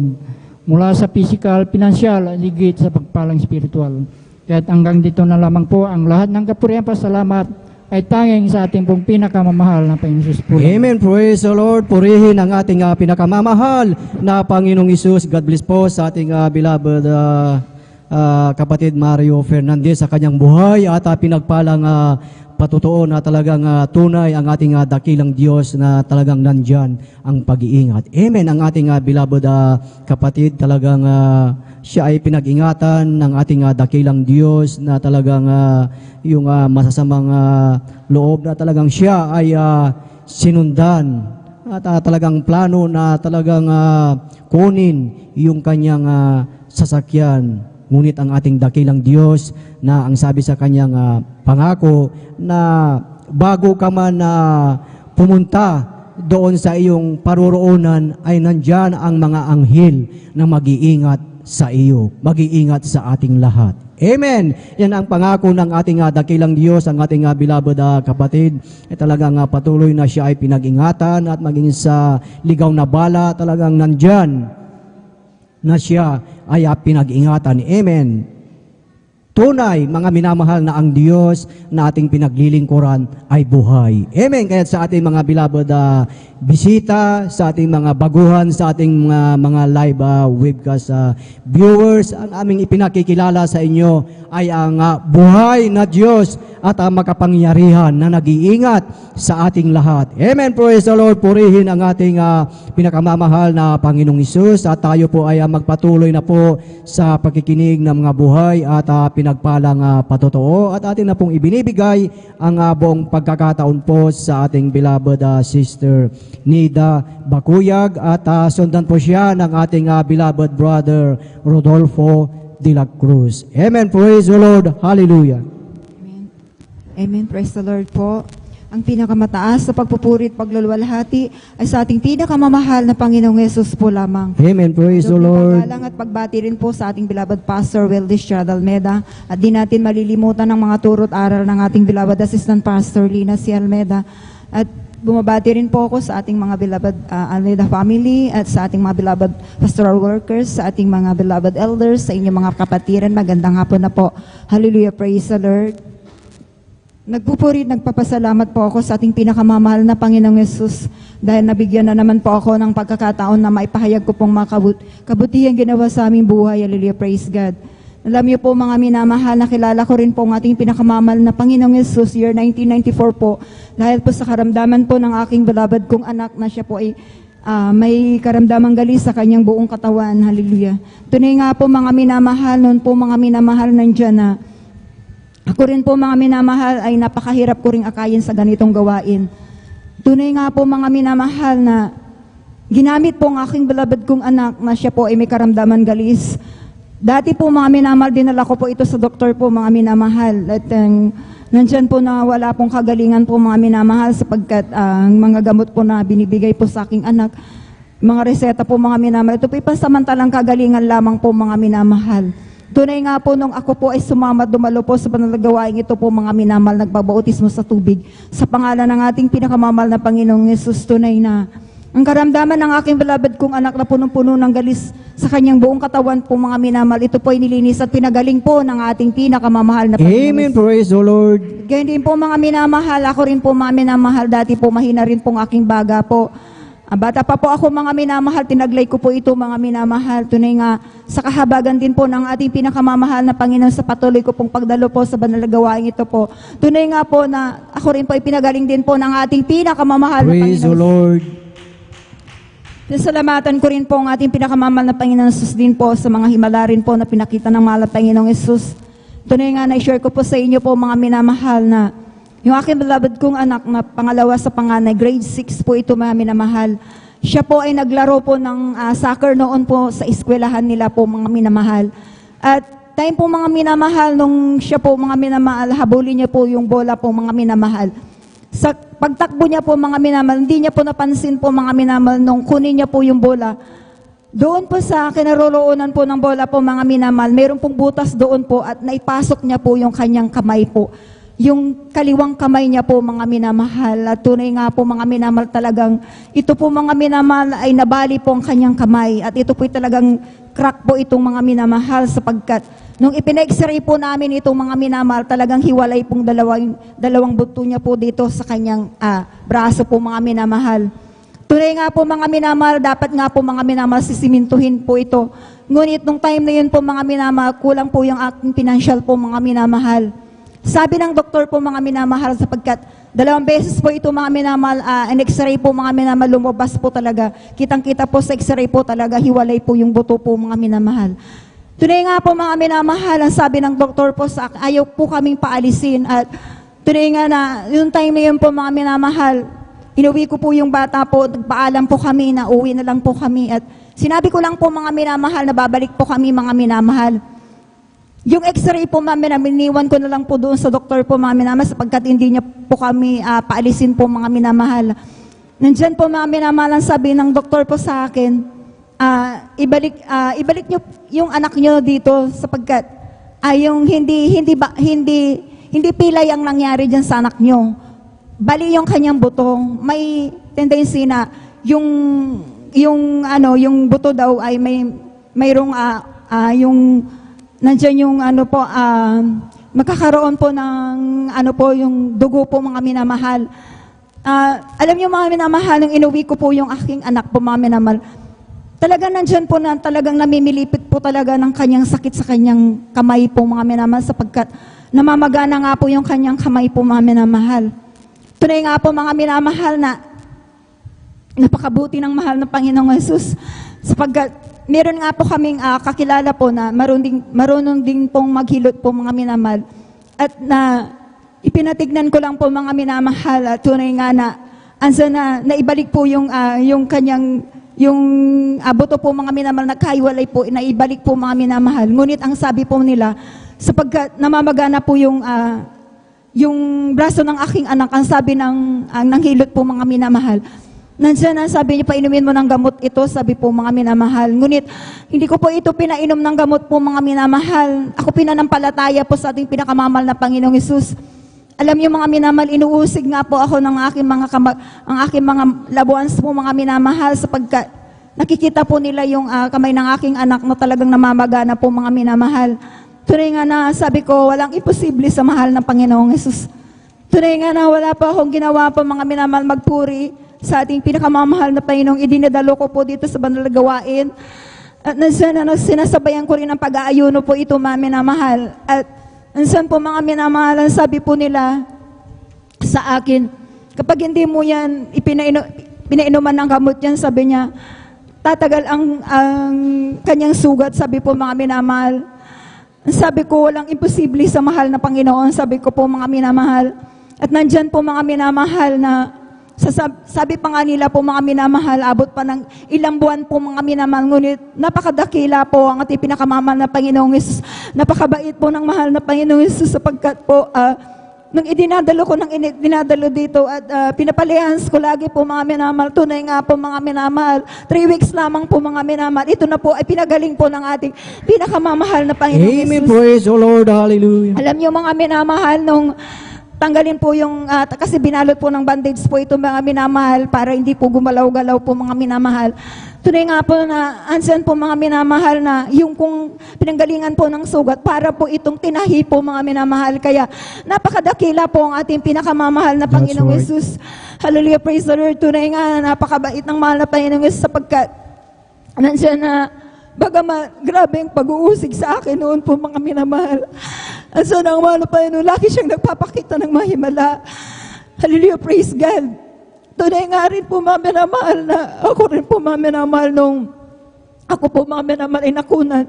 mula sa physical, financial, ligit sa pagpalang spiritual. Kaya't hanggang dito na lamang po ang lahat ng kapurihan, pasalamat ay tanging sa ating pong pinakamamahal na Panginoon Hesus po. Amen. Praise the Lord. Purihin ang ating pinakamamahal na Panginoong Hesus. God bless po sa ating beloved kapatid Mario Fernandez sa kanyang buhay at pinagpalang patutuo na talagang tunay ang ating dakilang Diyos na talagang nandyan ang pag-iingat. Amen. Ang ating beloved kapatid talagang siya ay pinag-ingatan ng ating dakilang Diyos na talagang yung masasamang loob na talagang siya ay sinundan at talagang plano na talagang kunin yung kanyang sasakyan. Ngunit ang ating dakilang Diyos na ang sabi sa kanyang pangako na bago ka man pumunta doon sa iyong paruroonan ay nandyan ang mga anghel na mag-iingat sa iyo, mag-iingat sa ating lahat. Amen. Yan ang pangako ng ating dakilang Diyos, ang ating beloved kapatid. Talagang patuloy na siya ay pinag-ingatan at maging sa ligaw na bala, talagang nandyan na siya ay pinag-ingatan. Amen. Tunay, mga minamahal, na ang Diyos na ating pinaglilingkuran ay buhay. Amen. Kaya sa ating mga beloved bisita, sa ating mga baguhan, sa ating mga live webcast viewers, ang aming ipinakikilala sa inyo ay ang buhay na Diyos at ang makapangyarihan na nag-iingat sa ating lahat. Amen. Praise the Lord. Purihin ang ating pinakamamahal na Panginoong Hesus at tayo po ay magpatuloy na po sa pagkikinig ng mga buhay at pinagpalang patotoo at atin na pong ibinibigay ang buong pagkakataon po sa ating beloved sister Nida Bakuyag at sundan po siya ng ating beloved brother Rodolfo de la Cruz. Amen. Praise the Lord. Hallelujah. Amen. Amen. Praise the Lord po. Ang pinakamataas sa pagpupuri at pagluluwalhati ay sa ating pinakamamahal na Panginoong Yesus po lamang. Amen. Praise the Lord. Paggalang at pagbati rin po sa ating beloved Pastor Weldy Almeda at di natin malilimutan ang mga turo at aral ng ating beloved Assistant Pastor Lina C. Almeda. At bumabati rin po ako sa ating mga beloved Almeda family at sa ating mga beloved pastoral workers, sa ating mga beloved elders, sa inyong mga kapatiran. Magandang hapon na po. Hallelujah. Praise the Lord. Nagpupuri, nagpapasalamat po ako sa ating pinakamamahal na Panginoong Yesus dahil nabigyan na naman po ako ng pagkakataon na maipahayag ko pong mga kabutihan ginawa sa aming buhay. Hallelujah, praise God. Alam niyo po mga minamahal, nakilala ko rin po ang ating pinakamamahal na Panginoong Yesus year 1994 po dahil po sa karamdaman po ng aking beloved kong anak na siya po ay may karamdamang galis sa kanyang buong katawan. Hallelujah. Tunay nga po mga minamahal, noon po mga minamahal nandyan na ako rin po mga minamahal ay napakahirap ko ring akayin sa ganitong gawain. Tunay nga po mga minamahal na ginamit po ang aking beloved kong anak na siya po ay may karamdaman galis. Dati po mga minamahal, dinala ko po ito sa doktor po mga minamahal. At nandyan po na wala pong kagalingan po mga minamahal sapagkat ang mga gamot po na binibigay po sa aking anak, mga reseta po mga minamahal, ito po ipasamantalang kagalingan lamang po mga minamahal. Tunay nga po nung ako po ay sumama dumalo po sa panalagawaing ito po mga minamahal, nagbabautismo sa tubig. Sa pangalan ng ating pinakamamahal na Panginoong Yesus, tunay na ang karamdaman ng aking beloved kong anak na punong-puno ng galis sa kanyang buong katawan po mga minamahal, ito po ay nilinis at pinagaling po ng ating pinakamamahal na Panginoong Amen. Yesus. Praise the Lord. Ganyan din po mga minamahal, ako rin po mga minamahal, dati po mahina rin pong aking baga po. Bata pa po ako mga minamahal, tinaglay ko po ito mga minamahal. Tunay nga sa kahabagan din po ng ating pinakamamahal na Panginoon sa patuloy ko pong pagdalo po sa banal na gawain ito po. Tunay nga po na ako rin po ay pinagaling din po ng ating pinakamamahal na Praise the Panginoon. Lord. Salamatan ko rin po ang ating pinakamamahal na Panginoon Jesus din po sa mga himala rin po na pinakita ng mahal na Panginoong Jesus. Tunay nga na-share ko po sa inyo po mga minamahal na yung aking beloved kong anak na pangalawa sa panganay, grade 6 po ito mga minamahal. Siya po ay naglaro po ng soccer noon po sa eskwelahan nila po mga minamahal. At time po mga minamahal, nung siya po mga minamahal, habulin niya po yung bola po mga minamahal. Sa pagtakbo niya po mga minamahal, hindi niya po napansin po mga minamahal nung kunin niya po yung bola. Doon po sa kinaroroonan po ng bola po mga minamahal, mayroon pong butas doon po at naipasok niya po yung kanyang kamay po. Yung kaliwang kamay niya po mga minamahal. At tunay nga po mga minamahal talagang, ito po mga minamahal ay nabali po ang kanyang kamay. At ito po talagang crack po itong mga minamahal sapagkat nung ipina-x-ray po namin itong mga minamahal, talagang hiwalay pong dalawang buto niya po dito sa kanyang braso po mga minamahal. Tunay nga po mga minamahal, dapat nga po mga minamahal sisimintuhin po ito. Ngunit nung time na yun po mga minamahal, kulang po yung ating financial po mga minamahal. Sabi ng doktor po mga minamahal sapagkat 2 beses po ito mga minamahal, in-x-ray po mga minamahal, lumabas po talaga. Kitang-kita po sa x-ray po talaga, hiwalay po yung buto po mga minamahal. Tunay nga po mga minamahal, ang sabi ng doktor po sa ayaw po kaming paalisin at tunay nga na yung time na yun po mga minamahal, inuwi ko po yung bata po, nagpaalam po kami na uwi na lang po kami at sinabi ko lang po mga minamahal na babalik po kami mga minamahal. Yung x-ray po mami namin, iniwan ko na lang po doon sa doktor po mami naman sapagkat hindi niya po kami paalisin po mga minamahal. Nandyan po mga minamahal, sabi ng doktor po sa akin, ibalik niyo yung anak niyo dito sapagkat ay yung hindi pilay ang nangyari diyan sa anak nyo. Bali yung kanyang buto, may tendency na yung buto daw ay mayroong yung nandiyan yung magkakaroon po ng yung dugo po mga minamahal. Alam niyo mga minamahal, nung inuwi ko po yung aking anak po mga minamahal, talagang nandyan po na talagang namimilipit po talaga ng kanyang sakit sa kanyang kamay po mga minamahal, sapagkat namamagana nga po yung kanyang kamay po mga minamahal. Tunay nga po mga minamahal na napakabuti ng mahal ng Panginoong Yesus, sapagkat meron nga po kaming kakilala po na marunong din pong maghilot po mga minamahal, at na ipinatignan ko lang po mga minamahal, at tunay nga na ansa na naibalik po yung kanyang buto po mga minamahal, nagkahiwalay po, naibalik po mga minamahal. Ngunit ang sabi po nila, sapagkat namamagana po yung braso ng aking anak, ang sabi ng hilot po mga minamahal, nandiyan na, sabi niyo, painumin mo ng gamot ito, sabi po mga minamahal. Ngunit hindi ko po ito pinainom ng gamot po mga minamahal. Ako pinanampalataya po sa ating pinakamamahal na Panginoong Hesus. Alam niyo mga minamahal, inuusig nga po ako ng aking mga labuans po mga minamahal, sapagkat nakikita po nila yung kamay ng aking anak na talagang namamagana po mga minamahal. Tunay nga na sabi ko, walang imposible sa mahal ng Panginoong Hesus. Tunay nga na wala pa akong ginawa po mga minamahal, magpuri sa ating pinakamamahal na Panginoong. Idinadalo ko po dito sa banal na gawain. At sinasabayan ko rin ang pag-aayuno po ito mga minamahal. At nansan po mga minamahal, sabi po nila sa akin, kapag hindi mo yan pinainuman ng gamot yan, sabi niya, tatagal ang kanyang sugat, sabi po mga minamahal. Sabi ko, walang imposible sa mahal na Panginoon, sabi ko po mga minamahal. At nandyan po mga minamahal na sabi pa nga nila po mga minamahal, abot pa ng ilang buwan po mga minamahal, ngunit napakadakila po ang ating pinakamamahal na Panginoong Hesus. Napakabait po ng mahal na Panginoong Hesus, sapagkat po nung dinadalo dito at pinapalihans ko lagi po mga minamahal, tunay nga po mga minamahal, 3 weeks lamang po mga minamahal, ito na po ay pinagaling po ng ating pinakamamahal na Panginoong Amen. Hesus. Praise the Lord. Hallelujah. Alam niyo mga minamahal, nung tanggalin po yung, kasi binalot po ng bandage po ito mga minamahal para hindi po gumalaw-galaw po mga minamahal. Tunay nga po na ansan po mga minamahal na yung kung pinanggalingan po ng sugat para po itong tinahi po mga minamahal. Kaya napakadakila po ang ating pinakamamahal na Panginoong right. Yesus. Hallelujah, praise the Lord. Tunay nga napakabait ng mahal na Panginoong Yesus, sapagkat nandiyan na bagaman grabe ang pag-uusig sa akin noon po mga minamahal. At so nang mahal na Panginoon, laki siyang nagpapakita ng mahimala. Hallelujah, praise God. Tunay nga rin po mga minamahal na ako rin po mga minamahal nung ako po mga minamahal ay nakunan.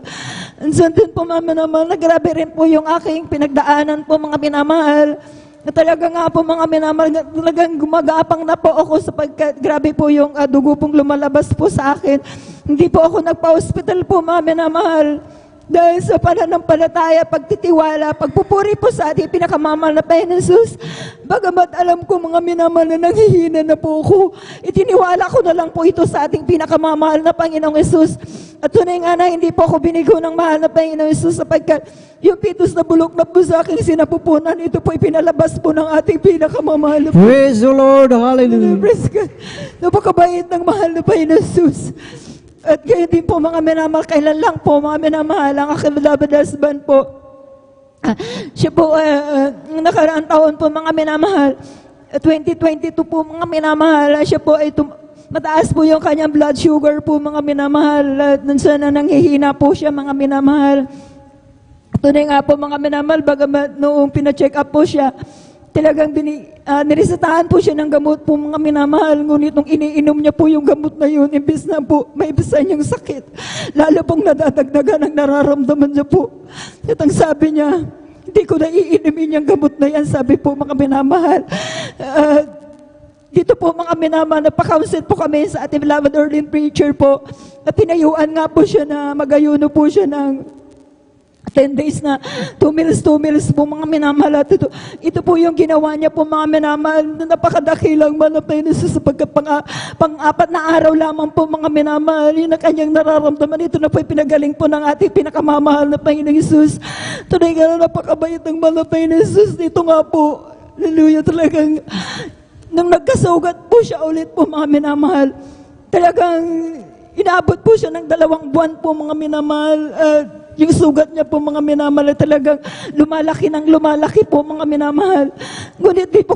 And so din po mga minamahal na grabe rin po yung aking pinagdaanan po mga minamahal. Na talaga nga po mga minamahal, talagang gumagapang na po ako sapagkat grabe po yung dugo pong lumalabas po sa akin. Hindi po ako nagpa-hospital po mga minamahal. Dahil sa pananampalataya, pagtitiwala, pagpupuri po sa ating pinakamamahal na Panginoon Hesus. Bagamat alam ko mga minamahal na nanghihina na po ako, itiniwala ko na lang po ito sa ating pinakamamahal na Panginoong Hesus. At tunay nga na hindi po ako binigo ng mahal na Panginoong Hesus, sapagkat yung pitos na bulok na po sa aking sinapupunan, ito po ipinalabas po ng ating pinakamamahal na Panginoon. Praise the Lord. Hallelujah. Praise God. Napakabait ng mahal na Panginoong Hesus. At kayo din po mga minamahal, kailan lang po mga minamahal, ang aking beloved husband po. Siya po, nakaraang taon po mga minamahal, 2022 po mga minamahal, siya po ay mataas po yung kanyang blood sugar po mga minamahal. At sana nanghihina po siya mga minamahal. Tunay nga po mga minamahal, bagamat noong pina-check up po siya, talagang niresetahan po siya ng gamot po mga minamahal. Ngunit nung iniinom niya po yung gamot na yun, imbis na po maibisan niyang sakit, lalo pong nadadagdagan ang nararamdaman niya po. At ang sabi niya, hindi ko na iinimin yung gamot na yan, sabi po mga minamahal. Dito po mga minamahal, napaka-counsel po kami sa ating beloved Ordained Preacher po. At pinayuan nga po siya na magayuno po siya ng 10 days na 2 meals po mga minamahal. At ito po yung ginawa niya po mga minamahal, na napakadakilang manapay na sa sapagkat pang-apat na araw lamang po mga minamahal, yun ang kanyang nararamdaman. Ito na po yung pinagaling po ng ating pinakamamahal na Panginoong Hesus. Tunay nga na napakabait ng manapay na Hesus. Dito nga po, hallelujah, talagang nung nagkasugat po siya ulit po mga minamahal, talagang inaabot po siya ng 2 buwan po mga minamahal. Yung sugat niya po mga minamahal talagang lumalaki ng lumalaki po mga minamahal. Ngunit di po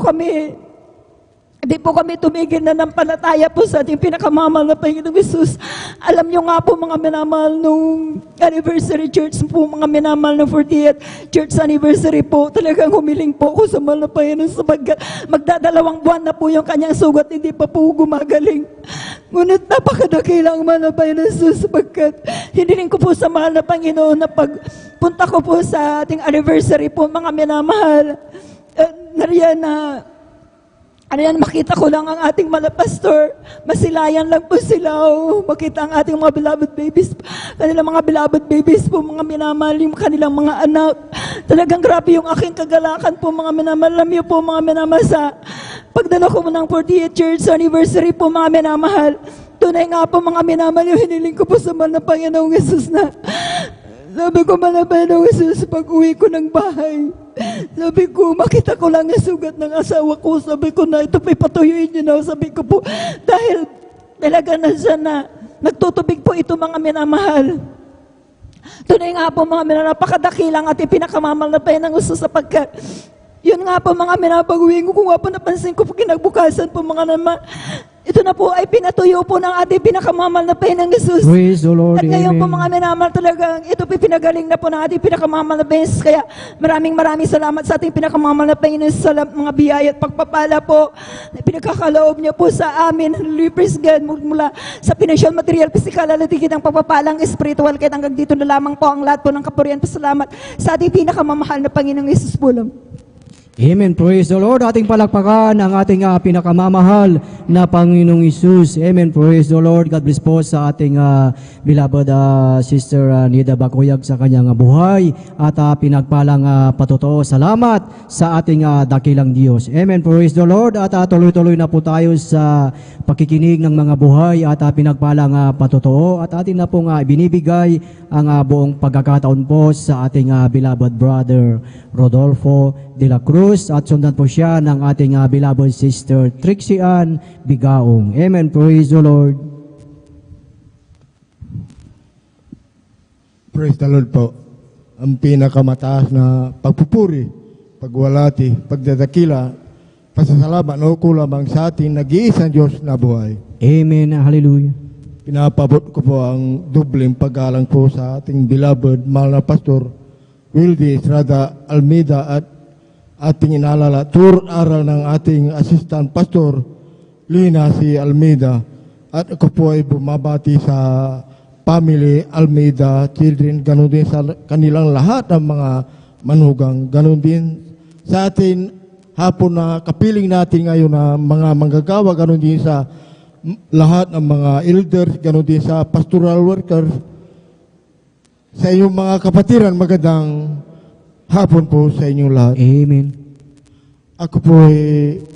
kami tumigil na ng palataya po sa ating pinakamamahal na Panginoong Hesus. Alam niyo nga po mga minamahal, nung anniversary church po mga minamahal ng 40th church anniversary po, talagang humiling po ako sa mahal na Panginoon sapagkat magdadalawang buwan na po yung kanyang sugat, hindi pa po gumagaling. Ngunit napakadakilang mahal na Panginoon Hesus sapagkat hiniling ko po sa mahal na Panginoon na pagpunta ko po sa ating anniversary po mga minamahal, Ariyan, makita ko lang ang ating mga pastor. Masilayan lang po sila. Makita ang ating mga beloved babies. Kanilang mga beloved babies po, mga minamahal, yung kanilang mga anak. Talagang grabe yung aking kagalakan po, mga minamahal. Alam niyo po, mga minamahal, sa pagdalo ko ng 40th church anniversary po, mga minamahal. Tunay nga po, mga minamahal, yung hiniling ko po sa mahal na Panginoong Hesus na sabi ko, mahal na Panginoong Hesus, pag-uwi ko ng bahay, sabi ko, makita ko lang ang sugat ng asawa ko. Sabi ko na, ito po'y patuyuin niyo na. Sabi ko po, dahil talaga na siya na nagtutubig po ito mga minamahal. Tunay nga po mga minamahal, napakadakilang at ipinakamamahal na Panginoong Hesus sapagkat yun nga po mga minamahal, pag-uwi ko nga po napansin ko po kinagbukasan po mga naman. Ito na po ay pinatuyo po ng ating pinakamamahal na Panginoong Hesus. Praise the Lord. At ngayon po Amen. mga minamahal, talagang ito po pinagaling na po ng ating pinakamamahal na Panginoong Hesus. Kaya maraming salamat sa ating pinakamamahal na Panginoon sa mga biyaya at pagpapala po na pinagkakaloob niya po sa amin. Hallelujah, praise God, mula sa financial, material, physical, alatigid ang pagpapalang spiritual. Kaya hanggang dito na lamang po ang lahat po ng kapurihan. Pasalamat sa ating pinakamamahal na Panginoong Hesus po lang. Amen. Praise the Lord. Ating palakpakan ang ating pinakamamahal na Panginoong Hesus. Amen. Praise the Lord. God bless po sa ating beloved Sister Nida Bakuyag sa kanyang buhay at pinagpalang patotoo. Salamat sa ating dakilang Diyos. Amen. Praise the Lord. At tuloy-tuloy na po tayo sa pakikinig ng mga buhay at pinagpalang patotoo. At atin na pong binibigay ang buong pagkakataon po sa ating beloved brother Rodolfo de la Cruz at sundan po siya ng ating beloved sister Trixie Ann Bigaong. Amen. Praise the Lord. Praise the Lord po. Ang pinakamataas na pagpupuri, pagwalati, pagdadakila, pasasalamat na kulamang sa ating nag-iisang Diyos na buhay. Amen. Hallelujah. Pinapabot ko po ang dubleng paggalang po sa ating beloved, mahal na Pastor Wildy Estrada Almeida at ating inalala, aral ng ating assistant pastor, Lina si Almeida. At ako po ay bumabati sa family Almeida Children, ganun din sa kanilang lahat ng mga manugang, ganun din sa atin hapon na kapiling natin ngayon na mga manggagawa, ganun din sa lahat ng mga elders, ganun din sa pastoral workers, sa inyong mga kapatiran, magandang hapon po sa inyong lahat. Amen. Ako po ay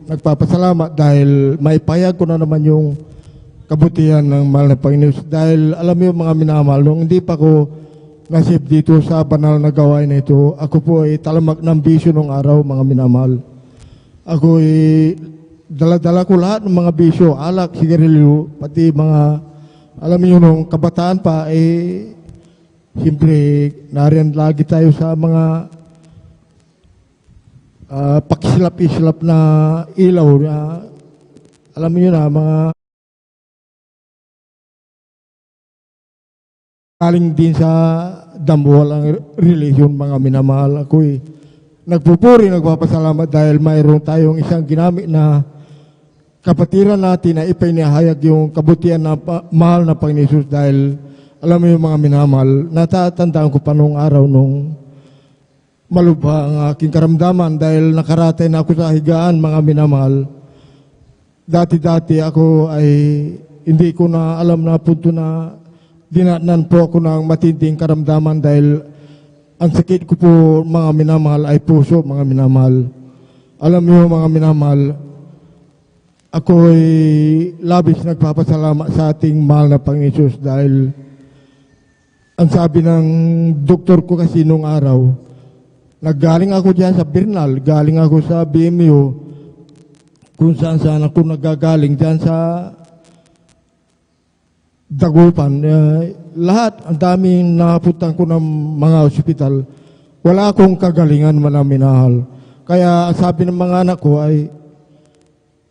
nagpapasalamat dahil maipayag ko na naman yung kabutihan ng mahal na Panginoon. Dahil alam mo yung mga minamahal, nung hindi pa ko nasip dito sa banal na gawain na ito, ako po ay talamak ng bisyo nung araw, mga minamahal. Ako ay dala-dala ko lahat ng mga bisyo, alak, sigarilyo, pati mga, alam mo yun, nung kabataan pa, siyempre, nariyan lagi tayo sa mga pakisilap-isilap na ilaw na alam niyo na mga galing din sa dambuhalang religion, mga minamahal. Ako nagpupuri, nagpapasalamat dahil mayroon tayong isang ginamit na kapatiran natin na ipinahayag yung kabutihan na mahal na Panginoon Hesus. Dahil alam mo yung mga minamahal, natatandaan ko pa nung araw nung malubha ang aking karamdaman dahil nakaratay na ako sa higaan, mga minamahal. Dati-dati ako ay hindi ko na alam na punto na dinatnan po ako ng matinding karamdaman dahil ang sakit ko po mga minamahal ay puso, mga minamahal. Alam niyo mga minamahal, ako'y labis nagpapasalamat sa ating mahal na Panginoon Hesus dahil ang sabi ng doktor ko kasi nung araw, naggaling ako diyan sa Bernal, galing ako sa BMU, kung saan saan ako nagagaling diyan sa Dagupan. Lahat, ang daming nakapuntan ko ng mga ospital. Wala akong kagalingan, manaminahal. Kaya sabi ng mga anak ko ay,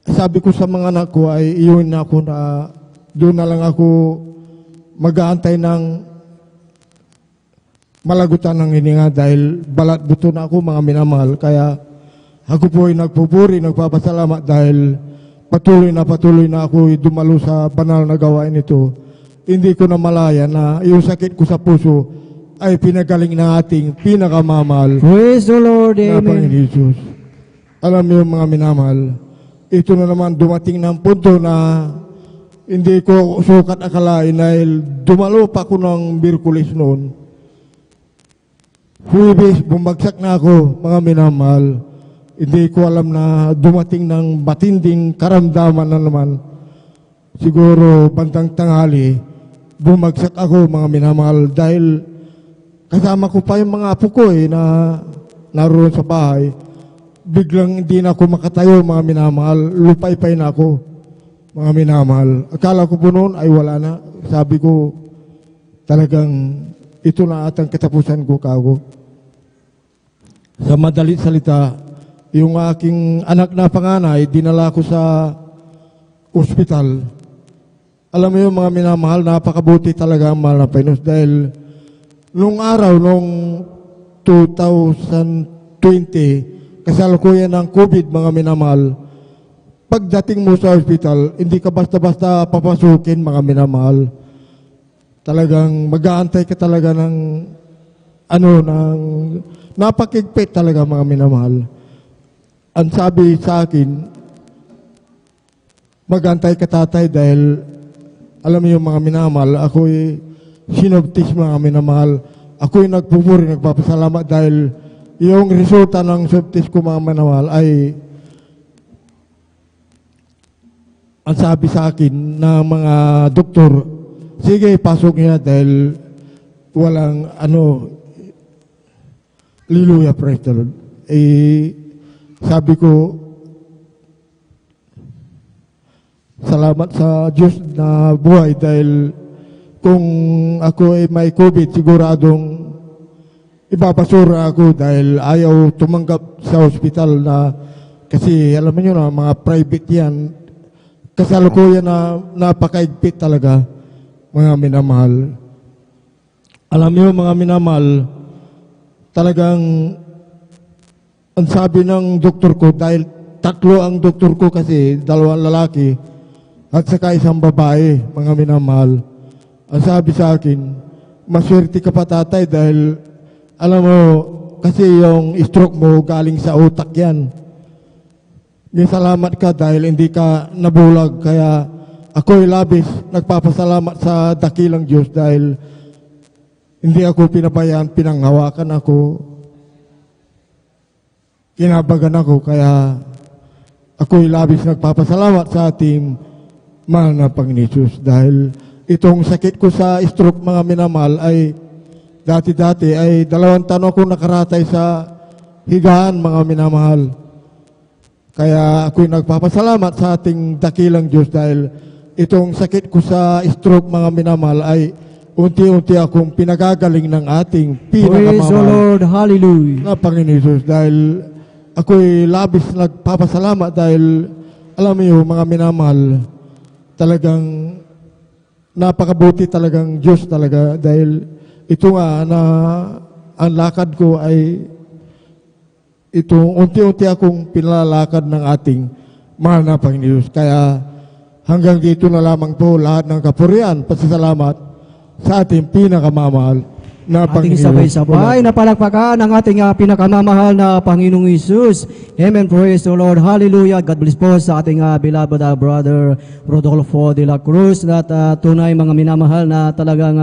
sabi ko sa mga anak ko ay iyon na ako na doon na lang ako mag-aantay ng malagutan ng hininga dahil balat buto na ako, mga minamahal. Kaya ako po ay nagpupuri, nagpapasalamat dahil patuloy na ako dumalo sa banal na gawain ito. Hindi ko na malaya na yung sakit ko sa puso ay pinagaling na ating pinakamamahal Praise the Lord, na amen. Panginoon Jesus. Alam niyo mga minamahal, ito na naman dumating ng punto na hindi ko sukat akalain dahil dumalo pa ako ng Miyerkules noon. Huwebes, bumagsak na ako, mga minamahal. Hindi ko alam na dumating ng matinding karamdaman na naman. Siguro bandang tanghali, bumagsak ako, mga minamahal, dahil kasama ko pa yung mga apo ko na naroon sa bahay. Biglang hindi na ako makatayo, mga minamahal. Lupay-pay na ako, mga minamahal. Akala ko po noon ay wala na. Sabi ko, talagang ito na atang katapusan ko kago. Sa madalit salita, yung aking anak na panganay, dinala ko sa ospital. Alam mo yung mga minamahal, napakabuti talaga ang mahal na Panginoon dahil nung araw, nung 2020, kasalukuyan ng COVID, mga minamahal, pagdating mo sa ospital, hindi ka basta-basta papasukin, mga minamahal. Talagang mag-aantay ka talaga ng ng napakigpit talaga, mga minamahal. Ang sabi sa akin, mag-aantay ka tatay dahil alam niyo mga minamahal, ako'y sinubtis, mga minamahal. Ako'y nagpupuri, nagpapasalamat dahil yung resulta ng subtis ko, mga minamahal, ay ang sabi sa akin ng mga doktor, sige, pasok niya dahil walang Hallelujah, praise the Lord. Sabi ko, salamat sa Diyos na buhay dahil kung ako ay may COVID, siguradong ibabasura ako dahil ayaw tumanggap sa ospital na kasi alam niyo na mga private yan. Kasalukuyan na napakaigpit talaga, mga minamahal. Alam niyo mga minamahal, talagang ang sabi ng doktor ko, dahil tatlo ang doktor ko kasi, dalawang lalaki, at saka isang babae, mga minamahal. Ang sabi sa akin, maswerte ka pa tatay dahil, alam mo, kasi yung stroke mo galing sa utak yan. May salamat ka dahil hindi ka nabulag. Kaya ako'y labis nagpapasalamat sa dakilang Diyos dahil hindi ako pinabayaan, pinanghawakan ako. Kinabagan ako, kaya ako'y labis nagpapasalamat sa ating mahal na Panginoon Jesus dahil itong sakit ko sa stroke, mga minamahal, ay dati-dati ay 2 taon ako nakaratay sa higaan, mga minamahal. Kaya ako'y nagpapasalamat sa ating dakilang Diyos dahil itong sakit ko sa stroke, mga minamahal, ay unti-unti akong pinagagaling ng ating Praise the pinakamamahal Lord, hallelujah. na Panginoon Jesus dahil ako'y labis nagpapasalamat dahil alam mo mga minamahal, talagang napakabuti talagang Diyos talaga dahil ito nga na ang lakad ko ay ito unti-unti akong pinalalakad ng ating mahal na Panginoon. Kaya hanggang dito na lamang po lahat ng kapurian, pasasalamat sa ating pinakamamahal na Ating Panginoon. sabay-sabay na palakpakan ang ating pinakamamahal na Panginoong Isus. Amen. Praise the Lord. Hallelujah. God bless po sa ating beloved brother Rodolfo de la Cruz. At tunay mga minamahal na talagang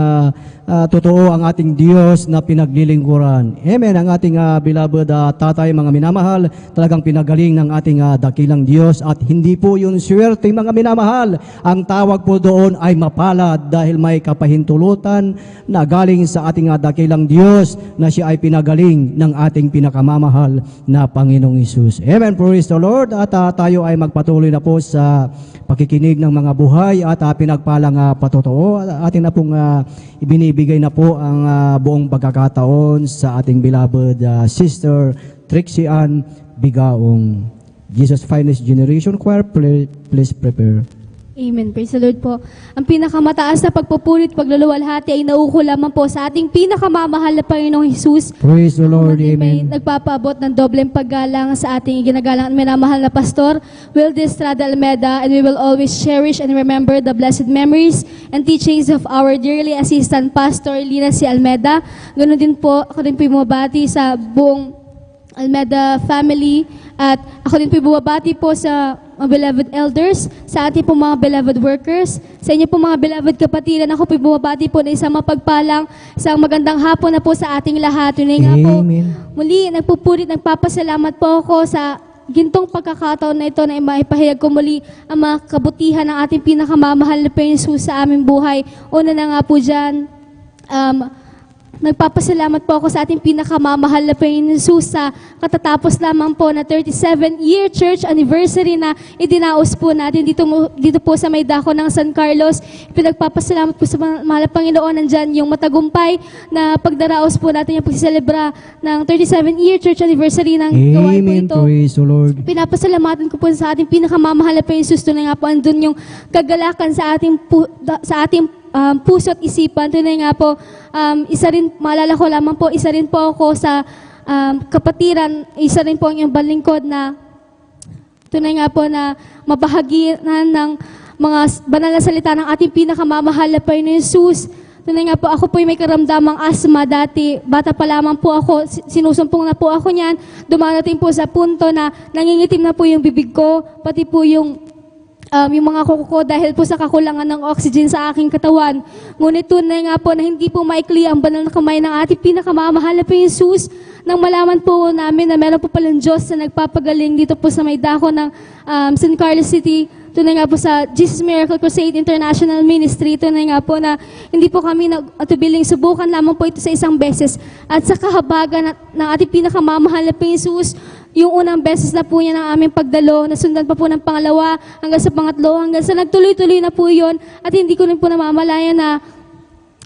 totoo ang ating Diyos na pinaglilingkuran. Amen. Ang ating beloved tatay, mga minamahal, talagang pinagaling ng ating dakilang Diyos. At hindi po yun swerte, mga minamahal. Ang tawag po doon ay mapalad dahil may kapahintulutan na galing sa ating dakilang Diyos na siya ay pinagaling ng ating pinakamamahal na Panginoong Isus. Amen. Praise the Lord. At tayo ay magpatuloy na po sa pakikinig ng mga buhay at pinagpalang patotoo. Atin na pong ibinibigay na po ang buong pagkakataon sa ating beloved sister Trixie Ann Bigaong. Jesus Finest Generation Choir, please prepare. Amen. Praise the Lord po. Ang pinakamataas na pagpupulit, pagluluwalhati ay nauuko lamang po sa ating pinakamamahal na Panginoong Jesus. Praise the Lord. May Amen. nagpapaabot ng dobleng paggalang sa ating ginagalang at minamahal na pastor, Wilde Estrada Almeda, and we will always cherish and remember the blessed memories and teachings of our dearly assistant pastor, Lina C. Almeda. Ganoon din po, ako din po bumabati sa buong Almeda family at ako din po bumabati po sa mga beloved elders, sa ating po mga beloved workers, sa inyo po mga beloved kapatiran. Ako po bumabati po na isang mapagpalang, isang magandang hapon na po sa ating lahat. Yun nga po, Amen. muli nagpupulit, nagpapasalamat po ako sa gintong pagkakataon na ito na maipahayag ko muli ang mga kabutihan ng ating pinakamamahal na Panginoon Jesus sa aming buhay. Una na nga po dyan, nagpapasalamat po ako sa ating pinakamamahal na Panginoon Jesus sa katatapos lamang po na 37-year church anniversary na idinaos po natin dito po sa may dako ng San Carlos. Pinagpapasalamat po sa mahal na Panginoon, nandyan yung matagumpay na pagdaraos po natin yung pagsiselebra ng 37-year church anniversary ng gawain po Amen. ito. Praise the Lord. Pinapasalamatan ko po sa ating pinakamamahal na Panginoon Jesus. Tunay nga po andun yung kagalakan sa ating puso at isipan. Tunay nga po, isa rin, maalala ko lamang po, isa rin po ako sa kapatiran, isa rin po ang iyong balingkod na tunay nga po na mabahagian ng mga banal na salita ng ating pinakamamahal na Panginoon Jesus. Tunay nga po, ako po may karamdamang asthma dati. Bata pa lamang po ako, sinusumpong na po ako niyan. Dumarating po sa punto na nangingitim na po yung bibig ko, pati po yung mga kuko ko dahil po sa kakulangan ng oxygen sa aking katawan. Ngunit tunay nga po na hindi po maikli ang banal na kamay ng ating pinakamamahal na Panginoon Jesus nang malaman po namin na meron po palang Diyos na nagpapagaling dito po sa may dako ng San Carlos City. Tunay nga po sa Jesus Miracle Crusade International Ministry. Tunay nga po na hindi po kami natubiling subukan lamang po ito sa isang beses. At sa kahabagan ng ating pinakamamahal na Panginoon Jesus, yung unang beses na po niya ng aming pagdalo, nasundan pa po ng pangalawa, hanggang sa pangatlo, hanggang sa nagtuloy-tuloy na po yun. At hindi ko rin po namamalayan na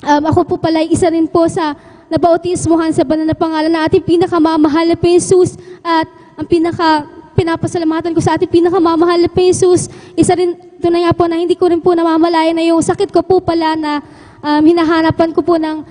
ako po pala isa rin po sa nabautismuhan sa banal na pangalan na ating pinakamamahal na Panginoon Jesus. At ang pinapasalamatan ko sa ating pinakamamahal na Panginoon Jesus, isa rin, tunay nga po na hindi ko rin po namamalayan na yung sakit ko po pala na hinahanapan ko po ng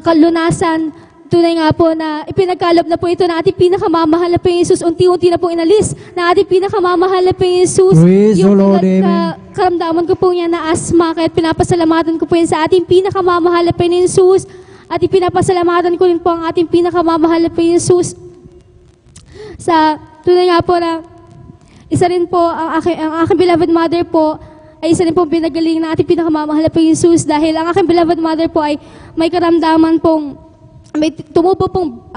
kalunasan. Tunay nga po na ipinagkaloob na po ito na ating pinakamamahal na Panginoon Jesus. Unti-unti na po inalis na ating pinakamamahal na Panginoon Jesus. Praise the Lord, Amen. amen. Karamdaman ko po niya na asthma, kaya pinapasalamatan ko po yan sa ating pinakamamahal na Panginoon Jesus. At ipinapasalamatan ko rin po ang ating pinakamamahal na Panginoon Jesus. Sa tunay nga po na isa rin po ang aking beloved mother po ay isa rin po pinagaling na ating pinakamamahal na Panginoon Jesus dahil ang aking beloved mother po ay may karamdaman pong may tumubo pong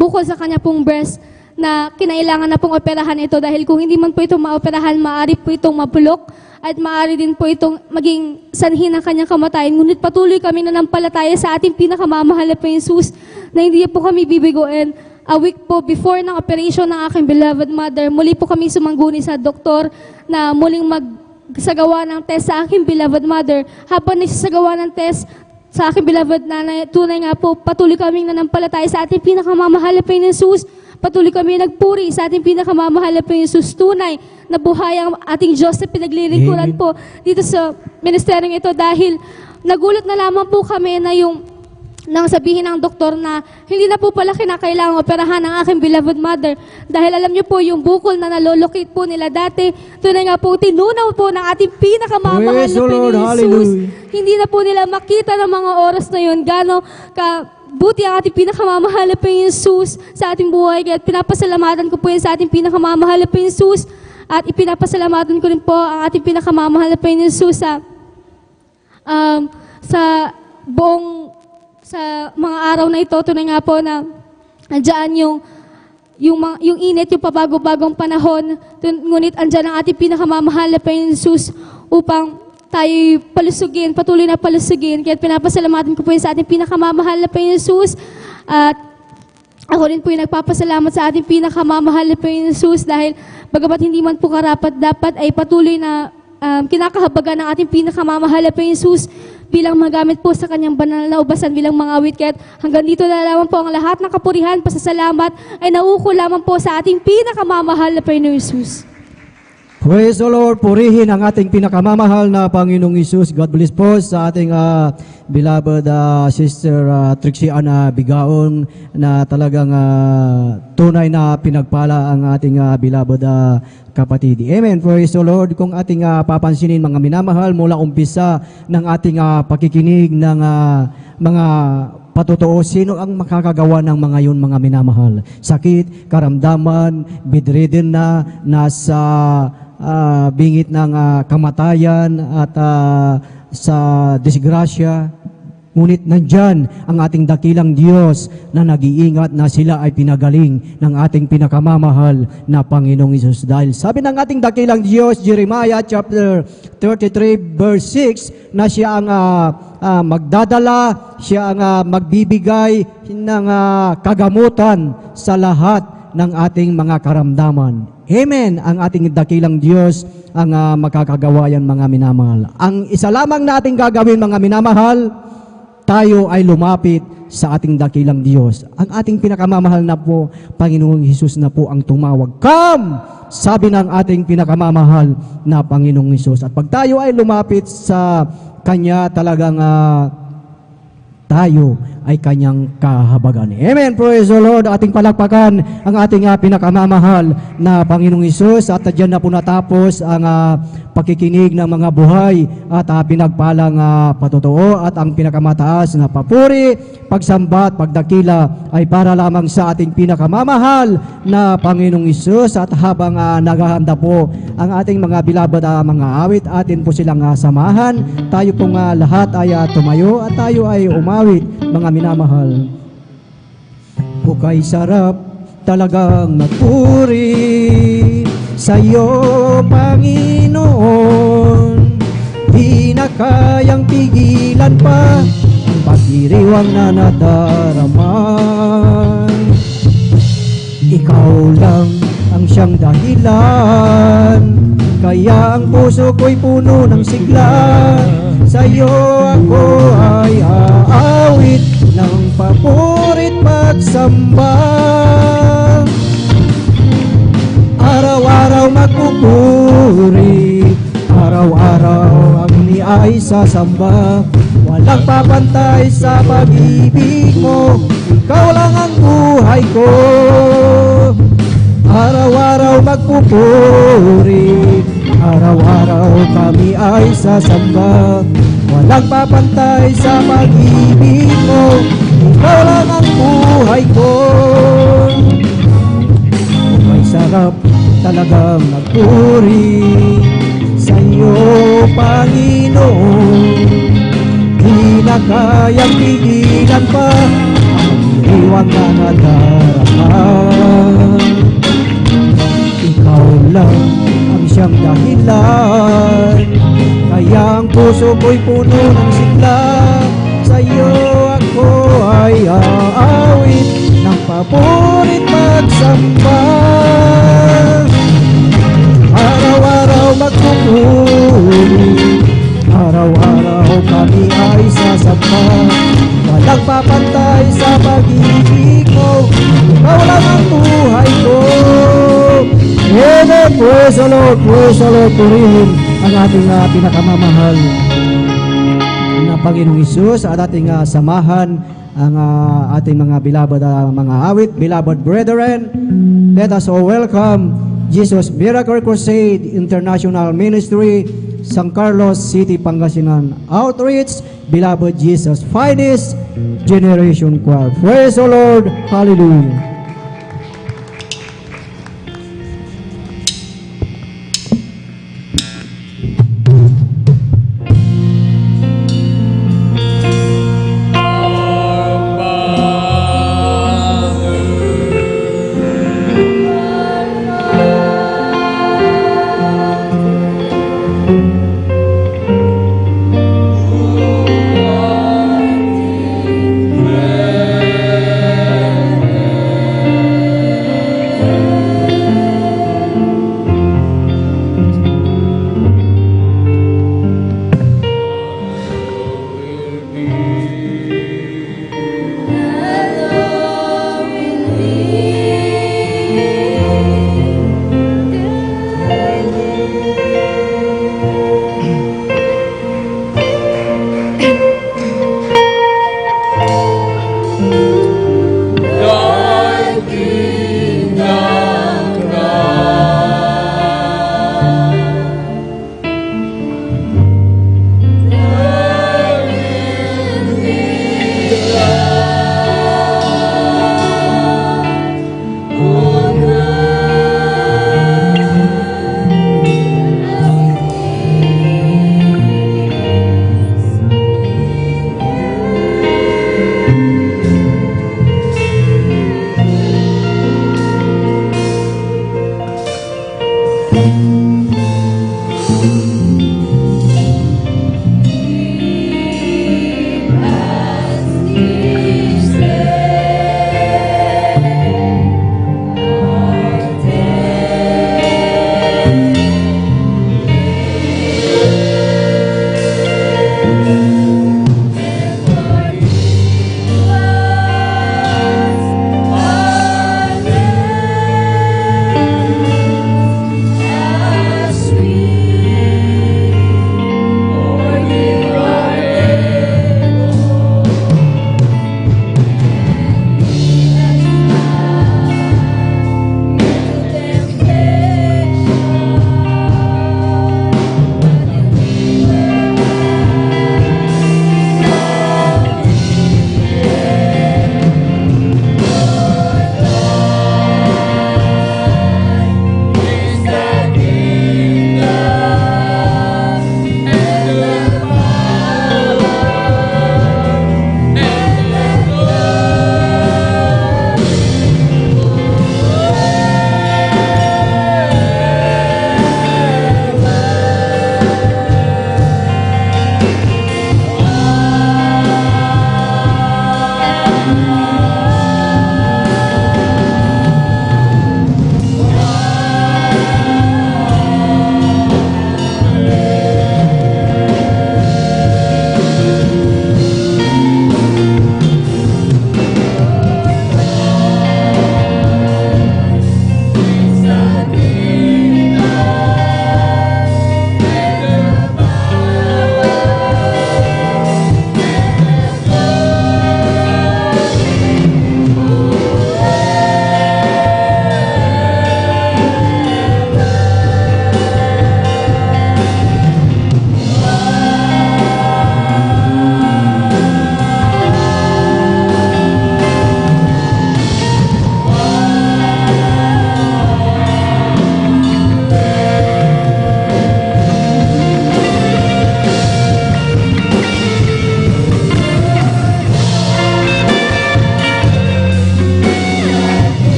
bukol sa kanya pong breast na kinailangan na pong operahan ito dahil kung hindi man po ito maoperahan, maaari po itong mapulok at maaari din po itong maging sanhi ng kanyang kamatayan. Ngunit patuloy kami nanampalataya sa ating pinakamamahal na Panginoon Jesus na hindi po kami bibiguin. A week po before ng operation ng aking beloved mother, muli po kami sumangguni sa doktor na muling magsagawa ng test sa aking beloved mother. Habang nagsasagawa ng test sa aking beloved nanay, tunay nga po, patuloy kaming nanampalataya sa ating pinakamamahal na Panginoon Jesus. Patuloy kami nagpuri sa ating pinakamamahal na Panginoon Jesus. Tunay na buhay ang ating Diyos na pinaglilingkuran po dito sa ministeryong ito dahil nagulat na lamang po kami na yung nang sabihin ng doktor na hindi na po pala kinakailangan operahan ang aking beloved mother. Dahil alam niyo po, yung bukol na nalolocate po nila dati, tunay nga po, tinunaw po ng ating pinakamamahal Praise na the Lord, Panginoon Jesus. hallelujah. Hindi na po nila makita ng mga oras na yun, gano'ng buti ang ating pinakamamahal na Panginoon Jesus sa ating buhay. Kaya pinapasalamatan ko po yan sa ating pinakamamahal na Panginoon Jesus. At ipinapasalamatan ko rin po ang ating pinakamamahal na Panginoon Jesus sa mga araw na ito. Tunay nga po na andyan yung init, yung pabago-bagong panahon. Ngunit andyan ang ating pinakamamahal na Panginoon Jesus upang tayo palusugin, patuloy na palusugin. Kaya pinapasalamatan ko po yun sa ating pinakamamahal na Panginoon Jesus. At ako rin po yung nagpapasalamat sa ating pinakamamahal na Panginoon Jesus dahil bagamat hindi man po karapat-dapat ay patuloy na kinakahabagan ng ating pinakamamahal na Panginoon Jesus bilang magamit po sa kanyang banal na ubasan bilang mga awit. Kaya hanggang dito na lamang po ang lahat ng kapurihan, pasasalamat ay nauuko lamang po sa ating pinakamamahal na Panginoon Jesus. Praise the Lord, purihin ang ating pinakamamahal na Panginoong Hesus. God bless po sa ating beloved Sister Trixie Ana Bigaon na talagang tunay na pinagpala ang ating beloved kapatid. Amen. Praise the Lord. Kung ating papansinin mga minamahal mula umpisa ng ating pakikinig ng mga patotoo, sino ang makakagawa ng mga yun mga minamahal? Sakit, karamdaman, bedridden na, nasa bingit ng kamatayan at sa disgrasya. Ngunit nandyan ang ating dakilang Diyos na nag-iingat na sila ay pinagaling ng ating pinakamamahal na Panginoong Hesus. Dahil sabi ng ating dakilang Diyos, Jeremiah chapter 33 verse 6, na siya ang magdadala, siya ang magbibigay ng kagamutan sa lahat ng ating mga karamdaman. Amen. Ang ating dakilang Diyos ang makakagawa yan mga minamahal. Ang isa lamang nating gagawin mga minamahal, tayo ay lumapit sa ating dakilang Diyos. Ang ating pinakamamahal na po, Panginoong Hesus na po ang tumawag. Come! Sabi ng ating pinakamamahal na Panginoong Hesus. At pag tayo ay lumapit sa Kanya, talagang tayo ay Kanyang kahabagan. Amen. Praise the Lord. Ating palakpakan ang ating pinakamamahal na Panginoong Hesus. At dyan na po natapos ang pakikinig ng mga buhay at pinagpalang patotoo at ang pinakamataas na papuri, pagsambat, pagdakila ay para lamang sa ating pinakamamahal na Panginoong Hesus. At habang naghahanda po ang ating mga beloved mga awit, atin po silang samahan. Tayo pong lahat ay tumayo at tayo ay umawit mga minamahal. Bukay sarap talagang magpuri sa'yo, Panginoon. Di na kayang pigilan pa ang pagdiriwang na nadarama. Ikaw lang ang siyang dahilan, kaya ang puso ko'y puno ng sigla. Sa'yo ako ay aawit ng papurit pagsamba. Araw-araw magpupuri, araw-araw ang niay sasamba. Walang papantay sa pag-ibig mo, ikaw lang ang buhay ko. Araw-araw magpupuri, araw-araw kami ay sasamba. Walang papantay sa pag-ibig mo, ikaw lang ang buhay ko. May sarap talagang magpuri sa'yo, Panginoon. Di na kayang pigilan pa ang iwang na nadarama. Ikaw lang ang siyang dahilan, kaya ang puso ko'y puno ng sigla. Sa'yo ako ay aawit ng papurit pagsamba. Araw-araw magpupuri, araw-araw kami ay sasamba. Walang papantay sa pag-ibig mo, ikaw lang ang buhay ko. Amen. Praise the Lord, praise the Lord. Purihin ang ating pinakamamahal na Panginoong Hesus at ating samahan ang ating mga beloved mga awit, beloved brethren. Let us all welcome Jesus Miracle Crusade International Ministry, San Carlos City, Pangasinan Outreach, beloved Jesus Finest Generation Choir. Praise the Lord. Hallelujah.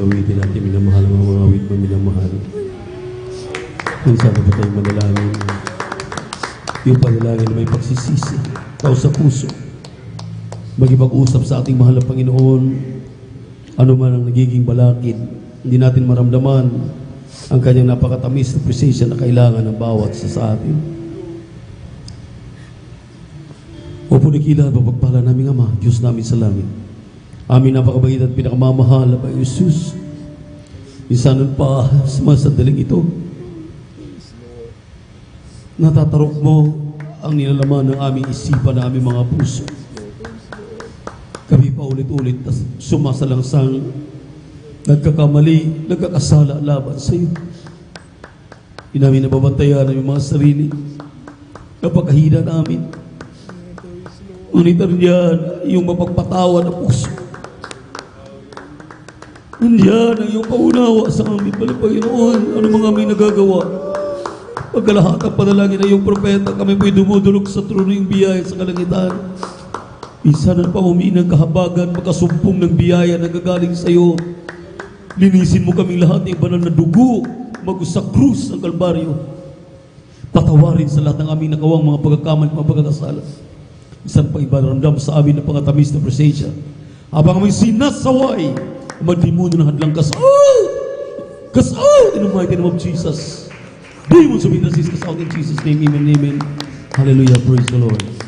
awitin natin minamahal ang mga awit mo minamahal. Kung sana ba tayong manalangin? Yung panalangin na may pagsisisi, tao sa puso, magipag-usap sa ating mahal na Panginoon, ano man ang nagiging balakid, hindi natin maramdaman ang kanyang napakatamis na presensya na kailangan ng bawat isa sa atin. O punikila at pagpagpala naming Ama, Diyos namin sa langit. Amin napakabait at pinakamamahal na Panginoon Jesus. Minsan pa sa mga sandaling ito, natatarok mo ang nilalaman ng aming isipan na aming mga puso. Kami pa ulit-ulit sumasalangsang nagkakamali, nagkakasala laban sa iyo. Hindi namin nababantayan ang mga sarili. Napakahina namin. Ngunit nandiyan yung mapagpatawa na puso. Nandiyan ang iyong paunawa sa amin, Panginoon. Ano mga aming nagagawa? Pagkalahat ang panalangin na iyong propeta, kami po'y dumudulog sa trono yung biyaya sa kalangitan. Minsan na pa huminang kahabagan, makasumpong ng biyaya na gagaling sa iyo. Linisin mo kaming lahat ng banal na dugo, magos sa krus ng Kalbaryo. Patawarin sa lahat ng aming nakawang mga pagkakamali at mga pagkakasala. Minsan pa ibaramdam sa amin ng pangatamis na presensya. Habang aming sinasaway, magdimuno ng hadlang kasal! Kasal! In the mighty name of Jesus. Demons of intercession, cast out in Jesus' name. Amen, amen. Hallelujah. Praise the Lord.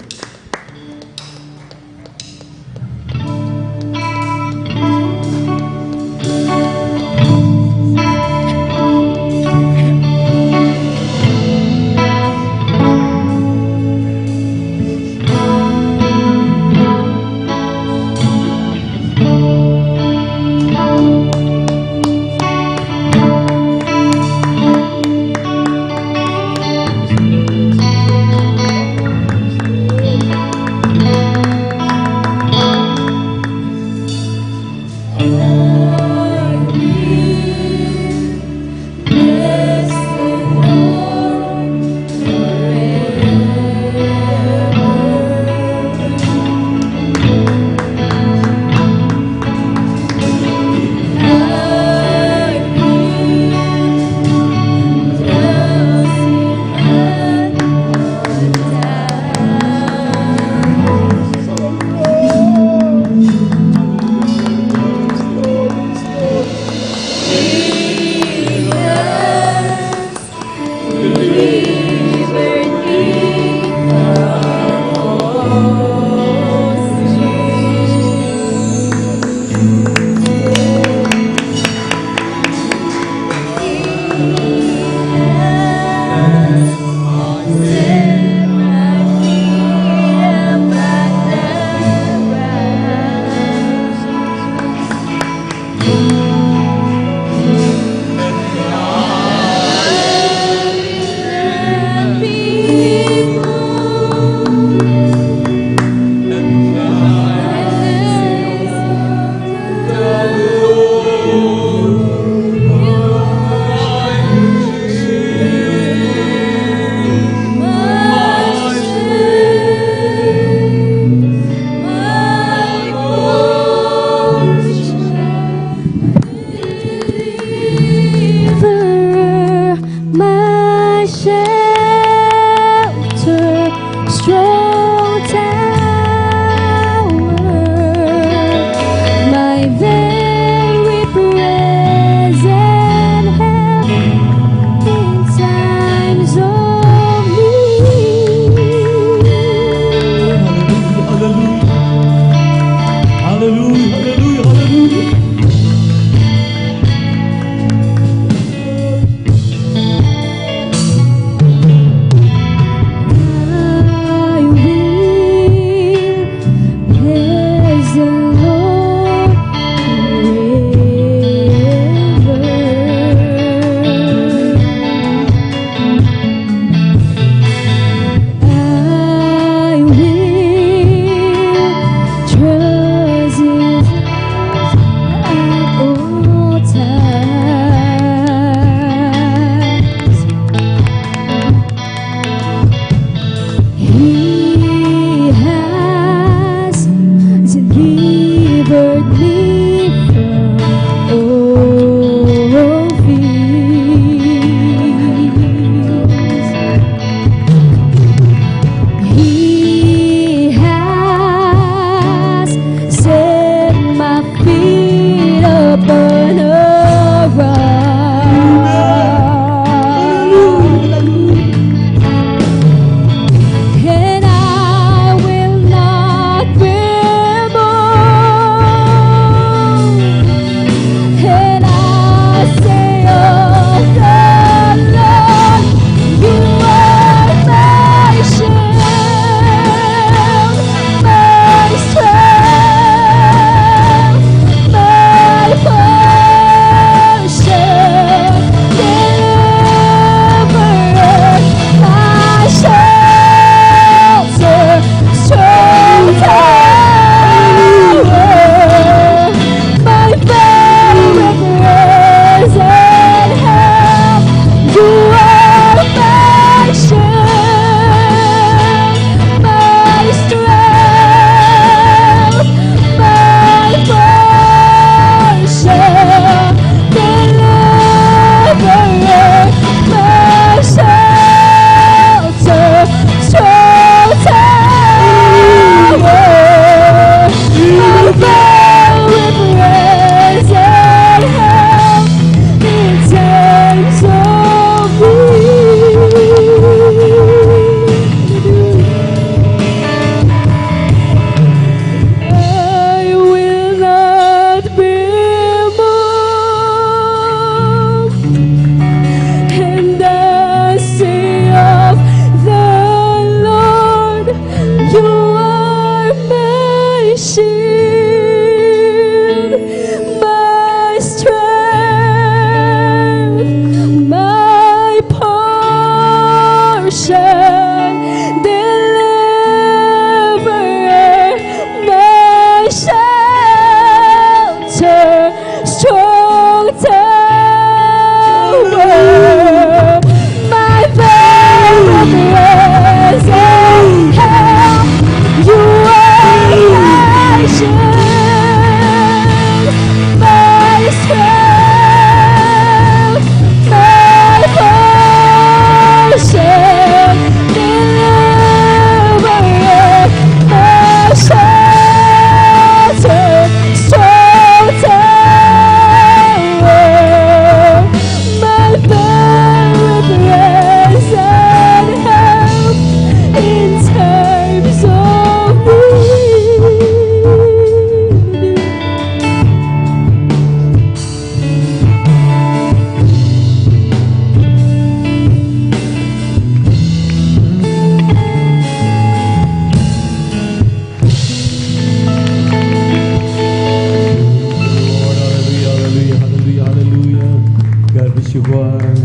bless you, choir.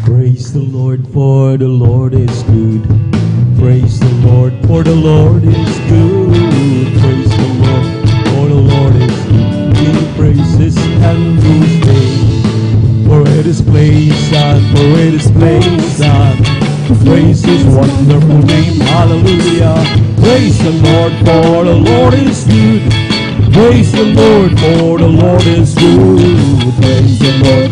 Praise the Lord, for the Lord is good. Praise the Lord, for the Lord is good. Praise the Lord, for the Lord is good. Give praises and His name. For it is place and for it is place and praise His wonderful name. Hallelujah. Praise the Lord, for the Lord is good. Praise the Lord, for the Lord is good. Praise the Lord,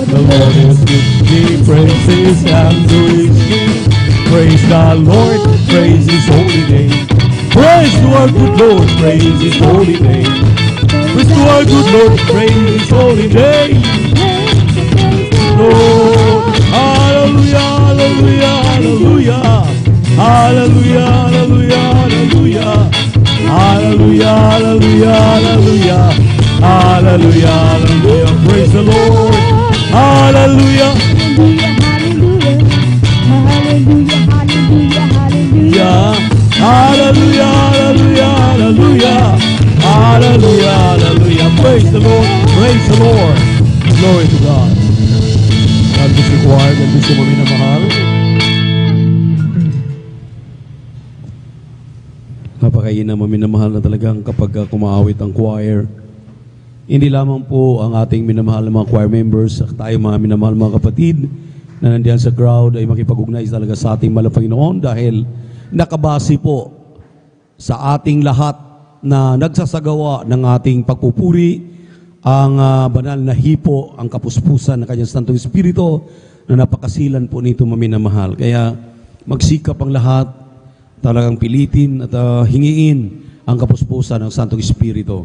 the Lord is good. Give praises and to His name. Praise the Lord, praise His holy name. Praise to our good Lord, praise His holy name. Praise to our good Lord, praise His holy name. Lord, hallelujah, hallelujah, hallelujah. Hallelujah, hallelujah, hallelujah. Hallelujah, hallelujah, hallelujah. Hallelujah, hallelujah. Praise the Lord. Hallelujah. Hallelujah, hallelujah, hallelujah, hallelujah. Hallelujah, hallelujah. Praise the Lord. Praise the Lord. Glory to God. God bless you, choir. God bless you, mga minamahal. Napakain na minamahal na talagang kapag kumaawit ang choir. Hindi lamang po ang ating minamahal na mga choir members, tayo mga minamahal mga kapatid na nandiyan sa crowd ay makipag-ugnay talaga sa ating mahal na Panginoon dahil nakabase po sa ating lahat na nagsasagawa ng ating pagpupuri ang banal na hipo, ang kapuspusan ng kanyang Santong Espiritu na napakasilan po nito maminamahal. Kaya magsikap ang lahat, talagang pilitin at hingiin ang kapuspusan ng Santong Espiritu.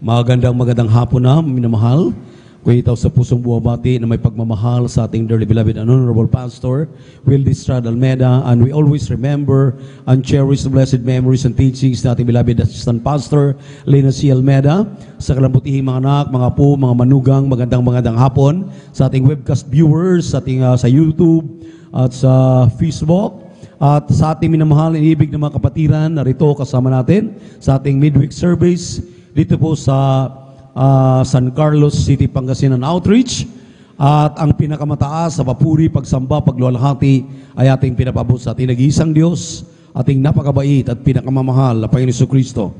Magandang hapon na, minamahal. Kung itaw sa pusong buwabati na may pagmamahal sa ating dearly beloved and honorable Pastor, Wildy Estrada Almeda, and we always remember and cherish the blessed memories and teachings na ating beloved Assistant Pastor, Lena C. Almeda. Sa kalambutihing mga anak, mga po, mga manugang, magandang hapon sa ating webcast viewers, sa ating sa YouTube at sa Facebook. At sa ating minamahal, inibig ng mga kapatiran, narito kasama natin sa ating midweek service dito po sa San Carlos City, Pangasinan Outreach. At ang pinakamataas sa papuri, pagsamba, pagluwalhati ay ating pinapabot sa ating nag-iisang Diyos, ating napakabait at pinakamamahal na Panginoon Jesucristo.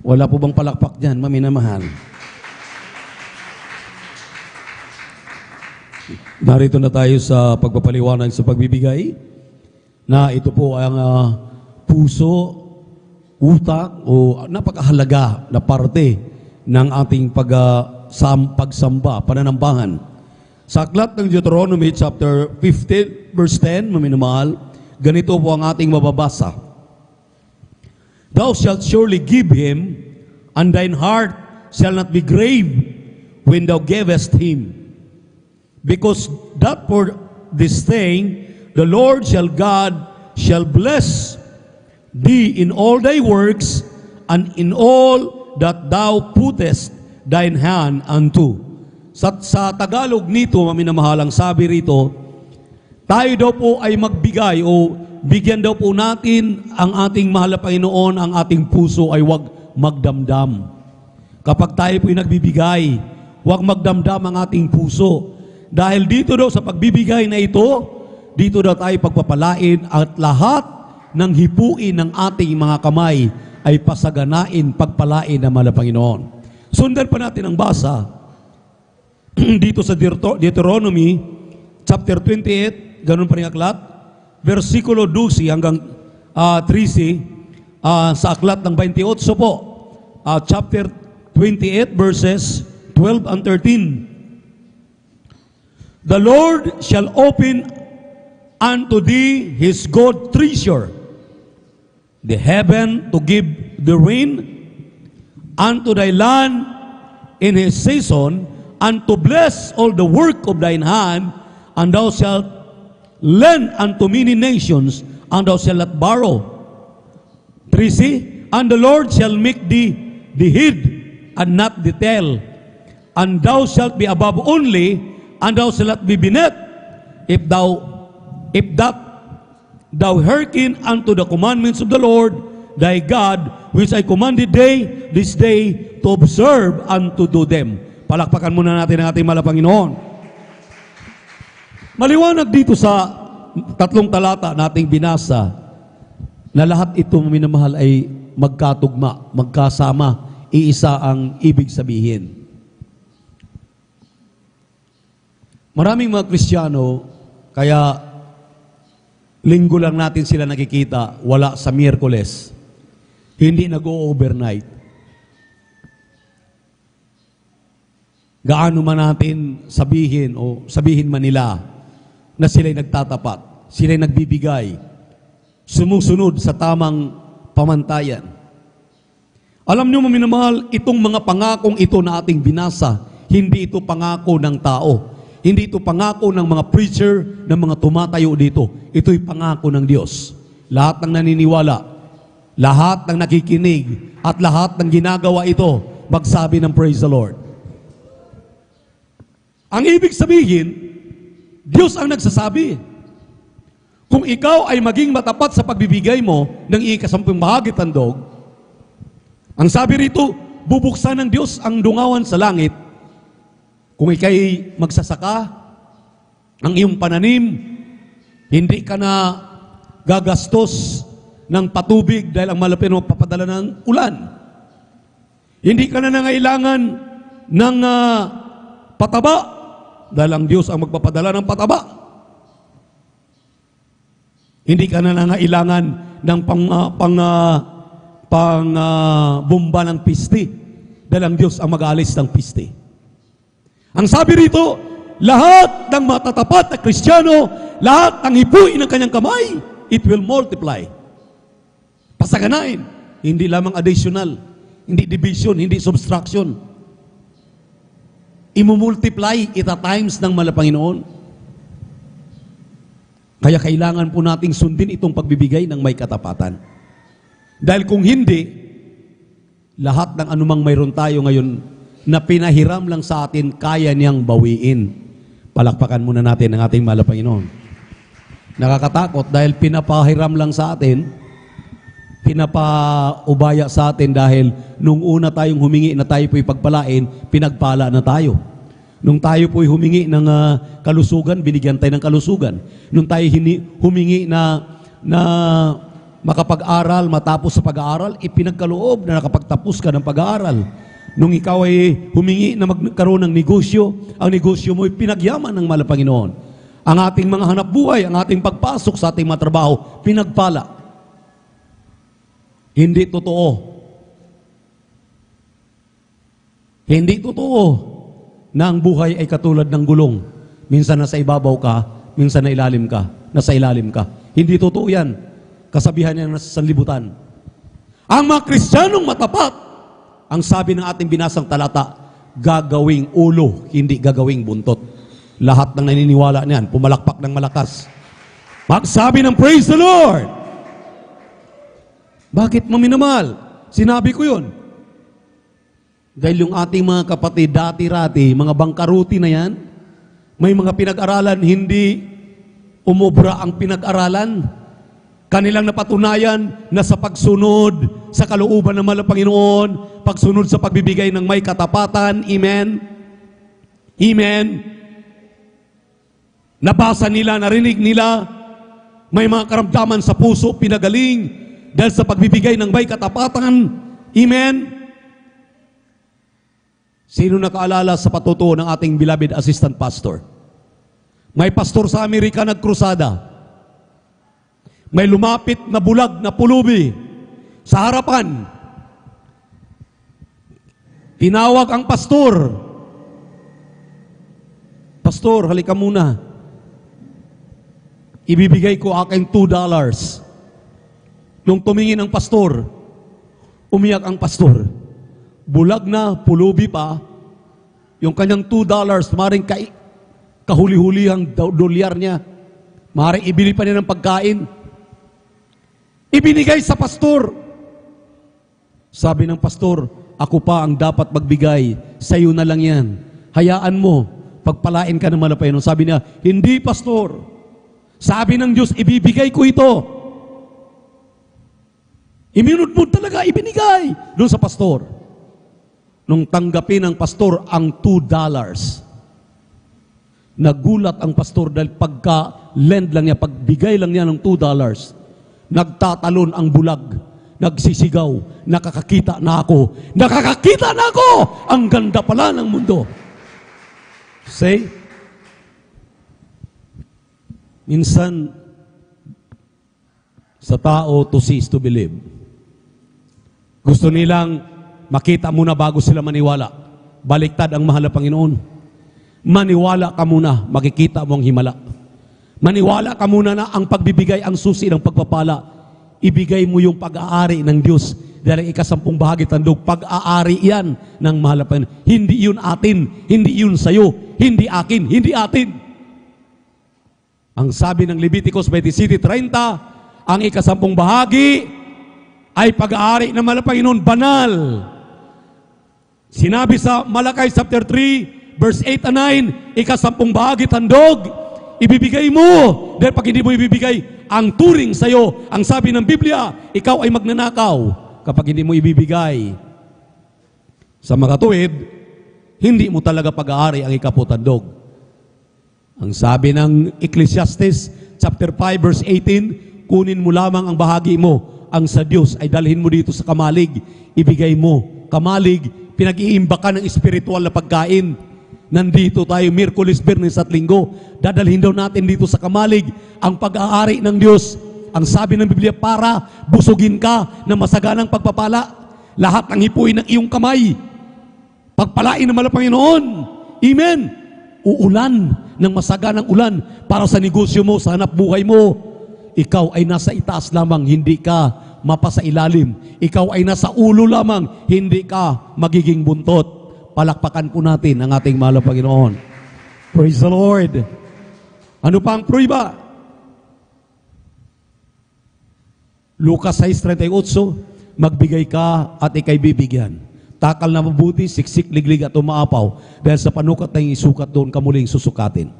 Wala po bang palakpak dyan, maminamahal? Narito na tayo sa pagpapaliwanag sa pagbibigay na ito po ang puso, utak o napakahalaga na parte ng ating pagsamba, pananambahan. Sa aklat ng Deuteronomy chapter 15 verse 10, maminamahal, ganito po ang ating mababasa. Thou shalt surely give him, and thine heart shall not be grave when thou gavest him. Because that for this thing, the Lord God shall bless thee in all thy works, and in all that thou puttest thine hand unto. Sa Tagalog nito, maminamahalang sabi rito, tayo daw po ay magbigay o bigyan daw po natin ang ating mahal na Panginoon, ang ating puso ay huwag magdamdam. Kapag tayo po ay nagbibigay, huwag magdamdam ang ating puso. Dahil dito daw sa pagbibigay na ito, dito daw tayo pagpapalain at lahat ng hipuin ng ating mga kamay ay pasaganain, pagpalain ng mahal na Panginoon. Sundan pa natin ang basa dito sa Deuteronomy chapter 28, ganun pa rin aklat, versikulo 12 hanggang 13, sa aklat ng 28 po, chapter 28 verses 12 and 13. The Lord shall open unto thee his good treasure, the heaven to give the rain unto thy land in his season, and to bless all the work of thine hand, and thou shalt lend unto many nations, and thou shalt not borrow. 3c, and the Lord shall make thee the head and not the tail, and thou shalt be above only, and thou shalt not be beneath, if that thou hearken unto the commandments of the Lord thy God, which I commanded thee this day to observe and to do them. Palakpakan muna natin ang ating mahal na Panginoon. Maliwanag dito sa 3 talata nating binasa na lahat ito, minamahal, ay magkatugma, magkasama, iisa ang ibig sabihin. Maraming mga Kristiyano, kaya linggo lang natin sila nakikita, wala sa Miyerkules. Hindi nag-o-overnight. Gaano man natin sabihin o sabihin man nila na sila'y nagtatapat, sila'y nagbibigay, sumusunod sa tamang pamantayan. Alam niyo, minamahal, itong mga pangakong ito na ating binasa, hindi ito pangako ng tao. Hindi ito pangako ng mga preacher, ng mga tumatayo dito. Ito'y pangako ng Diyos. Lahat ng naniniwala, lahat ng nakikinig, at lahat ng ginagawa ito, magsabi ng praise the Lord. Ang ibig sabihin, Diyos ang nagsasabi. Kung ikaw ay maging matapat sa pagbibigay mo ng ika-10 bahagi tandog, ang sabi rito, bubuksan ng Diyos ang dungawan sa langit. Kung ika'y magsasaka, ang iyong pananim, hindi ka na gagastos ng patubig dahil ang malapit na magpapadala ng ulan. Hindi ka na nangailangan ng pataba dahil ang Diyos ang magpapadala ng pataba. Hindi ka na nangailangan ng bomba ng piste dahil ang Diyos ang mag-aalis ng piste. Ang sabi rito, lahat ng matatapat na Kristiyano, lahat ng hipuin ng kanyang kamay, it will multiply. Pasaganain, hindi lamang additional, hindi division, hindi subtraction. Imumultiply ita times ng mahal na Panginoon. Kaya kailangan po nating sundin itong pagbibigay ng may katapatan. Dahil kung hindi, lahat ng anumang mayroon tayo ngayon na pinahiram lang sa atin, kaya niyang bawiin. Palakpakan muna natin ang ating mahal na Panginoon. Nakakatakot dahil pinapahiram lang sa atin, pinapaubaya sa atin dahil nung una tayong humingi na tayo po'y pagpalain, pinagpala na tayo. Nung tayo po'y humingi ng kalusugan, binigyan tayo ng kalusugan. Nung tayo humingi na makapag-aral, matapos sa pag-aaral, ipinagkaloob na nakapagtapos ka ng pag-aaral. Nung ikaw ay humingi na magkaroon ng negosyo, ang negosyo mo ay pinagyaman ng mahal na Panginoon. Ang ating mga hanap buhay, ang ating pagpasok sa ating mga trabaho, pinagpala. Hindi totoo. Hindi totoo na ang buhay ay katulad ng gulong. Minsan nasa ibabaw ka, minsan na ilalim ka, nasa ilalim ka. Hindi totoo yan. Kasabihan niya nasa sanlibutan. Ang mga Kristiyanong matapat, ang sabi ng ating binasang talata, gagawing ulo, hindi gagawing buntot. Lahat ng naniniwala niyan, pumalakpak ng malakas. Magsabi ng praise the Lord! Bakit maminamahal? Sinabi ko yun. Dahil yung ating mga kapatid, dati-rati, mga bangkaruti na yan, may mga pinag-aralan, hindi umubra ang pinag-aralan. Kanilang napatunayan na sa pagsunod sa kalooban ng mahal na Panginoon, pagsunod sa pagbibigay ng may katapatan, amen? Amen? Nabasa nila, narinig nila, may mga karamdaman sa puso, pinagaling, dahil sa pagbibigay ng may katapatan, amen? Sino nakaalala sa patutuo ng ating beloved assistant pastor? May pastor sa Amerika nagkrusada. May lumapit na bulag na pulubi sa harapan. Tinawag ang pastor. Pastor, halika muna. Ibibigay ko aking $2. Nung tumingin ang pastor, umiyak ang pastor. Bulag na, pulubi pa, yung kanyang $2, maring kahuli-hulihang dolyar niya, maring ibili pa niya ng pagkain, ibinigay sa pastor. Sabi ng pastor, ako pa ang dapat magbigay, sa iyo na lang yan. Hayaan mo, pagpalain ka ng mahal na Panginoon. Sabi niya, hindi pastor. Sabi ng Diyos, ibibigay ko ito. Iminudmud talaga, ibinigay doon sa pastor. nung tanggapin ng pastor ang $2. Nagulat ang pastor dahil pagka-lend lang niya, pagbigay lang niya ng $2, nagtatalon ang bulag, nagsisigaw, nakakakita na ako, nakakakita na ako! Ang ganda pala ng mundo. Say, minsan, sa tao, to see is to believe. Gusto nilang makita muna bago sila maniwala. Baliktad ang mahal na Panginoon. Maniwala ka muna, makikita mo ang himala. Maniwala ka muna na ang pagbibigay ang susi ng pagpapala. Ibigay mo yung pag-aari ng Diyos. Dahil ika-10 bahagi tandog, pag-aari yan ng mahal na Panginoon. Hindi yun atin, hindi yun sayo, hindi akin, hindi atin. Ang sabi ng Leviticus 27:30, ang ika-10 bahagi ay pag-aari ng mahal na Panginoon, banal. Sinabi sa Malakay chapter 3, verse 8 and 9, ika-10 bahagi tandog, ibibigay mo. Dahil pag hindi mo ibibigay, ang turing sa'yo, ang sabi ng Biblia, ikaw ay magnanakaw kapag hindi mo ibibigay. Sa makatuwid, hindi mo talaga pag-aari ang ika-10 tandog. Ang sabi ng Ecclesiastes chapter 5 verse 18, kunin mo lamang ang bahagi mo, ang sa Diyos ay dalhin mo dito sa kamalig, ibigay mo. Kamalig, pinag-iimbakan ng espiritual na pagkain. Nandito tayo Miyerkules, Biyernes at Linggo. Dadalhin daw natin dito sa kamalig ang pag-aari ng Diyos. Ang sabi ng Biblia, para busugin ka ng masaganang pagpapala. Lahat ng hipuin ng iyong kamay, pagpalain ng mahal na Panginoon. Amen. Uulan ng masaganang ulan para sa negosyo mo, sa hanap buhay mo. Ikaw ay nasa itaas lamang, hindi ka mapasailalim. Ikaw ay nasa ulo lamang, hindi ka magiging buntot. Palakpakan po natin ang ating mahal na Panginoon. Praise the Lord. Ano pa ang prueba? Lucas 6:38, magbigay ka at ikay bibigyan. Takal na mabuti, siksik, liglig at umaapaw. Dahil sa panukat na isukat doon, kamuling susukatin.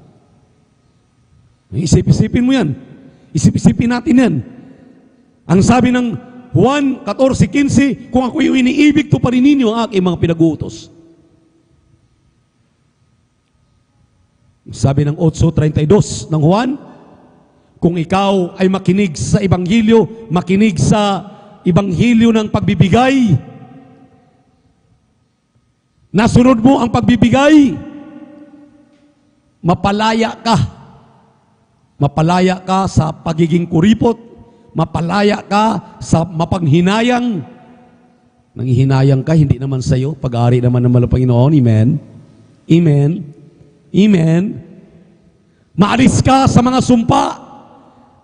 Isip-isipin mo yan. Isip-isipin natin yan. Ang sabi ng Juan 14:15, kung ako yung iniibig, to pa rin ninyo ang aking mga pinag-uutos. Sabi ng 8:32 ng Juan, kung ikaw ay makinig sa Ebanghelyo, makinig sa Ebanghelyo ng pagbibigay, nasunod mo ang pagbibigay, mapalaya ka. Mapalaya ka sa pagiging kuripot, mapalaya ka sa mapanghinayang. Nanghihinayang ka, hindi naman sa iyo, pag-aari naman ng mahal na Panginoon. Amen. Amen. Amen. Maalis ka sa mga sumpa.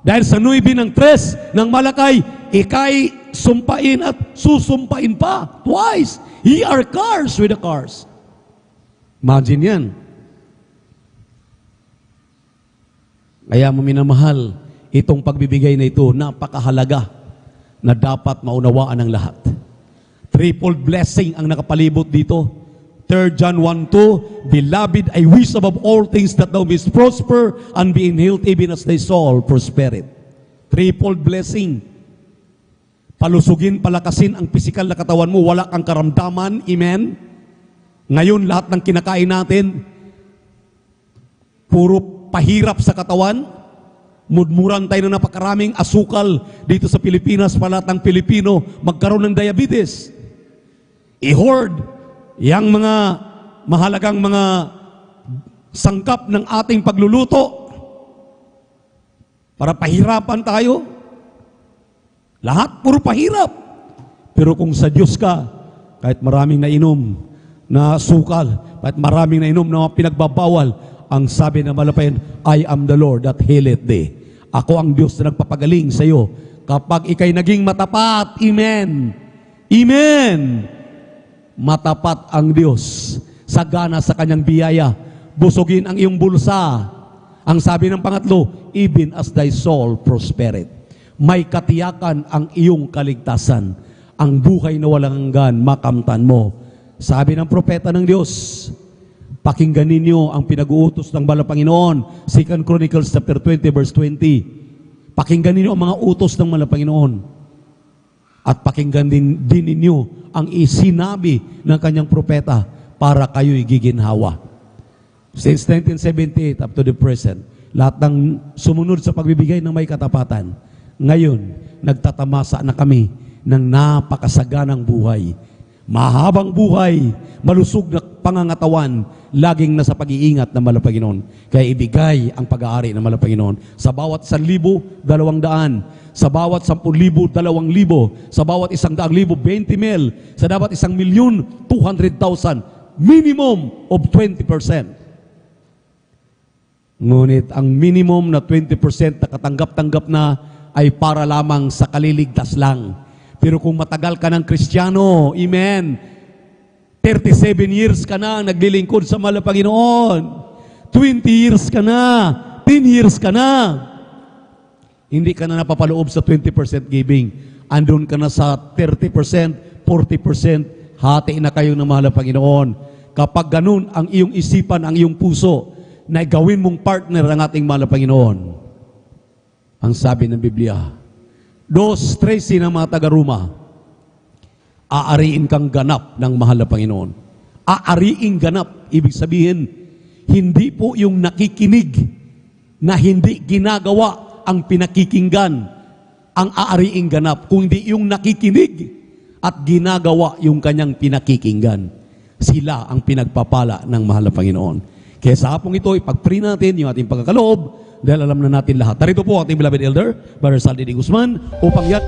Dahil sa 9 ng 3 ng Malakay, ikay sumpain at susumpain pa. Twice. Ye are cars with the cars. Imagine yan. Kaya mo minamahal, itong pagbibigay na ito, napakahalaga na dapat maunawaan ng lahat. Triple blessing ang nakapalibot dito. 3 John 1:2, Beloved, I wish above all things that thou mayest prosper and be in health even as thy soul prospereth. Triple blessing. Palusugin, palakasin ang pisikal na katawan mo, wala kang karamdaman. Amen? Ngayon, lahat ng kinakain natin, puro pahirap sa katawan. Mudmuran tayo na napakaraming asukal dito sa Pilipinas, palat ng Pilipino, magkaroon ng diabetes. I-hoard yang mga mahalagang mga sangkap ng ating pagluluto para pahirapan tayo. Lahat puro pahirap. Pero kung sa Diyos ka, kahit maraming nainom na sukal, kahit maraming nainom na pinagbabawal, ang sabi ng malapayan, I am the Lord that healeth thee. Ako ang Diyos na nagpapagaling sa iyo kapag ikay naging matapat. Amen. Amen. Matapat ang Diyos, sagana sa kanyang biyaya, busugin ang iyong bulsa. Ang sabi ng pangatlo, even as thy soul prospereth. May katiyakan ang iyong kaligtasan. Ang buhay na walang hanggan, makamtan mo. Sabi ng propeta ng Diyos, pakinggan ninyo ang pinag-uutos ng Mahal na Panginoon. 2 Chronicles chapter 20 verse 20. Pakinggan ninyo ang mga utos ng Mahal na Panginoon. At pakinggan din ninyo ang isinabi ng kanyang propeta para kayo'y giginhawa. Since 1978 up to the present, lahat ng sumunod sa pagbibigay ng may katapatan, ngayon, nagtatamasa na kami ng napakasaganang buhay. Mahabang buhay, malusog na pangangatawan, laging nasa pag-iingat ng Malapanginoon. Kaya ibigay ang pag-aari ng Malapanginoon. Sa bawat 1,000, 200. Sa bawat 10,000, 2,000. Sa bawat 100,000, 20,000. Sa dapat 1,200,000. Minimum of 20%. Ngunit ang minimum na 20% na katanggap-tanggap na ay para lamang sa kaliligtas lang. Pero kung matagal ka ng Kristiyano, amen, 37 years ka na naglilingkod sa mahal na Panginoon, 20 years ka na, 10 years ka na, hindi ka na napapaloob sa 20% giving. Andun ka na sa 30%, 40%, hati na kayo ng mahal na Panginoon. Kapag ganun ang iyong isipan, ang iyong puso, na gawin mong partner ang ating mahal na Panginoon. Ang sabi ng Biblia, 2:13 ng mga taga-Roma, aariin kang ganap ng mahal na Panginoon. Aariing ganap, ibig sabihin, hindi po yung nakikinig na hindi ginagawa ang pinakikinggan ang aariing ganap, kundi yung nakikinig at ginagawa yung kanyang pinakikinggan. Sila ang pinagpapala ng mahal na Panginoon. Kaya sa hapong ito, ipag-pray natin yung ating pagkakaloob dahil alam na natin lahat. Narito po ating beloved elder, Brother Saldi D. Guzman, upang yan